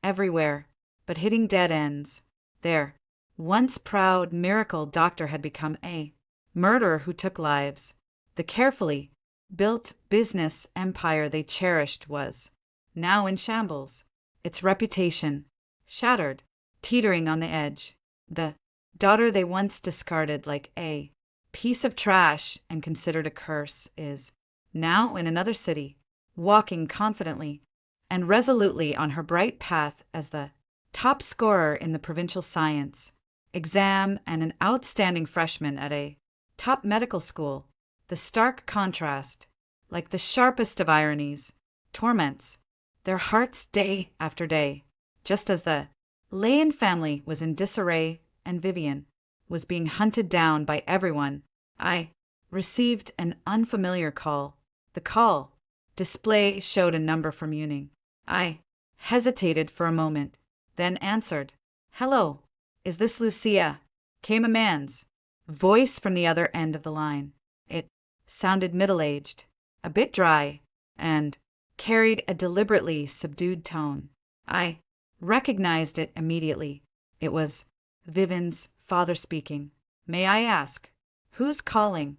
everywhere, but hitting dead ends. Their once proud miracle doctor had become a murderer who took lives. The carefully built business empire they cherished was now in shambles, its reputation shattered, teetering on the edge. The daughter they once discarded like a piece of trash and considered a curse is now in another city, walking confidently and resolutely on her bright path as the top scorer in the provincial science exam and an outstanding freshman at a top medical school. The stark contrast, like the sharpest of ironies, torments their hearts day after day, just as the Liang family was in disarray and Vivian was being hunted down by everyone. I received an unfamiliar call. The call display showed a number from Yuning. I hesitated for a moment, then answered. "Hello, is this Lucia?" Came a man's voice from the other end of the line. It sounded middle-aged, a bit dry, and carried a deliberately subdued tone. I recognized it immediately. It was Vivian's father speaking. "May I ask, who's calling?"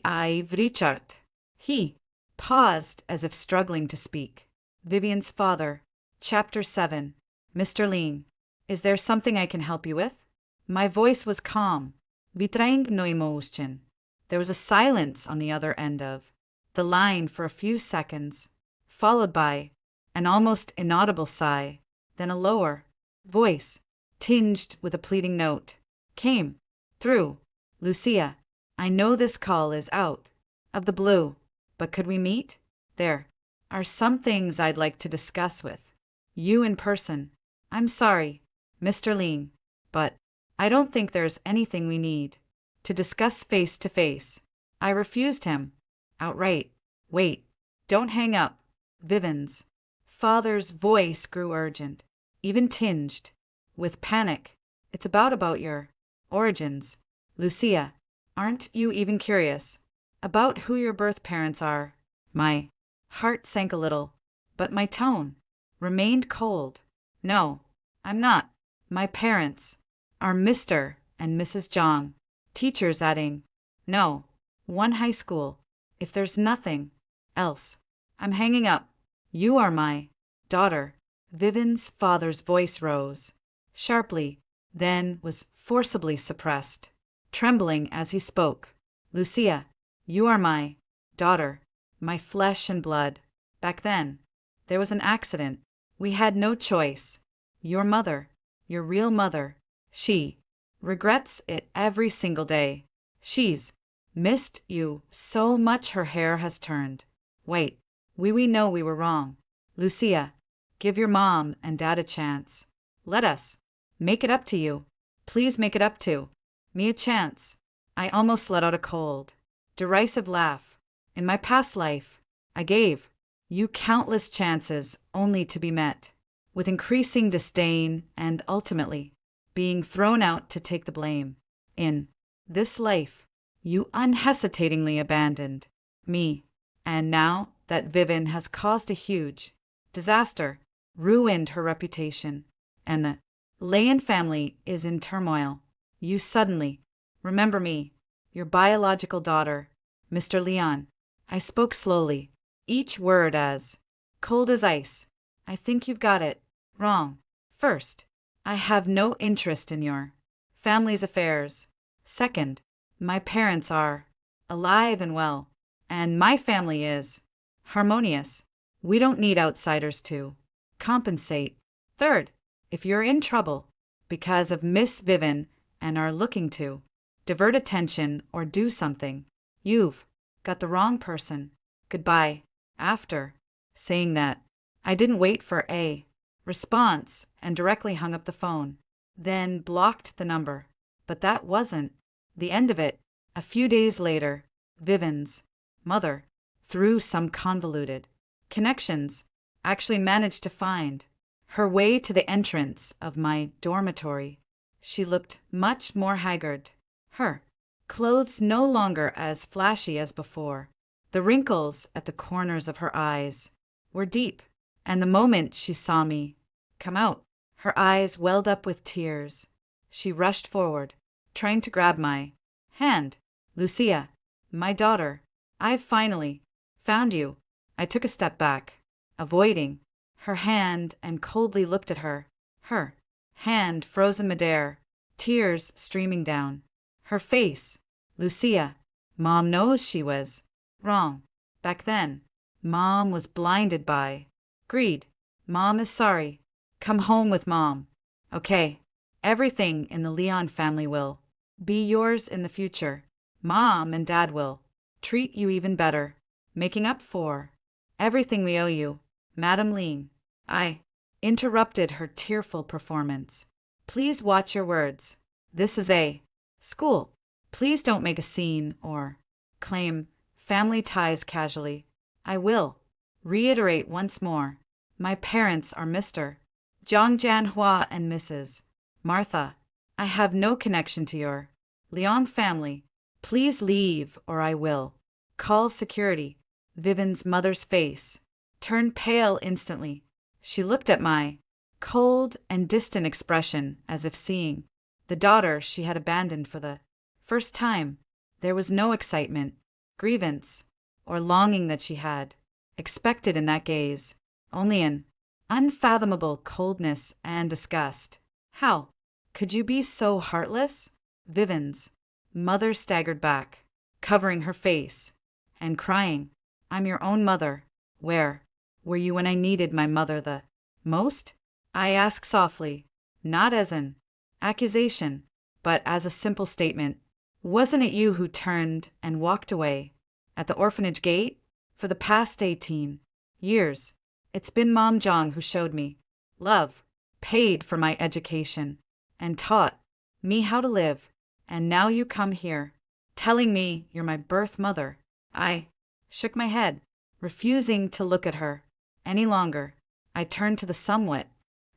"I've Richard." He paused as if struggling to speak. Vivian's father. Chapter 7. "Mr. Ling, is there something I can help you with?" My voice was calm. Vitrang no emotion. There was a silence on the other end of the line for a few seconds, followed by an almost inaudible sigh. Then a lower voice, tinged with a pleading note, came through. "Lucia, I know this call is out of the blue, but could we meet? There are some things I'd like to discuss with you in person. I'm sorry, Mr. Ling, but I don't think there's anything we need to discuss face to face." I refused him outright. "Wait, don't hang up." Vivian's father's voice grew urgent, even tinged with panic. "It's about your origins, Lucia, aren't you even curious about who your birth parents are? My heart sank a little, but my tone remained cold. No, I'm not. My parents are Mr. and Mrs. Jong, teachers adding, no, one high school. If there's nothing else, I'm hanging up. You are my daughter. Vivian's father's voice rose sharply, then was forcibly suppressed, trembling as he spoke. Lucia, you are my daughter, my flesh and blood. Back then, there was an accident. We had no choice. Your mother, your real mother, she regrets it every single day. She's missed you so much her hair has turned. Wait, we know we were wrong. Lucia, give your mom and dad a chance. Let us make it up to you. Please make it up to me a chance. I almost let out a cold, derisive laugh. In my past life, I gave you countless chances only to be met with increasing disdain and ultimately being thrown out to take the blame. In this life, you unhesitatingly abandoned me. And now that Vivian has caused a huge disaster, ruined her reputation, and the Leon family is in turmoil, you suddenly remember me, your biological daughter, Mr. Leon. I spoke slowly, each word as cold as ice. I think you've got it wrong. First, I have no interest in your family's affairs. Second, my parents are alive and well, and my family is harmonious. We don't need outsiders to compensate. Third, if you're in trouble because of Miss Vivian and are looking to divert attention or do something, you've got the wrong person. Goodbye. After saying that, I didn't wait for a response and directly hung up the phone, then blocked the number. But that wasn't the end of it. A few days later, Vivian's mother, through some convoluted connections, actually managed to find her way to the entrance of my dormitory. She looked much more haggard, her clothes no longer as flashy as before. The wrinkles at the corners of her eyes were deep, and the moment she saw me come out, her eyes welled up with tears. She rushed forward, trying to grab my hand. Lucia, my daughter, I've finally found you. I took a step back, avoiding her hand, and coldly looked at her. Her hand frozen midair, tears streaming down her face. Lucia, Mom knows she was wrong. Back then, Mom was blinded by greed. Mom is sorry. Come home with Mom. Okay, everything in the Leon family will be yours in the future. Mom and Dad will treat you even better, making up for everything we owe you. Madam Lean, I interrupted her tearful performance. Please watch your words. This is a school. Please don't make a scene or claim family ties casually. I will reiterate once more. My parents are Mr. Zhang Jianhua and Mrs. Martha. I have no connection to your Liang family. Please leave or I will call security. Vivian's mother's face turned pale instantly. She looked at my cold and distant expression as if seeing the daughter she had abandoned for the first time. There was no excitement, grievance, or longing that she had expected in that gaze, only an unfathomable coldness and disgust. How could you be so heartless? Vivian's mother staggered back, covering her face and crying, I'm your own mother. Where were you when I needed my mother the most? I asked softly, not as an accusation, but as a simple statement. Wasn't it you who turned and walked away at the orphanage gate? For the past 18 years, it's been Mom Zhang who showed me love, paid for my education, and taught me how to live. And now you come here, telling me you're my birth mother. I shook my head, refusing to look at her any longer. I turned to the somewhat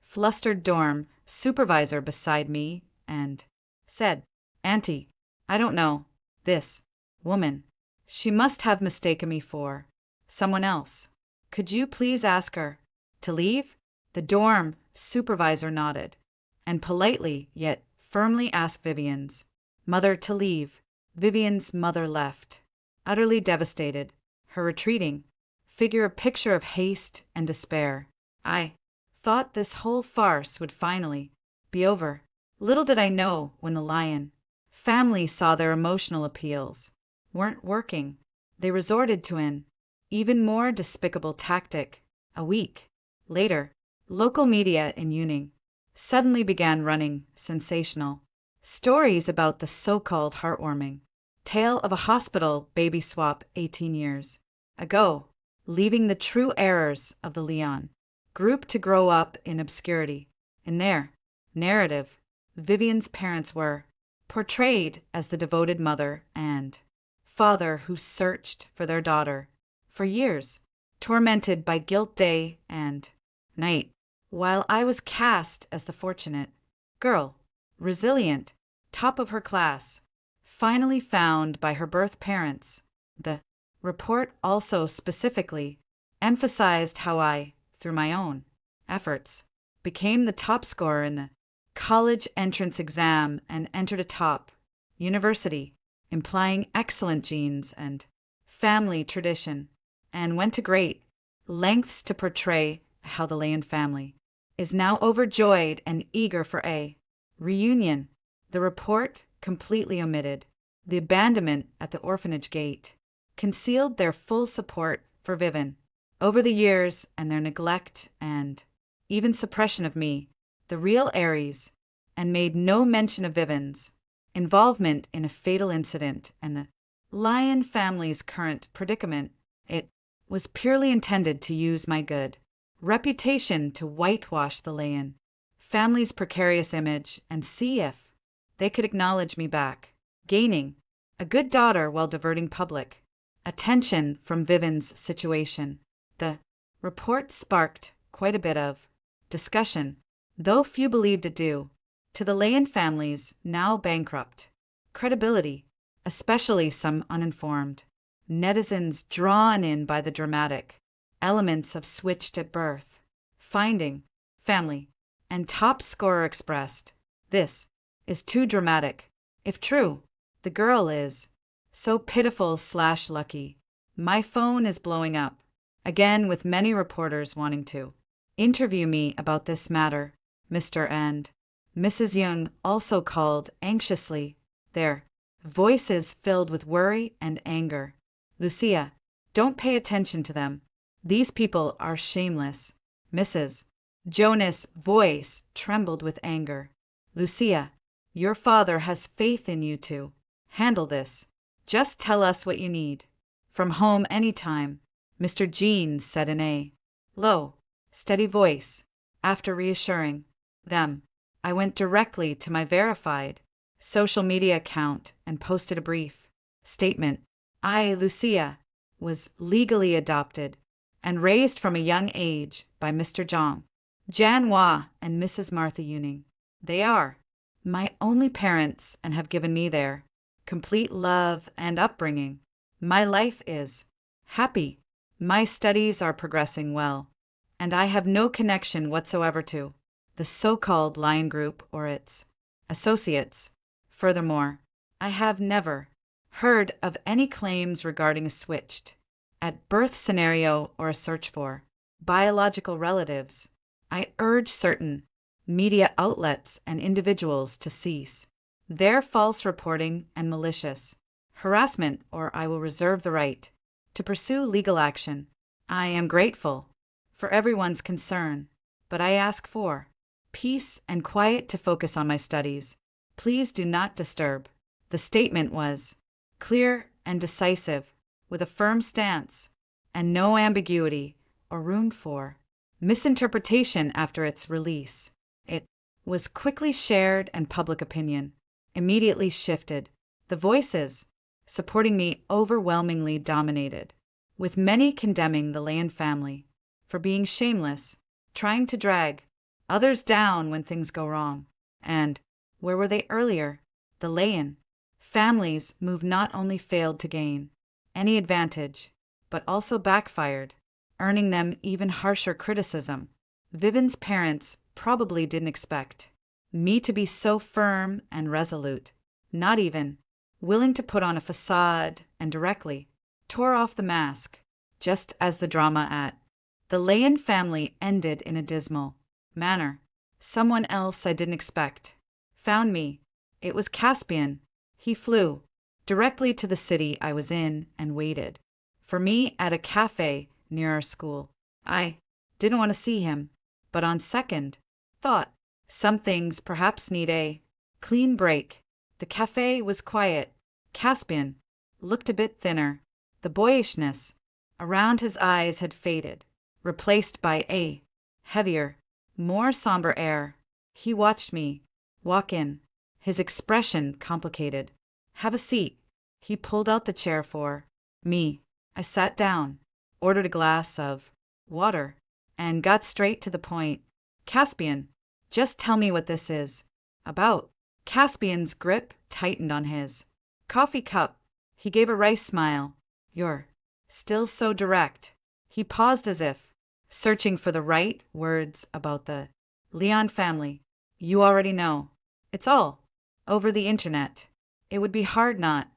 flustered dorm supervisor beside me and said, Auntie, I don't know. This woman. She must have mistaken me for someone else. Could you please ask her to leave? The dorm supervisor nodded and politely yet firmly asked Vivian's mother to leave. Vivian's mother left, utterly devastated, her retreating figure a picture of haste and despair. I thought this whole farce would finally be over. Little did I know when the Lion family saw their emotional appeals weren't working. They resorted to an even more despicable tactic. A week later, local media in Yuning suddenly began running sensational stories about the so-called heartwarming tale of a hospital baby swap 18 years ago, leaving the true heirs of the Leon group to grow up in obscurity. In their narrative, Vivian's parents were portrayed as the devoted mother and father who searched for their daughter for years, tormented by guilt day and night, while I was cast as the fortunate girl, resilient, top of her class, finally found by her birth parents. The report also specifically emphasized how I, through my own efforts, became the top scorer in the college entrance exam and entered a top university, implying excellent genes and family tradition, and went to great lengths to portray how the Leon family is now overjoyed and eager for a reunion. The report completely omitted the abandonment at the orphanage gate, concealed their full support for Vivian over the years and their neglect and even suppression of me, the real Aries, and made no mention of Vivian's involvement in a fatal incident and the Lion family's current predicament. It was purely intended to use my good reputation to whitewash the Lion family's precarious image and see if they could acknowledge me back, gaining a good daughter while diverting public attention from Vivian's situation. The report sparked quite a bit of discussion, though few believed it due to the Leon family's now bankrupt credibility, especially some uninformed netizens drawn in by the dramatic elements of switched at birth, finding family, and top scorer expressed. This is too dramatic. If true, the girl is so pitiful/lucky. My phone is blowing up, again with many reporters wanting to interview me about this matter. Mr. and Mrs. Young also called anxiously, their voices filled with worry and anger. Lucia, don't pay attention to them. These people are shameless. Mrs. Jonas' voice trembled with anger. Lucia, your father has faith in you to handle this. Just tell us what you need. From home anytime, Mr. Jean said in a low, steady voice. After reassuring them, I went directly to my verified social media account and posted a brief statement. I, Lucia, was legally adopted and raised from a young age by Mr. Jan Hua and Mrs. Martha Yuning. They are my only parents and have given me their complete love and upbringing. My life is happy. My studies are progressing well, and I have no connection whatsoever to the so-called Lion Group or its associates. Furthermore, I have never heard of any claims regarding a switched at birth scenario or a search for biological relatives. I urge certain media outlets and individuals to cease their false reporting and malicious harassment, or I will reserve the right to pursue legal action. I am grateful for everyone's concern, but I ask for peace and quiet to focus on my studies. Please do not disturb. The statement was clear and decisive, with a firm stance, and no ambiguity or room for misinterpretation after its release. It was quickly shared and public opinion immediately shifted. The voices supporting me overwhelmingly dominated, with many condemning the Leon family for being shameless, trying to drag others down when things go wrong. And where were they earlier? The Leon Families' move not only failed to gain any advantage, but also backfired, earning them even harsher criticism. Vivian's parents probably didn't expect me to be so firm and resolute, not even willing to put on a facade, and directly tore off the mask, just as the drama at the Leyen family ended in a dismal manner. Someone else I didn't expect found me. It was Caspian. He flew directly to the city I was in and waited for me at a cafe near our school. I didn't want to see him, but on second thought, some things perhaps need a clean break. The cafe was quiet. Caspian looked a bit thinner. The boyishness around his eyes had faded, replaced by a heavier, more somber air. He watched me walk in, his expression complicated. "Have a seat." He pulled out the chair for me. I sat down, ordered a glass of water, and got straight to the point. "Caspian, just tell me what this is about." Caspian's grip tightened on his coffee cup. He gave a wry smile. "You're still so direct." He paused as if searching for the right words about the Leon family. "You already know. It's all over the internet. It would be hard not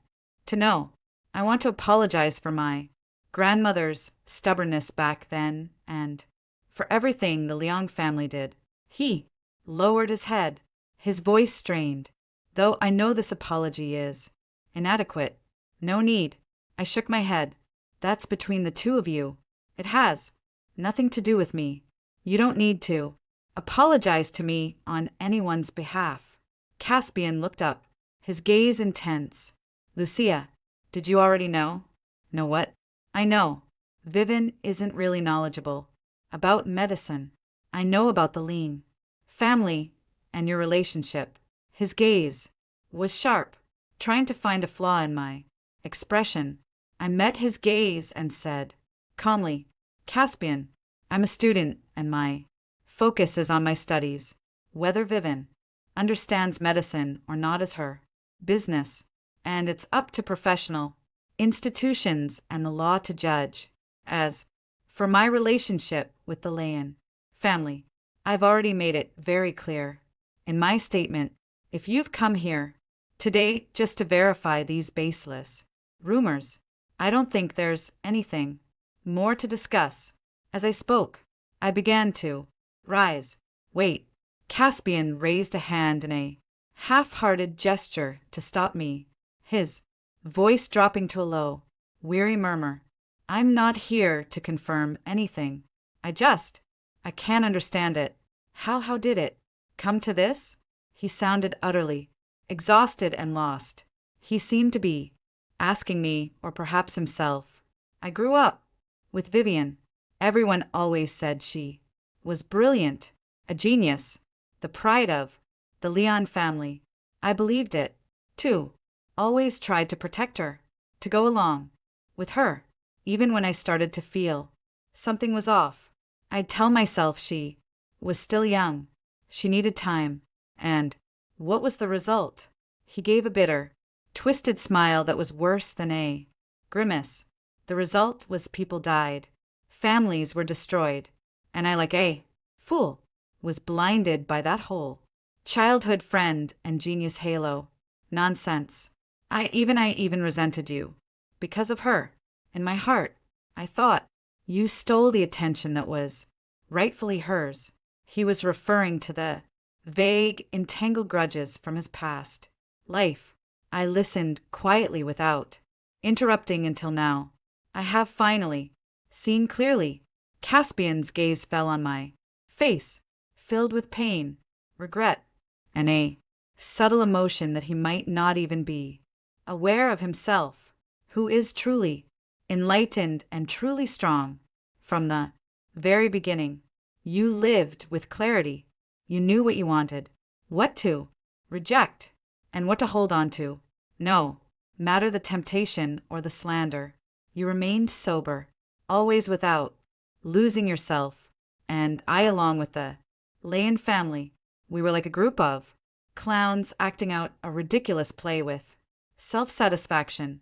to know. I want to apologize for my grandmother's stubbornness back then and for everything the Leon family did." He lowered his head, his voice strained. "Though I know this apology is inadequate. No need." I shook my head. "That's between the two of you. It has nothing to do with me. You don't need to apologize to me on anyone's behalf." Caspian looked up, his gaze intense. "Lucia, did you already know?" "Know what?" "I know. Vivian isn't really knowledgeable about medicine. I know about the Lean family and your relationship." His gaze was sharp, trying to find a flaw in my expression. I met his gaze and said calmly, "Caspian, I'm a student and my focus is on my studies. Whether Vivian understands medicine or not is her business, and it's up to professional institutions and the law to judge. As for my relationship with the Leyen family, I've already made it very clear in my statement. If you've come here today just to verify these baseless rumors, I don't think there's anything more to discuss." As I spoke, I began to rise. "Wait." Caspian raised a hand in a half-hearted gesture to stop me, his voice dropping to a low, weary murmur. "I'm not here to confirm anything. I can't understand it. How did it come to this?" He sounded utterly exhausted and lost. He seemed to be asking me, or perhaps himself. "I grew up with Vivian. Everyone always said she was brilliant, a genius, the pride of the Leon family. I believed it, too. Always tried to protect her, to go along with her, even when I started to feel something was off. I'd tell myself she was still young, she needed time, and what was the result?" He gave a bitter, twisted smile that was worse than a grimace. "The result was people died, families were destroyed, and I, like a fool, was blinded by that whole childhood friend and genius halo. Nonsense. I even resented you because of her. In my heart, I thought you stole the attention that was rightfully hers." He was referring to the vague, entangled grudges from his past life. I listened quietly without interrupting until now. I have finally seen clearly. Caspian's gaze fell on my face, filled with pain, regret, and a subtle emotion that he might not even be aware of himself, who is truly enlightened and truly strong. From the very beginning, you lived with clarity. You knew what you wanted, what to reject, and what to hold on to. No matter the temptation or the slander, you remained sober, always without losing yourself. And I, along with the Leyen family, we were like a group of clowns acting out a ridiculous play with self satisfaction,